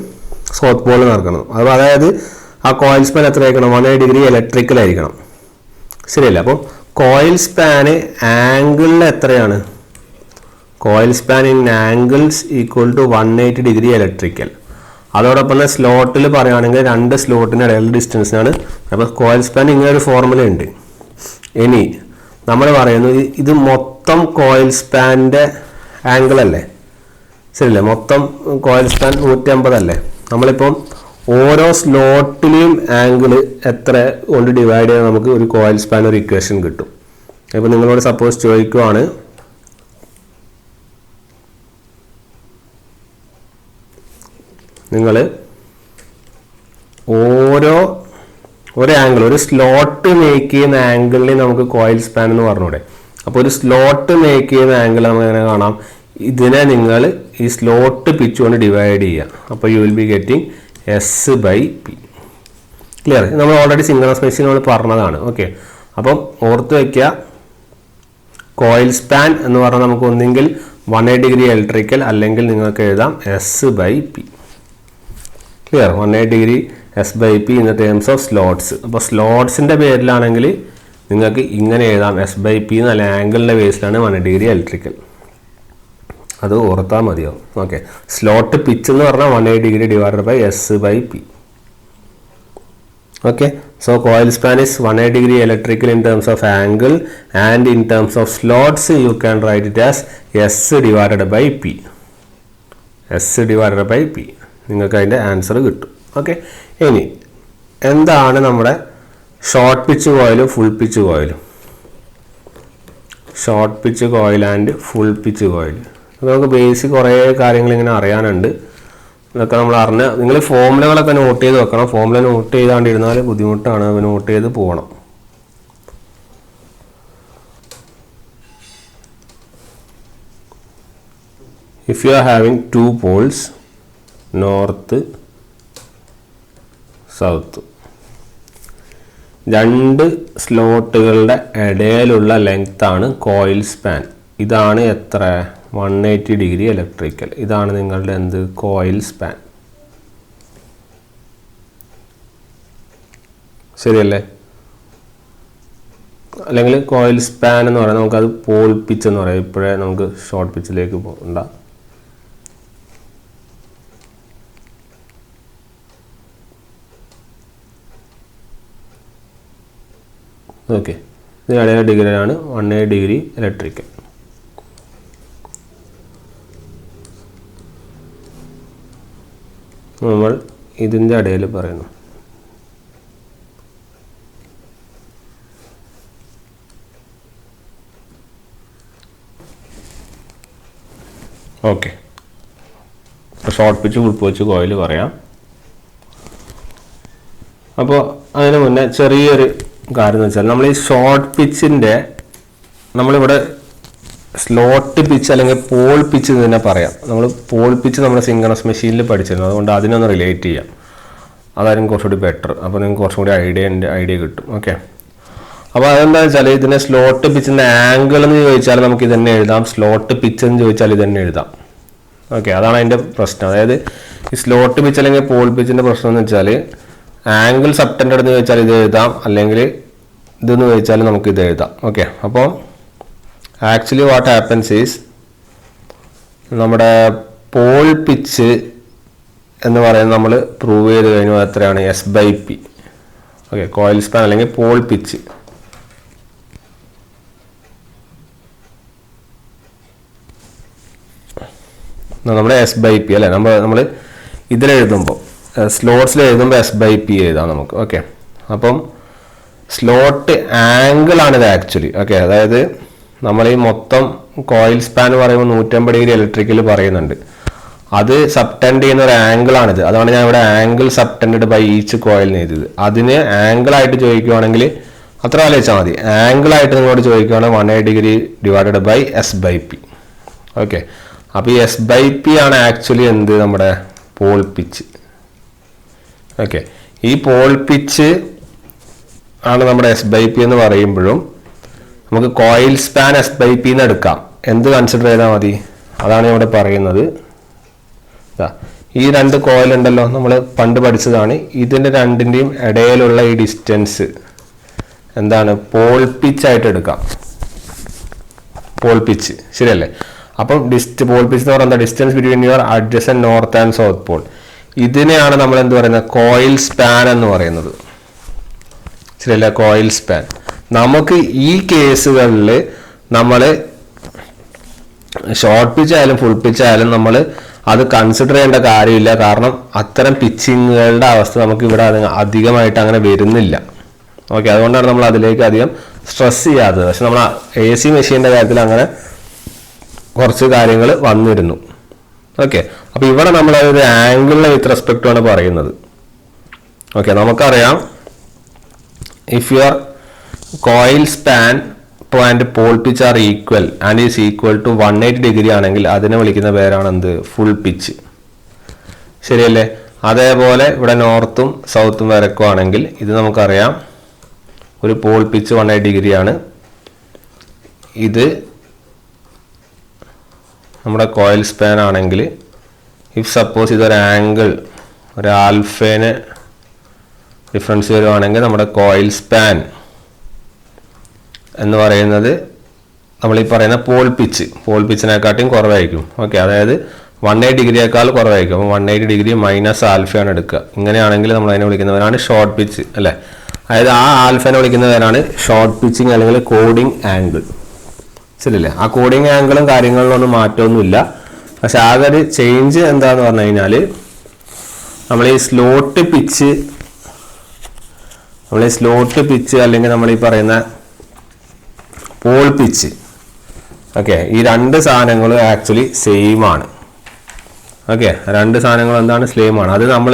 സൗത്ത് പോൾ നടക്കണം. അപ്പോൾ അതായത് ആ കോയിൽ സ്പാൻ എത്ര ആയിരിക്കണം? 180 ഡിഗ്രി ഇലക്ട്രിക്കൽ ആയിരിക്കണം. ശരിയല്ല? അപ്പം കോയിൽ സ്പാന് ആംഗിളിൽ എത്രയാണ്? Coil span in angles equal to 180 degree electrical. അതോടൊപ്പം തന്നെ സ്ലോട്ടിൽ പറയുകയാണെങ്കിൽ രണ്ട് സ്ലോട്ടിന് ഇടയിലുള്ള ഡിസ്റ്റൻസിനാണ്. അപ്പോൾ കോയിൽ സ്പാൻ ഇങ്ങനെ ഒരു ഫോർമുല ഉണ്ട്. ഇനി നമ്മൾ പറയുന്നു ഇത് മൊത്തം കോയിൽ സ്പാനിൻ്റെ ആംഗിൾ അല്ലേ? ശരിയല്ലേ? മൊത്തം കോയിൽ സ്പാൻ 150 അല്ലേ? നമ്മളിപ്പം ഓരോ സ്ലോട്ടിലെയും ആംഗിൾ എത്ര കൊണ്ട് ഡിവൈഡ് ചെയ്താൽ നമുക്ക് ഒരു കോയിൽ സ്പാൻ ഒരു ഇക്വേഷൻ കിട്ടും. ഇപ്പം നിങ്ങളോട് സപ്പോസ് ചോദിക്കുവാണ്, നിങ്ങൾ ഒരു ആംഗിൾ, ഒരു സ്ലോട്ട് മേക്ക് ചെയ്യുന്ന ആംഗിളിനെ നമുക്ക് കോയിൽ സ്പാൻ എന്ന് പറഞ്ഞൂടെ? അപ്പോൾ ഒരു സ്ലോട്ട് മേക്ക് ചെയ്യുന്ന ആംഗിൾ നമുക്ക് എങ്ങനെ കാണാം? ഇതിനെ നിങ്ങൾ ഈ സ്ലോട്ട് പിച്ച് കൊണ്ട് ഡിവൈഡ് ചെയ്യുക. അപ്പോൾ U will be getting S/P. Clear? നമ്മൾ ഓൾറെഡി സിംഗ്രണസ് മെഷീൻ നമ്മൾ പറഞ്ഞതാണ്. ഓക്കെ, അപ്പം ഓർത്ത് വയ്ക്കുക, കോയിൽ സ്പാൻ എന്ന് പറഞ്ഞാൽ നമുക്ക് ഒന്നെങ്കിൽ 180 ഡിഗ്രി ഇലക്ട്രിക്കൽ, അല്ലെങ്കിൽ നിങ്ങൾക്ക് എഴുതാം S/P. Clear? 180 degree S/P in the terms of slots. അപ്പോൾ സ്ലോട്ട്സിൻ്റെ പേരിലാണെങ്കിൽ നിങ്ങൾക്ക് ഇങ്ങനെ എഴുതാം S/P എന്നല്ല, ആംഗിളിൻ്റെ ബേസിലാണ് 180 ഡിഗ്രി ഇലക്ട്രിക്കൽ. അത് ഓർത്താൽ മതിയാവും. ഓക്കെ, സ്ലോട്ട് പിച്ച് എന്ന് പറഞ്ഞാൽ 180 degree divided by S/P. Okay, so coil span is 180 degree electrical in terms of angle, and in terms of slots you can write it as S/P. S/P. നിങ്ങൾക്ക് അതിൻ്റെ ആൻസർ കിട്ടും. ഓക്കെ, ഇനി എന്താണ് നമ്മുടെ ഷോർട്ട് പിച്ച് കോയിലും ഫുൾ പിച്ച് കോയിലും? Short pitch coil and full pitch coil, നമുക്ക് ബേസിക് കുറേ കാര്യങ്ങൾ ഇങ്ങനെ അറിയാനുണ്ട്. ഇതൊക്കെ നമ്മൾ നിങ്ങൾ ഫോമുലകളൊക്കെ നോട്ട് ചെയ്ത് വെക്കണം. ഫോമുല നോട്ട് ചെയ്താണ്ടിരുന്നാൽ ബുദ്ധിമുട്ടാണ്, നോട്ട് ചെയ്ത് പോകണം. If you are having 2 poles, north south, രണ്ട് സ്ലോട്ടുകളുടെ ഇടയിലുള്ള ലെങ്ത്താണ് കോയിൽ സ്പാൻ. ഇതാണ് എത്ര? 180 ഡിഗ്രി ഇലക്ട്രിക്കൽ. ഇതാണ് നിങ്ങളുടെ എന്ത്? Coil span. ശരിയല്ലേ? അല്ലെങ്കിൽ കോയിൽ സ്പാൻ എന്ന് പറയാം, നമുക്കത് പോൾ പിച്ച് എന്ന് പറയാം. ഇപ്പോഴേ നമുക്ക് ഷോർട്ട് പിച്ചിലേക്ക് പോകണ്ട. ഓക്കെ, ഇത് ഇടയിലെ ഡിഗ്രിയാണ് 180 ഡിഗ്രി ഇലക്ട്രിക്കൽ. നമ്മൾ ഇതിൻ്റെ ഇടയിൽ പറയുന്നു. Okay, short pitch full pitch coil പറയാം. അപ്പോൾ അതിന് മുന്നേ ചെറിയൊരു കാര്യം എന്ന് വെച്ചാൽ, നമ്മൾ ഈ ഷോർട്ട് പിച്ചിൻ്റെ നമ്മളിവിടെ സ്ലോട്ട് പിച്ച് അല്ലെങ്കിൽ പോൾ പിച്ച് എന്ന് തന്നെ പറയാം. നമ്മൾ പോൾ പിച്ച് നമ്മുടെ സിംഗ്രണസ് മെഷീനിൽ പഠിച്ചിരുന്നു, അതുകൊണ്ട് അതിനൊന്ന് റിലേറ്റ് ചെയ്യാം. അതായിരിക്കും കുറച്ചുകൂടി ബെറ്റർ. അപ്പോൾ നിങ്ങൾക്ക് കുറച്ചും കൂടി ഐഡിയ കിട്ടും. ഓക്കെ, അപ്പോൾ അതെന്താണെന്ന് വെച്ചാൽ, ഇതിനെ സ്ലോട്ട് പിച്ചിൻ്റെ ആംഗിൾ എന്ന് ചോദിച്ചാൽ നമുക്ക് ഇതന്നെ എഴുതാം, സ്ലോട്ട് പിച്ച് എന്ന് ചോദിച്ചാൽ ഇതന്നെ എഴുതാം. ഓക്കെ, അതാണ് അതിൻ്റെ പ്രശ്നം. അതായത് ഈ സ്ലോട്ട് പിച്ച് അല്ലെങ്കിൽ പോൾ പിച്ചിൻ്റെ പ്രശ്നം എന്ന് വെച്ചാൽ, ആംഗിൾ സബ്ടെൻഡഡ് എന്ന് ചോദിച്ചാൽ ഇത് എഴുതാം, അല്ലെങ്കിൽ ഇതെന്ന് ചോദിച്ചാൽ നമുക്ക് ഇത് എഴുതാം. ഓക്കെ, അപ്പോൾ ആക്ച്വലി വാട്ട് ഹാപ്പൻസ് ഈസ്, നമ്മുടെ പോൾ പിച്ച് എന്ന് പറയുന്നത് നമ്മൾ പ്രൂവ് ചെയ്ത് കഴിഞ്ഞു. എത്രയാണ്? S/P. ഓക്കെ, കോയിൽ സ്പാൻ അല്ലെങ്കിൽ പോൾ പിച്ച്. നമ്മുടെ S/P അല്ലേ, നമ്മൾ ഇതിലെഴുതുമ്പോൾ സ്ലോട്ട്സിൽ എഴുതുമ്പോൾ S/P എഴുതാം നമുക്ക്. ഓക്കെ, അപ്പം സ്ലോട്ട് ആംഗിളാണിത് ആക്ച്വലി. ഓക്കെ, അതായത് നമ്മൾ ഈ മൊത്തം കോയിൽ സ്പാൻ പറയുമ്പോൾ 150 ഡിഗ്രി ഇലക്ട്രിക്കൽ പറയുന്നുണ്ട്. അത് സബ്ടെൻഡ് ചെയ്യുന്ന ഒരു ആംഗിൾ ആണിത്. അതുകൊണ്ട് ഞാൻ ഇവിടെ angle subtend by each coil എഴുതിയത്. അതിന് ആംഗിൾ ആയിട്ട് ചോദിക്കുവാണെങ്കിൽ അത്ര ആലോചിച്ചാൽ മതി. ആംഗിൾ ആയിട്ട് നിങ്ങളോട് ചോദിക്കുവാണെങ്കിൽ 180 degree divided by S by P. Okay, അപ്പോൾ ഈ എസ് ബൈ പി ആണ് ആക്ച്വലി എന്ത് നമ്മുടെ പോൾ പിച്ച്. ഓക്കെ, ഈ പോൾ പിച്ച് ആണ് നമ്മുടെ എസ് ബൈ പി എന്ന് പറയുമ്പോഴും നമുക്ക് coil span S by P എന്ന് എടുക്കാം. എന്ത് കൺസിഡർ ചെയ്താൽ മതി? അതാണ് ഇവിടെ പറയുന്നത്. ഈ രണ്ട് കോയിൽ ഉണ്ടല്ലോ, നമ്മൾ പണ്ട് പഠിച്ചതാണ്. ഇതിൻ്റെ രണ്ടിൻ്റെയും ഇടയിലുള്ള ഈ ഡിസ്റ്റൻസ് എന്താണ്? പോൾ പിച്ച് ആയിട്ട് എടുക്കാം. പോൾ പിച്ച് ശരിയല്ലേ? അപ്പം പോൾ പിച്ച് എന്ന് പറയുന്നത് distance between your adjacent north and south Paul. ഇതിനെയാണ് നമ്മൾ എന്ത് പറയുന്നത്? കോയിൽ സ്പാൻ എന്ന് പറയുന്നത്. ശരിയല്ലേ? Coil span. നമുക്ക് ഈ കേസുകളിൽ നമ്മൾ ഷോർട്ട് പിച്ച് ആയാലും ഫുൾ പിച്ച് ആയാലും നമ്മൾ അത് കൺസിഡർ ചെയ്യേണ്ട കാര്യമില്ല. കാരണം അത്തരം പിച്ചിങ്ങുകളുടെ അവസ്ഥ നമുക്ക് ഇവിടെ അധികമായിട്ട് അങ്ങനെ വരുന്നില്ല. ഓക്കെ, അതുകൊണ്ടാണ് നമ്മൾ അതിലേക്ക് അധികം സ്ട്രെസ് ചെയ്യാത്തത്. പക്ഷെ നമ്മൾ AC മെഷീൻ്റെ കാര്യത്തിൽ അങ്ങനെ കുറച്ച് കാര്യങ്ങൾ വന്നിരുന്നു. ഓക്കെ, അപ്പോൾ ഇവിടെ നമ്മൾ ഒരു ആംഗിളിനെ വിത്ത് റെസ്പെക്ട് ആണ് പറയുന്നത്. ഓക്കെ, നമുക്കറിയാം if your coil span and pole pitch are equal and is equal to 180 degree ആണെങ്കിൽ അതിനെ വിളിക്കുന്ന പേരാണ് എന്ത്? Full pitch. ശരിയല്ലേ? അതേപോലെ ഇവിടെ നോർത്തും സൗത്തും വരക്കുവാണെങ്കിൽ ഇത് നമുക്കറിയാം ഒരു പോൾ പിച്ച് 180 ഡിഗ്രിയാണ്. ഇത് നമ്മുടെ കോയിൽ സ്പാൻ ആണെങ്കിൽ ഇഫ് സപ്പോസ് ഇതൊരു ആംഗിൾ ഒരു ആൽഫേന് ഡിഫറൻസ് വരുവാണെങ്കിൽ നമ്മുടെ കോയിൽ സ്പാൻ എന്ന് പറയുന്നത് നമ്മൾ ഈ പറയുന്ന പോൾ പിച്ചിനെക്കാട്ടിയും കുറവായിരിക്കും. ഓക്കെ, അതായത് 180 ഡിഗ്രിയേക്കാൾ കുറവായിരിക്കും. അപ്പോൾ 180 ഡിഗ്രി മൈനസ് ആൽഫയാണ് എടുക്കുക. ഇങ്ങനെയാണെങ്കിൽ നമ്മൾ അതിനെ വിളിക്കുന്നവരാണ് ഷോർട്ട് പിച്ച് അല്ലേ? അതായത് ആ ആൽഫനെ വിളിക്കുന്നവരാണ് ഷോർട്ട് പിച്ചിങ് അല്ലെങ്കിൽ കോഡിങ് ആംഗിൾ. ശരിയല്ലേ? ആ കോഡിങ് ആംഗിളും കാര്യങ്ങളിലൊന്നും മാറ്റമൊന്നുമില്ല. പക്ഷെ ആകെ ഒരു ചേഞ്ച് എന്താന്ന് പറഞ്ഞു കഴിഞ്ഞാൽ നമ്മൾ ഈ സ്ലോട്ട് പിച്ച് അല്ലെങ്കിൽ നമ്മൾ ഈ പറയുന്ന പോൾ പിച്ച്, ഓക്കെ, ഈ രണ്ട് സാധനങ്ങളും ആക്ച്വലി സെയിം ആണ്. ഓക്കെ, രണ്ട് സാധനങ്ങൾ എന്താണ്? സെയിം ആണ്. അത് നമ്മൾ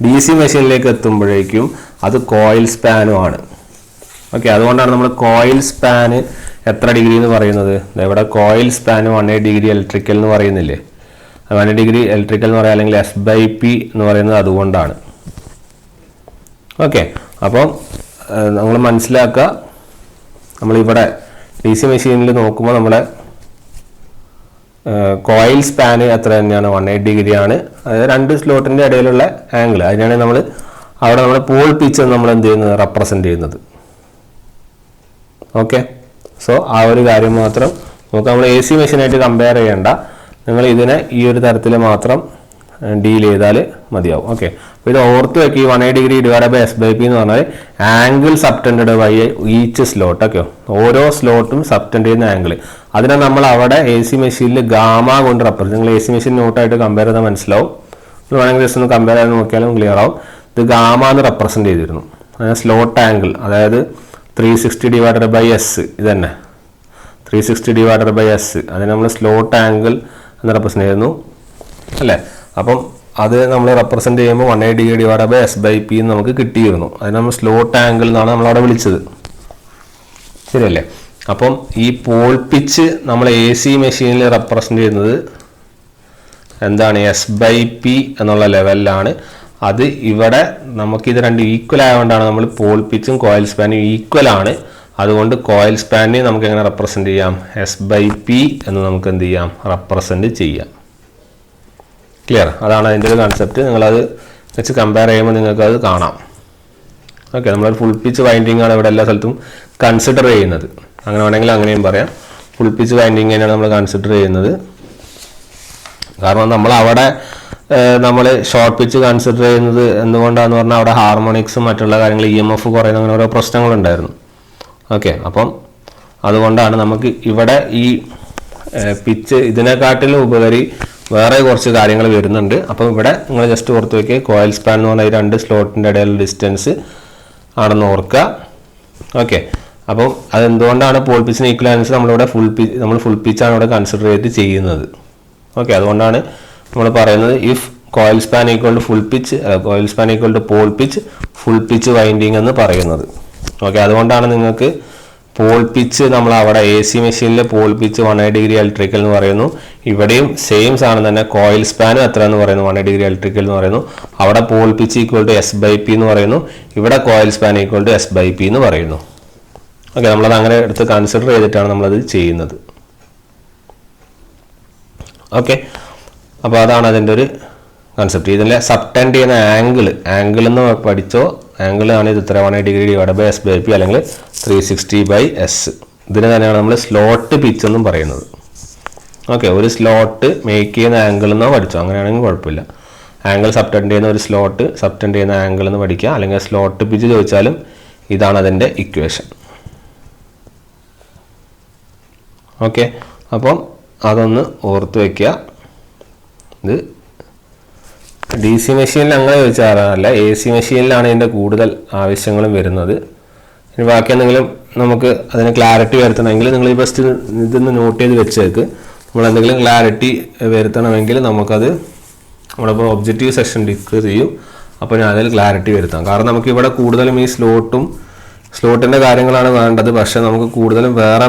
DC മെഷീനിലേക്ക് എത്തുമ്പോഴേക്കും അത് കോയിൽ സ്പാനും ആണ്. ഓക്കെ, അതുകൊണ്ടാണ് നമ്മൾ കോയിൽ സ്പാന് എത്ര ഡിഗ്രി എന്ന് പറയുന്നത്? ഇവിടെ കോയിൽ സ്പാന് 180 ഡിഗ്രി ഇലക്ട്രിക്കൽ എന്ന് പറയുന്നില്ലേ? 180 ഡിഗ്രി ഇലക്ട്രിക്കൽ എന്ന് പറയാം, അല്ലെങ്കിൽ S/P എന്ന് പറയുന്നത് അതുകൊണ്ടാണ്. ഓക്കെ, അപ്പം നമ്മൾ മനസ്സിലാക്കുക, നമ്മളിവിടെ DC മെഷീനിൽ നോക്കുമ്പോൾ നമ്മുടെ കോയിൽ സ്പാന് എത്ര തന്നെയാണ്? 180 ഡിഗ്രിയാണ്. അതായത് രണ്ട് സ്ലോട്ടിൻ്റെ ഇടയിലുള്ള ആംഗിൾ. അതിനാണ് നമ്മൾ പോൾ പിച്ച് നമ്മൾ എന്ത് ചെയ്യുന്നത്? റെപ്രസെൻ്റ് ചെയ്യുന്നത്. ഓക്കെ, സോ ആ ഒരു കാര്യം മാത്രം നമുക്ക് നമ്മൾ AC മെഷീനായിട്ട് കമ്പയർ ചെയ്യേണ്ട. നിങ്ങൾ ഇതിനെ ഈ ഒരു തരത്തിൽ മാത്രം ഡീൽ ചെയ്താൽ മതിയാവും. ഓക്കെ, അപ്പോൾ ഇത് ഓർത്ത് വെക്കുക. ഈ 180 ഡിഗ്രി ഡിവൈഡ് ബൈ S/P എന്ന് പറഞ്ഞാൽ angle subtend by each slot. Okay, ഓരോ സ്ലോട്ടും സബ്ടെൻഡ് ചെയ്യുന്ന ആംഗിൾ. അതിനെ നമ്മൾ അവിടെ AC മെഷീനിൽ ഗാമ കൊണ്ട് റെപ്രസെന്റ്. നിങ്ങൾ AC മെഷീൻ നോട്ടായിട്ട് കമ്പയർ ചെയ്താൽ മനസ്സിലാവും. വേണമെങ്കിൽ ജസ്റ്റ് ഒന്ന് കമ്പയർ ചെയ്ത് നോക്കിയാലും ക്ലിയർ ആവും. ഇത് ഗാമ എന്ന് റെപ്രസെന്റ് ചെയ്തിരുന്നു. സ്ലോട്ട് ആംഗിൾ അതായത് 360 ഡിവൈഡഡ് ബൈ എസ്. ഇത് തന്നെ 360 ഡിവൈഡഡ് ബൈ എസ്. അതിന് നമ്മൾ സ്ലോട്ട് ആംഗിൾ എന്ന് റെപ്രസെന്റ് ചെയ്യുന്നു അല്ലേ? അപ്പം അത് നമ്മൾ റെപ്രസെന്റ് ചെയ്യുമ്പോൾ 180 ഡിഗ്രി ഡിവൈഡഡ് ബൈ S/P എന്ന് നമുക്ക് കിട്ടിയിരുന്നു. അതിന് നമ്മൾ സ്ലോട്ട് ആംഗിൾ എന്നാണ് നമ്മളവിടെ വിളിച്ചത്. ശരിയല്ലേ? അപ്പം ഈ പോൾ പിച്ച് നമ്മൾ AC മെഷീനിൽ റെപ്രസെന്റ് ചെയ്യുന്നത് എന്താണ്? S/P എന്നുള്ള ലെവലിലാണ്. അത് ഇവിടെ നമുക്കിത് രണ്ട് ഈക്വൽ ആയതുകൊണ്ടാണ് നമ്മൾ പോൾ പിച്ചും കോയിൽ സ്പാനും ഈക്വൽ ആണ്. അതുകൊണ്ട് കോയിൽ സ്പാനിനെ നമുക്ക് എങ്ങനെ റെപ്രസെന്റ് ചെയ്യാം? S/P എന്ന് നമുക്ക് എന്ത് ചെയ്യാം? റെപ്രസെന്റ് ചെയ്യാം. ക്ലിയർ? അതാണ് അതിൻ്റെ ഒരു കൺസെപ്റ്റ്. നിങ്ങളത് വെച്ച് കമ്പയർ ചെയ്യുമ്പോൾ നിങ്ങൾക്കത് കാണാം. ഓക്കെ, നമ്മളൊരു ഫുൾ പിച്ച് വൈൻഡിങ് ആണ് ഇവിടെ എല്ലാ സ്ഥലത്തും കൺസിഡർ ചെയ്യുന്നത്. അങ്ങനെ വേണമെങ്കിൽ അങ്ങനെയും പറയാം. ഫുൾ പിച്ച് വൈൻഡിങ് തന്നെയാണ് നമ്മൾ കൺസിഡർ ചെയ്യുന്നത്. കാരണം നമ്മൾ അവിടെ ഷോർട്ട് പിച്ച് കൺസിഡർ ചെയ്യുന്നത് എന്തുകൊണ്ടാണെന്ന് പറഞ്ഞാൽ അവിടെ ഹാർമോണിക്സും മറ്റുള്ള കാര്യങ്ങൾ EMF കുറയുന്ന അങ്ങനെ ഓരോ പ്രശ്നങ്ങളുണ്ടായിരുന്നു. ഓക്കെ, അപ്പം അതുകൊണ്ടാണ് നമുക്ക് ഇവിടെ ഈ പിച്ച് ഇതിനെക്കാട്ടിലും ഉപരി വേറെ കുറച്ച് കാര്യങ്ങൾ വരുന്നുണ്ട്. അപ്പം ഇവിടെ നിങ്ങൾ ജസ്റ്റ് ഓർത്ത് വയ്ക്കുക, കോയിൽ സ്പാൻ എന്ന് പറഞ്ഞാൽ ഈ രണ്ട് സ്ലോട്ടിൻ്റെ ഇടയിലുള്ള ഡിസ്റ്റൻസ് ആണെന്ന് ഓർക്കുക. ഓക്കെ, അപ്പം അതെന്തുകൊണ്ടാണ് പോൾ പിച്ചിന് ഈക്വൽ ആൻസർ നമ്മളിവിടെ ഫുൾ പിച്ചാണ് ഇവിടെ കൺസിഡർ ചെയ്ത് ചെയ്യുന്നത്. ഓക്കെ, അതുകൊണ്ടാണ് നമ്മൾ പറയുന്നത് if coil span equal to full pitch, coil span equal to pole pitch, full pitch winding എന്ന് പറയുന്നത്. ഓക്കെ, അതുകൊണ്ടാണ് നിങ്ങൾക്ക് പോൾ പിച്ച് നമ്മൾ അവിടെ എ സി മെഷീനിലെ പോൾ പിച്ച് 180 ഡിഗ്രി ഇലക്ട്രിക്കൽ എന്ന് പറയുന്നു. ഇവിടെയും സെയിം സാധനം തന്നെ കോയിൽ സ്പാനും എത്ര എന്ന് പറയുന്നു 180 ഡിഗ്രി ഇലക്ട്രിക്കൽ എന്ന് പറയുന്നു. അവിടെ Paul pitch equal to S/P എന്ന് പറയുന്നു, ഇവിടെ coil span equal to S/P എന്ന് പറയുന്നു. ഓക്കെ, നമ്മളത് അങ്ങനെ എടുത്ത് കൺസിഡർ ചെയ്തിട്ടാണ് നമ്മളത് ചെയ്യുന്നത്. ഓക്കെ, അപ്പോൾ അതാണ് അതിൻ്റെ ഒരു കൺസെപ്റ്റ്. ഇതിലെ സബ്ടെൻഡ് ചെയ്യുന്ന ആംഗിൾ എന്ന് പഠിച്ചോ. ആംഗിൾ ആണ് ഇത് ഇത്ര 180 ഡിഗ്രി ഡിവൈഡ് ബൈ S/P അല്ലെങ്കിൽ 360/S. ഇതിന് തന്നെയാണ് നമ്മൾ സ്ലോട്ട് പിച്ച് എന്നും പറയുന്നത്. ഓക്കെ, ഒരു സ്ലോട്ട് മേക്ക് ചെയ്യുന്ന ആംഗിൾ എന്നോ പഠിച്ചോ, അങ്ങനെയാണെങ്കിൽ കുഴപ്പമില്ല. ആംഗിൾ സബ്ടെൻഡ് ചെയ്യുന്ന ഒരു സ്ലോട്ട്, സബ്ടെൻഡ് ചെയ്യുന്ന ആംഗിൾ എന്ന് പഠിക്കുക. അല്ലെങ്കിൽ സ്ലോട്ട് പിച്ച് ചോദിച്ചാലും ഇതാണ് അതിൻ്റെ ഇക്വേഷൻ. ഓക്കെ, അപ്പം അതൊന്ന് ഓർത്ത് വയ്ക്കുക. ഇത് ഡി സി മെഷീനിൽ അങ്ങനെ ചോദിച്ചാറല്ല, എ സി മെഷീനിലാണ് ഇതിൻ്റെ കൂടുതൽ ആവശ്യങ്ങളും വരുന്നത്. ഇനി ബാക്കി എന്തെങ്കിലും നമുക്ക് അതിന് ക്ലാരിറ്റി വരുത്തണമെങ്കിൽ നിങ്ങൾ ഈ ഫസ്റ്റ് ഇതൊന്ന് നോട്ട് ചെയ്ത് വെച്ചേക്ക്. നമ്മൾ എന്തെങ്കിലും ക്ലാരിറ്റി വരുത്തണമെങ്കിൽ നമുക്കത് നമ്മളിപ്പോൾ ഒബ്ജക്റ്റീവ് സെക്ഷൻ ഡിസ്കസ് ചെയ്യും. അപ്പോൾ ഞാൻ അതിൽ ക്ലാരിറ്റി വരുത്താം. കാരണം നമുക്ക് ഇവിടെ കൂടുതലും ഈ സ്ലോട്ടിൻ്റെ കാര്യങ്ങളാണ് വേണ്ടത്. പക്ഷേ നമുക്ക് കൂടുതലും വേറെ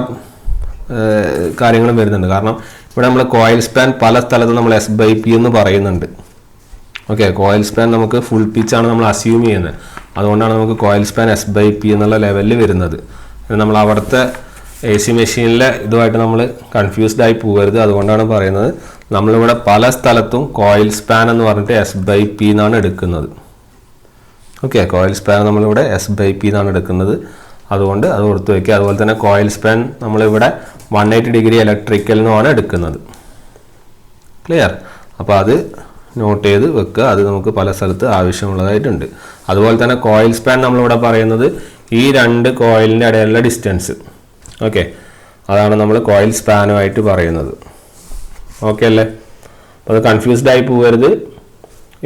കാര്യങ്ങളും വരുന്നുണ്ട്. കാരണം ഇവിടെ നമ്മൾ കോയിൽ സ്പാൻ പല സ്ഥലത്തും നമ്മൾ S/P എന്ന് പറയുന്നുണ്ട്. ഓക്കെ, കോയിൽ സ്പാൻ നമുക്ക് ഫുൾ പിച്ചാണ് നമ്മൾ അസ്യൂം ചെയ്യുന്നത്. അതുകൊണ്ടാണ് നമുക്ക് കോയിൽ സ്പാൻ S/P എന്നുള്ള ലെവലിൽ വരുന്നത്. നമ്മൾ അവിടുത്തെ എ സി മെഷീനിലെ ഇതുമായിട്ട് നമ്മൾ കൺഫ്യൂസ്ഡ് ആയി പോകരുത്. അതുകൊണ്ടാണ് പറയുന്നത് നമ്മളിവിടെ പല സ്ഥലത്തും കോയിൽ സ്പാൻ എന്ന് പറഞ്ഞിട്ട് S/P എന്നാണ് എടുക്കുന്നത്. ഓക്കെ, കോയിൽ സ്പാൻ നമ്മളിവിടെ S/P എന്നാണ് എടുക്കുന്നത്. അതുകൊണ്ട് അത് ഓർത്ത് വയ്ക്കുക. അതുപോലെ തന്നെ കോയിൽ സ്പാൻ നമ്മളിവിടെ 180 ഡിഗ്രി ഇലക്ട്രിക്കൽ എന്നുമാണ് എടുക്കുന്നത്. ക്ലിയർ? അപ്പോൾ അത് നോട്ട് ചെയ്ത് വെക്കുക. അത് നമുക്ക് പല സ്ഥലത്ത് ആവശ്യമുള്ളതായിട്ടുണ്ട്. അതുപോലെ തന്നെ കോയിൽ സ്പാൻ നമ്മളിവിടെ പറയുന്നത് ഈ രണ്ട് കോയിലിൻ്റെ ഇടയിലുള്ള ഡിസ്റ്റൻസ്. ഓക്കെ, അതാണ് നമ്മൾ കോയിൽ സ്പാനുമായിട്ട് പറയുന്നത്. ഓക്കെ അല്ലേ? അപ്പോൾ അത് കൺഫ്യൂസ്ഡ് ആയി പോകരുത്.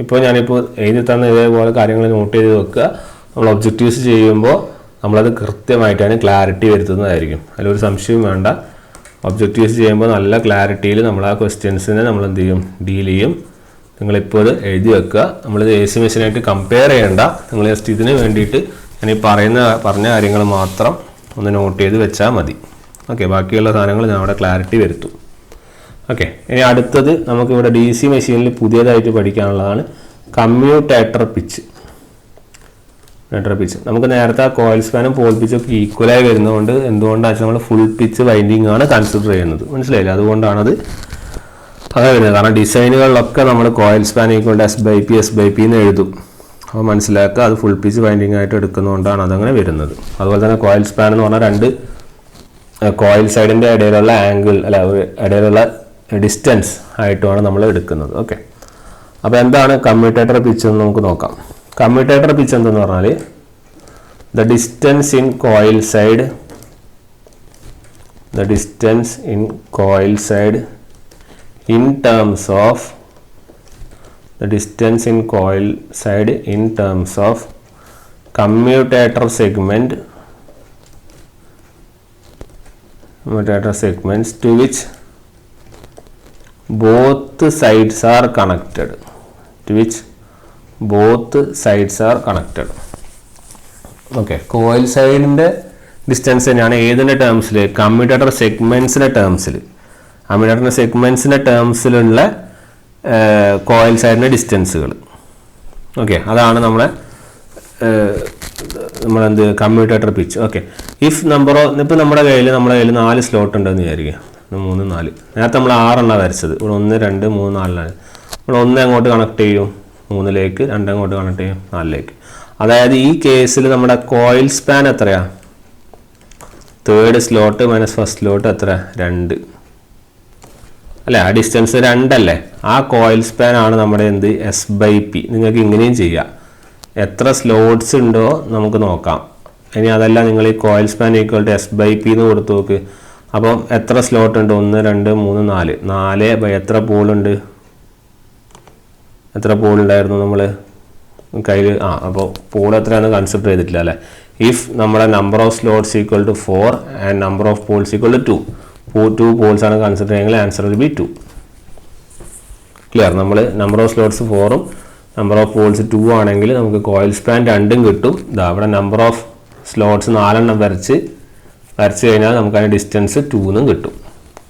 ഇപ്പോൾ ഞാനിപ്പോൾ എഴുതി തന്ന ഇതേപോലെ കാര്യങ്ങൾ നോട്ട് ചെയ്ത് വെക്കുക. നമ്മൾ ഒബ്ജക്റ്റീവ്സ് ചെയ്യുമ്പോൾ നമ്മളത് കൃത്യമായിട്ടാണ് ക്ലാരിറ്റി വരുത്തുന്നതായിരിക്കും. അതിലൊരു സംശയവും വേണ്ട. ഒബ്ജക്റ്റീവ്സ് ചെയ്യുമ്പോൾ നല്ല ക്ലാരിറ്റിയിൽ നമ്മൾ ആ ക്വസ്റ്റ്യൻസിനെ നമ്മൾ എന്ത് ചെയ്യും, ഡീൽ ചെയ്യും. നിങ്ങളിപ്പോൾ ഇത് എഴുതി വെക്കുക. നമ്മളിത് എ സി മെഷീനായിട്ട് കമ്പയർ ചെയ്യേണ്ട. നിങ്ങൾ ജസ്റ്റ് ഇതിന് വേണ്ടിയിട്ട് ഞാൻ ഈ പറഞ്ഞ കാര്യങ്ങൾ മാത്രം ഒന്ന് നോട്ട് ചെയ്ത് വെച്ചാൽ മതി. ഓക്കെ, ബാക്കിയുള്ള സാധനങ്ങൾ ഞാൻ അവിടെ ക്ലാരിറ്റി വരുത്തും. ഓക്കെ, ഇനി അടുത്തത് നമുക്കിവിടെ ഡി സി മെഷീനിൽ പുതിയതായിട്ട് പഠിക്കാനുള്ളതാണ് കമ്മ്യൂട്ടേറ്റർ പിച്ച്. നമുക്ക് നേരത്തെ ആ കോയിൽ സ്പാനും പോൾ പിച്ചും ഒക്കെ ഈക്വലായി വരുന്നതുകൊണ്ട് എന്തുകൊണ്ടാണ് നമ്മൾ ഫുൾ പിച്ച് വൈൻഡിങ് ആണ് കൺസിഡർ ചെയ്യുന്നത്. മനസ്സിലായില്ലേ? അതുകൊണ്ടാണത് അങ്ങനെ വരുന്നത്. കാരണം ഡിസൈനുകളിലൊക്കെ നമ്മൾ coil span equal to S/P എന്ന് എഴുതും. അപ്പോൾ മനസ്സിലാക്കുക, അത് ഫുൾ പിച്ച് വൈൻഡിങ് ആയിട്ട് എടുക്കുന്നതുകൊണ്ടാണ് അതങ്ങനെ വരുന്നത്. അതുപോലെ തന്നെ കോയിൽ സ്പാൻ എന്ന് പറഞ്ഞാൽ രണ്ട് കോയിൽ സൈഡിൻ്റെ ഇടയിലുള്ള ആംഗിൾ ഇടയിലുള്ള ഡിസ്റ്റൻസ് ആയിട്ടുമാണ് നമ്മൾ എടുക്കുന്നത്. ഓക്കെ, അപ്പോൾ എന്താണ് കമ്മ്യൂട്ടേറ്റർ പിച്ച് എന്ന് നമുക്ക് നോക്കാം. കമ്മ്യൂട്ടേറ്റർ പിച്ച് എന്തെന്ന് പറഞ്ഞാൽ the distance in coil side in terms of commutator segments to which both sides are connected. Okay, coil സൈഡിൻ്റെ ഡിസ്റ്റൻസ് തന്നെയാണ് ഏതിൻ്റെ ടേംസിൽ, കമ്മ്യൂട്ടേറ്റർ സെഗ്മെൻറ്റ്സിൻ്റെ ടേംസിലുള്ള കോയിൽ സൈഡിൻ്റെ ഡിസ്റ്റൻസുകൾ. ഓക്കെ, അതാണ് നമ്മളെന്ത് കമ്മ്യൂട്ടേറ്റർ പിച്ച്. ഓക്കെ, ഇഫ് ഇപ്പോൾ നമ്മുടെ കയ്യിൽ 4 സ്ലോട്ട് ഉണ്ടെന്ന് വിചാരിക്കുക. 3, 4. നേരത്തെ നമ്മൾ 6 വരച്ചത്. ഇവിടെ 1, 2, 3, 4. നമ്മൾ 1 അങ്ങോട്ട് കണക്ട് ചെയ്യും 3ലേക്ക്, 2 അങ്ങോട്ട് കണക്ട് ചെയ്യും 4ലേക്ക്. അതായത് ഈ കേസിൽ നമ്മുടെ കോയിൽ സ്പാൻ എത്രയാണ്? Third slot minus first slot എത്ര? 2 അല്ലേ? ആ ഡിസ്റ്റൻസ് 2 അല്ലേ? ആ കോയിൽ സ്പാൻ ആണ് നമ്മുടെ എന്ത് S/P. നിങ്ങൾക്ക് ഇങ്ങനെയും ചെയ്യാം. എത്ര സ്ലോട്ട്സ് ഉണ്ടോ നമുക്ക് നോക്കാം. ഇനി അതല്ല, നിങ്ങൾ ഈ coil span equal to S/P എന്ന് കൊടുത്തു നോക്ക്. അപ്പം എത്ര സ്ലോട്ട് ഉണ്ട്? 1, 2, 3, 4. 4 എത്ര പോളുണ്ട്? എത്ര പോൾ ഉണ്ടായിരുന്നു നമ്മൾ കയ്യിൽ? അപ്പോൾ പോൾ എത്രയാണെന്ന് കൺസിഡർ ചെയ്തിട്ടില്ല അല്ലേ? ഇഫ് നമ്മുടെ number of slots equal to 4 and number of poles equal to 2 poles ആണ് കൺസിഡർ ചെയ്യുമെങ്കിൽ ആൻസർ വിൽ ബി 2. ക്ലിയർ? നമ്മൾ നമ്പർ ഓഫ് സ്ലോട്ട്സ് 4ഉം നമ്പർ ഓഫ് പോൾസ് 2 ആണെങ്കിൽ നമുക്ക് കോയിൽ സ്പാൻ 2ഉം കിട്ടും. ഇതാ ഇവിടെ നമ്പർ ഓഫ് സ്ലോട്ട്സ് 4 വരച്ച് കഴിഞ്ഞാൽ നമുക്ക് അതിന് ഡിസ്റ്റൻസ് 2 എന്നും കിട്ടും.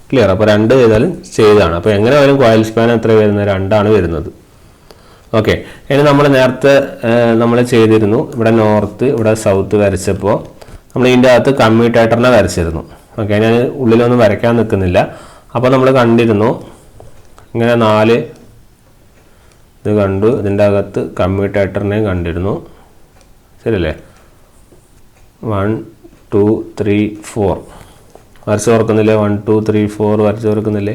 ക്ലിയർ? അപ്പോൾ 2 ചെയ്താലും ചെയ്താണ്. അപ്പോൾ എങ്ങനെ വരും കോയിൽ സ്പാൻ എത്ര വരുന്നത്? 2 വരുന്നത്. ഓക്കെ, ഇനി നമ്മൾ നേരത്തെ നമ്മൾ ചെയ്തിരുന്നു, ഇവിടെ നോർത്ത് ഇവിടെ സൗത്ത് വരച്ചപ്പോൾ നമ്മൾ ഇതിൻ്റെ അകത്ത് കമ്മ്യൂട്ടേറ്ററിനെ വരച്ചിരുന്നു. ഓക്കെ, ഞാൻ ഉള്ളിലൊന്നും വരയ്ക്കാൻ നിൽക്കുന്നില്ല. അപ്പോൾ നമ്മൾ കണ്ടിരുന്നു ഇങ്ങനെ 4 ഇത് കണ്ടു, ഇതിൻ്റെ അകത്ത് കമ്മ്യൂട്ടേറ്ററിനെയും കണ്ടിരുന്നു. ശരിയല്ലേ? 1 2 3 4 വരച്ച് ഓർക്കുന്നില്ലേ? 1 2 3 4 വരച്ച് ഓർക്കുന്നില്ലേ?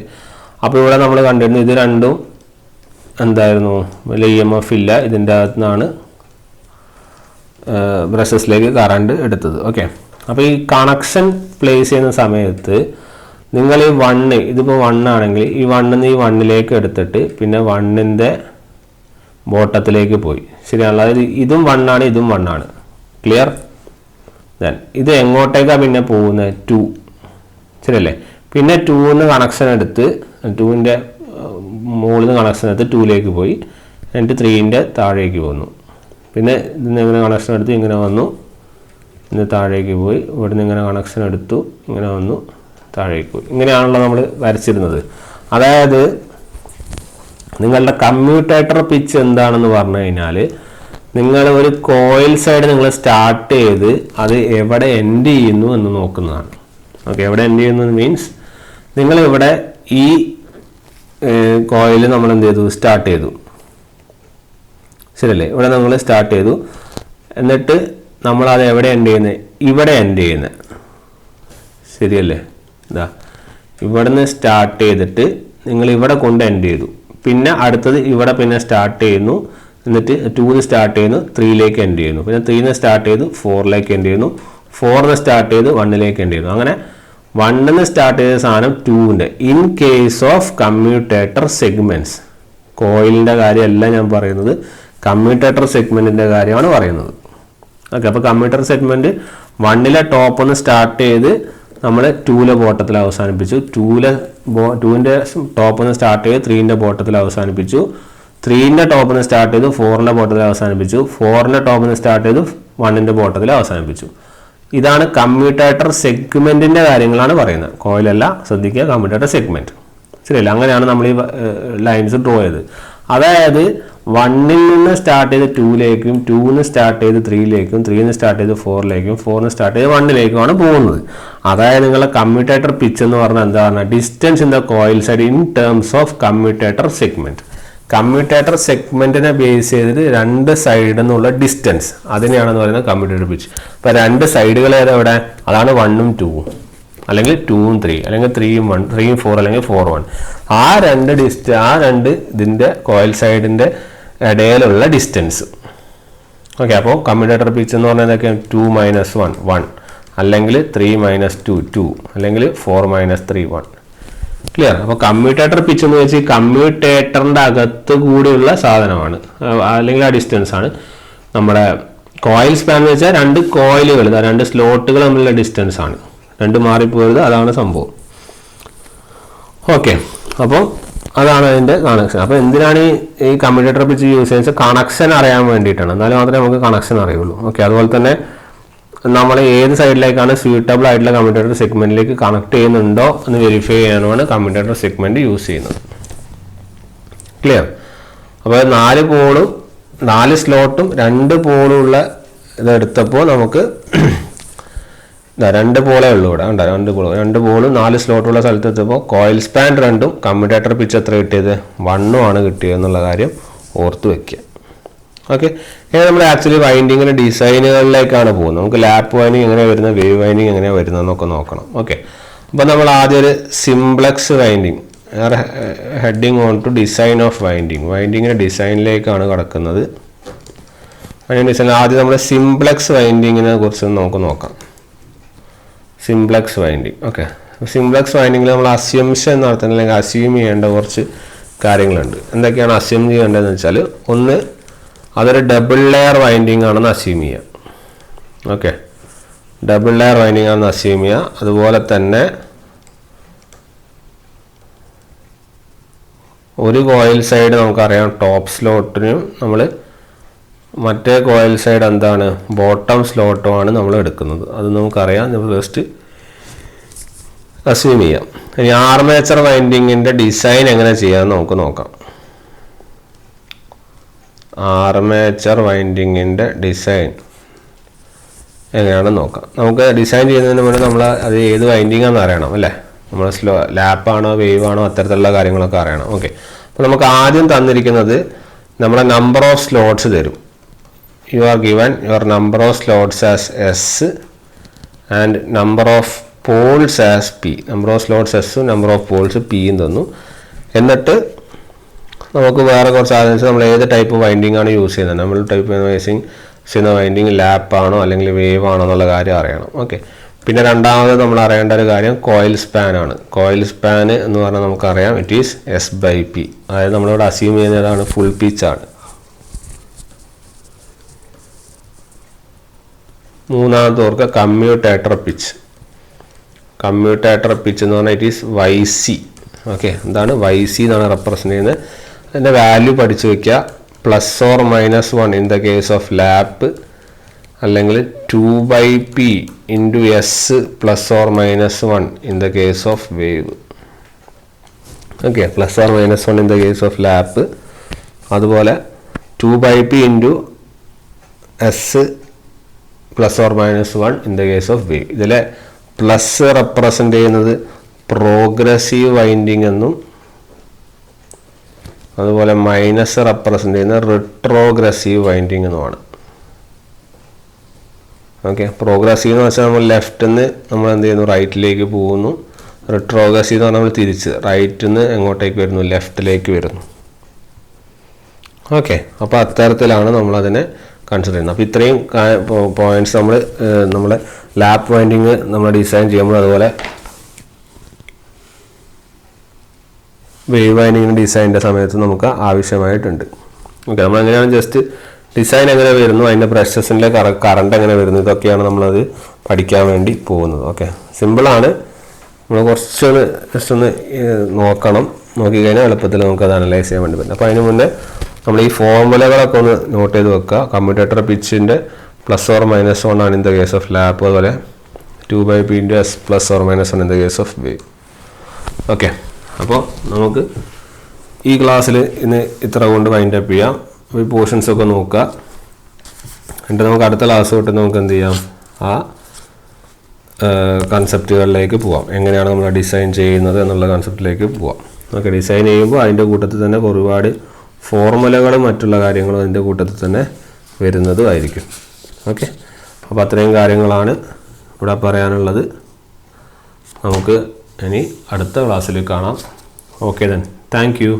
അപ്പോൾ ഇവിടെ നമ്മൾ കണ്ടിരുന്നു ഇത് രണ്ടും എന്തായിരുന്നു? വലിയ EMF ഇല്ല. ഇതിൻ്റെ അകത്തു നിന്നാണ് ബ്രഷസിലേക്ക് കറണ്ട് എടുത്തത്. ഓക്കെ, അപ്പോൾ ഈ കണക്ഷൻ പ്ലേസ് ചെയ്യുന്ന സമയത്ത് നിങ്ങൾ ഈ 1 ഇതിപ്പോൾ 1 ആണെങ്കിൽ ഈ 1 ഈ 1ലേക്ക് എടുത്തിട്ട് പിന്നെ 1ൻ്റെ ബോട്ടത്തിലേക്ക് പോയി. ശരിയാണല്ലോ? അതായത് ഇതും 1 ആണ്, ഇതും 1 ആണ്. ക്ലിയർ? ദെൻ ഇത് എങ്ങോട്ടേക്കാണ് പിന്നെ പോകുന്നത്? 2. ശരിയല്ലേ? പിന്നെ 2ന്ന് കണക്ഷൻ എടുത്ത് 2ൻ്റെ മുകളിൽ നിന്ന് കണക്ഷൻ എടുത്ത് 2ലേക്ക് പോയി, എന്നിട്ട് 3ൻ്റെ താഴേക്ക് പോന്നു. പിന്നെ ഇതിന് ഇങ്ങനെ കണക്ഷൻ എടുത്ത് ഇങ്ങനെ വന്നു, ഇന്ന് താഴേക്ക് പോയി, ഇവിടെ നിന്ന് ഇങ്ങനെ കണക്ഷൻ എടുത്തു, ഇങ്ങനെ വന്നു, താഴേക്ക് പോയി. ഇങ്ങനെയാണല്ലോ നമ്മൾ വരച്ചിരുന്നത്. അതായത് നിങ്ങളുടെ കമ്മ്യൂട്ടേറ്റർ പിച്ച് എന്താണെന്ന് പറഞ്ഞു കഴിഞ്ഞാൽ നിങ്ങൾ ഒരു കോയിൽ സൈഡ് നിങ്ങൾ സ്റ്റാർട്ട് ചെയ്ത് അത് എവിടെ എൻഡ് ചെയ്യുന്നു എന്ന് നോക്കുന്നതാണ്. ഓക്കെ, എവിടെ എൻഡ് ചെയ്യുന്നത് മീൻസ് നിങ്ങളിവിടെ ഈ കോയിൽ നമ്മൾ എന്ത് ചെയ്തു? സ്റ്റാർട്ട് ചെയ്തു. ശരിയല്ലേ? ഇവിടെ നമ്മൾ സ്റ്റാർട്ട് ചെയ്തു, എന്നിട്ട് നമ്മളത് എവിടെ എൻഡ് ചെയ്യുന്നത്? ഇവിടെ എൻഡ് ചെയ്യുന്നത്. ശരിയല്ലേ? ഇതാ ഇവിടുന്ന് സ്റ്റാർട്ട് ചെയ്തിട്ട് നിങ്ങൾ ഇവിടെ കൊണ്ട് എൻഡ് ചെയ്തു. പിന്നെ അടുത്തത് ഇവിടെ പിന്നെ സ്റ്റാർട്ട് ചെയ്യുന്നു, എന്നിട്ട് 2ന്ന് സ്റ്റാർട്ട് ചെയ്യുന്നു, 3ലേക്ക് എൻഡ് ചെയ്യുന്നു. പിന്നെ 3ന്ന് സ്റ്റാർട്ട് ചെയ്തു 4ലേക്ക് എൻഡ് ചെയ്യുന്നു, 4ന്ന് സ്റ്റാർട്ട് ചെയ്ത് 1ലേക്ക് എൻഡ് ചെയ്യുന്നു. അങ്ങനെ 1ന്ന് സ്റ്റാർട്ട് ചെയ്ത സാധനം 2ൻ്റെ in case of commutator segments. കോയിലിൻ്റെ കാര്യമല്ല ഞാൻ പറയുന്നത്, കമ്മ്യൂട്ടേറ്റർ സെഗ്മെൻറ്റിൻ്റെ കാര്യമാണ് പറയുന്നത്. ഓക്കെ, അപ്പോൾ കമ്മ്യൂട്ടർ സെഗ്മെൻറ്റ് 1ലെ ടോപ്പൊന്ന് സ്റ്റാർട്ട് ചെയ്ത് നമ്മൾ 2ലെ ബോട്ടത്തിൽ അവസാനിപ്പിച്ചു, 2ൻ്റെ ടോപ്പൊന്ന് സ്റ്റാർട്ട് ചെയ്ത് 3ൻ്റെ ബോട്ടത്തിൽ അവസാനിപ്പിച്ചു, 3ൻ്റെ ടോപ്പിൽ സ്റ്റാർട്ട് ചെയ്തു 4ൻ്റെ ബോട്ടത്തിൽ അവസാനിപ്പിച്ചു, 4ൻ്റെ ടോപ്പിൽ സ്റ്റാർട്ട് ചെയ്തു 1ൻ്റെ ബോട്ടത്തിൽ അവസാനിപ്പിച്ചു. ഇതാണ് കമ്മ്യൂട്ടേറ്റർ സെഗ്മെൻറ്റിൻ്റെ കാര്യങ്ങളാണ് പറയുന്നത്. കോയിലല്ല, ശ്രദ്ധിക്കുക, കമ്മ്യൂട്ടേറ്റർ സെഗ്മെൻറ്റ്. ശരിയല്ല? അങ്ങനെയാണ് നമ്മൾ ഈ ലൈൻസ് ഡ്രോ ചെയ്ത്. അതായത് 1ൽ നിന്ന് സ്റ്റാർട്ട് ചെയ്ത് 2ലേക്കും, 2ന്ന് സ്റ്റാർട്ട് ചെയ്ത് 3ലേക്കും, 3ന്ന് സ്റ്റാർട്ട് ചെയ്ത് 4ലേക്കും, 4ന്ന് സ്റ്റാർട്ട് ചെയ്ത് 1ലേക്കുമാണ് പോകുന്നത്. അതായത് നിങ്ങളുടെ കമ്മ്യൂട്ടേറ്റർ പിച്ച് എന്ന് പറഞ്ഞാൽ എന്താണ്? Distance in the coil side in terms of commutator segment. Commutator സെഗ്മെൻറ്റിനെ ബേസ് ചെയ്തിട്ട് 2 സൈഡിൽ നിന്നുള്ള ഡിസ്റ്റൻസ്, അതിനെയാണെന്ന് പറയുന്നത് കമ്മ്യൂട്ടേറ്റർ പിച്ച്. അപ്പോൾ 2 സൈഡുകൾ ഏതെവിടെ? അതാണ് 1ഉം 2ഉം, അല്ലെങ്കിൽ 2ഉം 3, അല്ലെങ്കിൽ 3ഉം 1, 3ഉം 4, അല്ലെങ്കിൽ 4ഉം 1. ആ രണ്ട് ഇതിൻ്റെ കോയിൽ സൈഡിൻ്റെ ഇടയിലുള്ള ഡിസ്റ്റൻസ്. ഓക്കെ, അപ്പോൾ കമ്മ്യൂട്ടേറ്റർ പിച്ച് എന്ന് പറഞ്ഞാൽ എന്തൊക്കെയാണ്? 2 - 1 1, അല്ലെങ്കിൽ 3 - 2 2, അല്ലെങ്കിൽ 4 - 3 1. ക്ലിയർ? അപ്പോൾ കമ്മ്യൂട്ടേറ്റർ പിച്ച് എന്ന് വെച്ചാൽ കമ്മ്യൂട്ടേറ്ററിൻ്റെ അകത്ത് കൂടിയുള്ള സാധനമാണ്, അല്ലെങ്കിൽ ആ ഡിസ്റ്റൻസ് ആണ്. നമ്മുടെ കോയിൽ സ്പാൻ എന്ന് വെച്ചാൽ 2 കോയിലുകൾ, 2 സ്ലോട്ടുകൾ തമ്മിലുള്ള ഡിസ്റ്റൻസ് ആണ്. 2 മാറിപ്പോയത്, അതാണ് സംഭവം. ഓക്കെ, അപ്പോൾ അതാണ് അതിൻ്റെ കണക്ഷൻ. അപ്പോൾ എന്തിനാണ് ഈ കമ്മ്യൂട്ടേറ്റർ പിച്ച് യൂസ് ചെയ്യുന്നത്? കണക്ഷൻ അറിയാൻ വേണ്ടിയിട്ടാണ്. എന്നാലും മാത്രമേ നമുക്ക് കണക്ഷൻ അറിയുള്ളൂ. ഓക്കെ, അതുപോലെ തന്നെ നമ്മൾ ഏത് സൈഡിലേക്കാണ് സ്യൂട്ടബിൾ ആയിട്ടുള്ള കമ്മ്യൂട്ടേറ്റർ സെഗ്മെൻറ്റിലേക്ക് കണക്ട് ചെയ്യുന്നുണ്ടോ എന്ന് വെരിഫൈ ചെയ്യാനുമാണ് കമ്മ്യൂട്ടേറ്റർ സെഗ്മെൻറ്റ് യൂസ് ചെയ്യുന്നത്. ക്ലിയർ? അപ്പോൾ 4 പോളും 4 സ്ലോട്ടും 2 പോളും ഉള്ള ഇതെടുത്തപ്പോൾ നമുക്ക് 2 പോളേ ഉള്ളൂ ഇവിടെ. ഉണ്ടോ? 2 പോളും 4 സ്ലോട്ടുള്ള സ്ഥലത്ത് എത്തിയപ്പോൾ കോയിൽ സ്പാൻ 2ഉം കമ്മ്യൂട്ടേറ്റർ പിച്ച് എത്ര കിട്ടിയത്? 1ഉം ആണ് കിട്ടിയത് എന്നുള്ള കാര്യം ഓർത്ത് വെക്കുക. ഓക്കെ, ഇനി നമ്മൾ ആക്ച്വലി വൈൻഡിങ്ങിൻ്റെ ഡിസൈനുകളിലേക്കാണ് പോകുന്നത്. നമുക്ക് ലാപ്പ് വൈൻഡിങ് എങ്ങനെയാണ് വരുന്നത്, വേവ് വൈൻഡിങ് എങ്ങനെയാണ് വരുന്നതെന്നൊക്കെ നോക്കണം. ഓക്കെ, അപ്പോൾ നമ്മൾ ആദ്യം ഒരു simplex winding, heading on to design of വൈൻഡിങ്ങിൻ്റെ ഡിസൈനിലേക്കാണ് കിടക്കുന്നത്. അതിൻ്റെ ഡിസൈൻ ആദ്യം നമ്മൾ സിംപ്ലക്സ് വൈൻഡിങ്ങിനെ കുറിച്ച് നമുക്ക് നോക്കാം. Simplex winding. ഓക്കെ, സിംപ്ലക്സ് വൈൻഡിങ്ങിൽ നമ്മൾ അസ്യൂംഷൻ നടത്തുന്ന, അല്ലെങ്കിൽ അസ്യൂം ചെയ്യേണ്ട കുറച്ച് കാര്യങ്ങളുണ്ട്. എന്തൊക്കെയാണ് അസ്യൂം ചെയ്യേണ്ടതെന്ന് വെച്ചാൽ, ഒന്ന് അതൊരു ഡബിൾ ലെയർ വൈൻഡിങ് ആണെന്ന് അസ്യൂം ചെയ്യുക. ഓക്കെ, ഡബിൾ ലെയർ വൈൻഡിങ് ആണെന്ന് അസ്യൂം ചെയ്യുക. അതുപോലെ തന്നെ ഒരു കോയിൽ സൈഡ് നമുക്കറിയാം ടോപ്പ് സ്ലോട്ടിനും നമ്മൾ മറ്റേ കോയിൽ സൈഡ് എന്താണ് ബോട്ടം സ്ലോട്ടുമാണ് നമ്മൾ എടുക്കുന്നത്. അത് നമുക്കറിയാം. നമ്മൾ ജസ്റ്റ് അസ്യൂം ചെയ്യാം. ഇനി ആർമേച്ചർ വൈൻഡിങ്ങിൻ്റെ ഡിസൈൻ എങ്ങനെ ചെയ്യാമെന്ന് നമുക്ക് നോക്കാം. ആർമേച്ചർ വൈൻഡിങ്ങിൻ്റെ ഡിസൈൻ എങ്ങനെയാണെന്ന് നോക്കാം. നമുക്ക് ഡിസൈൻ ചെയ്യുന്നതിന് മുന്നേ നമ്മൾ അത് ഏത് വൈൻഡിങ്ങാണെന്ന് അറിയണം അല്ലേ. നമ്മൾ ലാപ്പാണോ വേവാണോ അത്തരത്തിലുള്ള കാര്യങ്ങളൊക്കെ അറിയണം. ഓക്കെ, അപ്പോൾ നമുക്ക് ആദ്യം തന്നിരിക്കുന്നത് നമ്മളെ നമ്പർ ഓഫ് സ്ലോട്ട്സ് തരും. You are given your number of slots as S and number of Paul's as P. Number of slots S, number of Paul's പിയും തന്നു. എന്നിട്ട് നമുക്ക് വേറെ കുറച്ച് ആദ്യം നമ്മൾ ഏത് ടൈപ്പ് വൈൻഡിങ് ആണ് യൂസ് ചെയ്യുന്നത്, നമ്മൾ ടൈപ്പ് ചെയ്യുന്ന വൈൻഡിങ് ലാപ്പാണോ അല്ലെങ്കിൽ വേവ് ആണോ എന്നുള്ള കാര്യം അറിയണം. ഓക്കെ, പിന്നെ രണ്ടാമത് നമ്മൾ അറിയേണ്ട ഒരു കാര്യം കോയിൽ സ്പാൻ ആണ്. കോയിൽ സ്പാൻ എന്ന് പറഞ്ഞാൽ നമുക്കറിയാം it is S by P. അതായത് നമ്മളിവിടെ അസ്യൂം ചെയ്യുന്നതാണ് ഫുൾ പിച്ചാണ്. മൂന്നാമത്തെ ഓർക്കുക കമ്മ്യൂട്ടേറ്റർ പിച്ച്. കമ്മ്യൂട്ടേറ്റർ പിച്ച് എന്ന് പറഞ്ഞാൽ it is Y C. Okay, എന്താണ് വൈ സി എന്നാണ് റെപ്രസെൻ്റ് ചെയ്യുന്നത്. അതിൻ്റെ വാല്യൂ പഠിച്ചു വയ്ക്കുക. +or-1 in the case of lap, അല്ലെങ്കിൽ 2/p into S +or-1 in the case of wave. Okay, +or-1 in the case of lap, അതുപോലെ 2/p into S +or-1 in the case of wave. ഇതിലെ പ്ലസ് റെപ്രസെൻ്റ് ചെയ്യുന്നത് പ്രോഗ്രസീവ് വൈൻഡിങ് എന്നും അതുപോലെ മൈനസ് റെപ്രസെൻ്റ് ചെയ്യുന്ന റിട്രോഗ്രസീവ് വൈൻഡിങ് എന്നുമാണ്. ഓക്കെ, പ്രോഗ്രസീവ് എന്ന് വെച്ചാൽ നമ്മൾ ലെഫ്റ്റിൽ നിന്ന് നമ്മൾ എന്ത് ചെയ്യുന്നു റൈറ്റിലേക്ക് പോകുന്നു. റിട്രോഗ്രസീവ് എന്ന് പറഞ്ഞാൽ നമ്മൾ തിരിച്ച് റൈറ്റിൽ നിന്ന് എങ്ങോട്ടേക്ക് വരുന്നു ലെഫ്റ്റിലേക്ക് വരുന്നു. ഓക്കെ, അപ്പോൾ അത്തരത്തിലാണ് നമ്മളതിനെ കൺസിഡർ ചെയ്യുന്നത്. അപ്പോൾ ഇത്രയും പോയിന്റ്സ് നമ്മൾ ലാപ്പ് വൈൻഡിങ് നമ്മൾ ഡിസൈൻ ചെയ്യുമ്പോൾ അതുപോലെ വേവ് വൈൻഡിങ് ഡിസൈനിൻ്റെ സമയത്ത് നമുക്ക് ആവശ്യമായിട്ടുണ്ട്. ഓക്കെ, നമ്മളെങ്ങനെയാണ് ജസ്റ്റ് ഡിസൈൻ എങ്ങനെ വരുന്നു, അതിൻ്റെ ബ്രഷസിൻ്റെ കറണ്ട് എങ്ങനെ വരുന്നു, ഇതൊക്കെയാണ് നമ്മളത് പഠിക്കാൻ വേണ്ടി പോകുന്നത്. ഓക്കെ, സിമ്പിളാണ്. നമ്മൾ കുറച്ചൊന്ന് ജസ്റ്റ് ഒന്ന് നോക്കണം. നോക്കിക്കഴിഞ്ഞാൽ എളുപ്പത്തിൽ നമുക്കത് അനലൈസ് ചെയ്യാൻ വേണ്ടി പറ്റും. അപ്പോൾ അതിന് മുന്നേ നമ്മൾ ഈ ഫോർമുലകളൊക്കെ ഒന്ന് നോട്ട് ചെയ്ത് വെക്കുക. കമ്മ്യൂട്ടേറ്റർ പിച്ചിൻ്റെ +or-1 ആണ് in the case of lap, അതുപോലെ 2/p into S +or-1 in the case of wave. Okay, അപ്പോൾ നമുക്ക് ഈ ക്ലാസ്സിൽ ഇന്ന് ഇത്ര കൊണ്ട് വൈൻഡ് അപ്പ് ചെയ്യാം. ഈ പോർഷൻസൊക്കെ നോക്കുക. എന്നിട്ട് നമുക്ക് അടുത്ത ക്ലാസ് തൊട്ട് നമുക്ക് എന്ത് ചെയ്യാം, ആ കൺസെപ്റ്റുകളിലേക്ക് പോവാം. എങ്ങനെയാണ് നമ്മൾ ഡിസൈൻ ചെയ്യുന്നത് എന്നുള്ള കൺസെപ്റ്റിലേക്ക് പോവാം. ഓക്കെ, ഡിസൈൻ ചെയ്യുമ്പോൾ അതിൻ്റെ കൂട്ടത്തിൽ തന്നെ ഒരുപാട് ഫോർമുലകളും മറ്റുള്ള കാര്യങ്ങളും അതിൻ്റെ കൂട്ടത്തിൽ തന്നെ വരുന്നതുമായിരിക്കും. ഓക്കെ, അപ്പോൾ അത്രയും കാര്യങ്ങളാണ് ഇവിടെ പറയാനുള്ളത്. നമുക്ക് ഇനി അടുത്ത ക്ലാസ്സിൽ കാണാം. Okay then, thank you.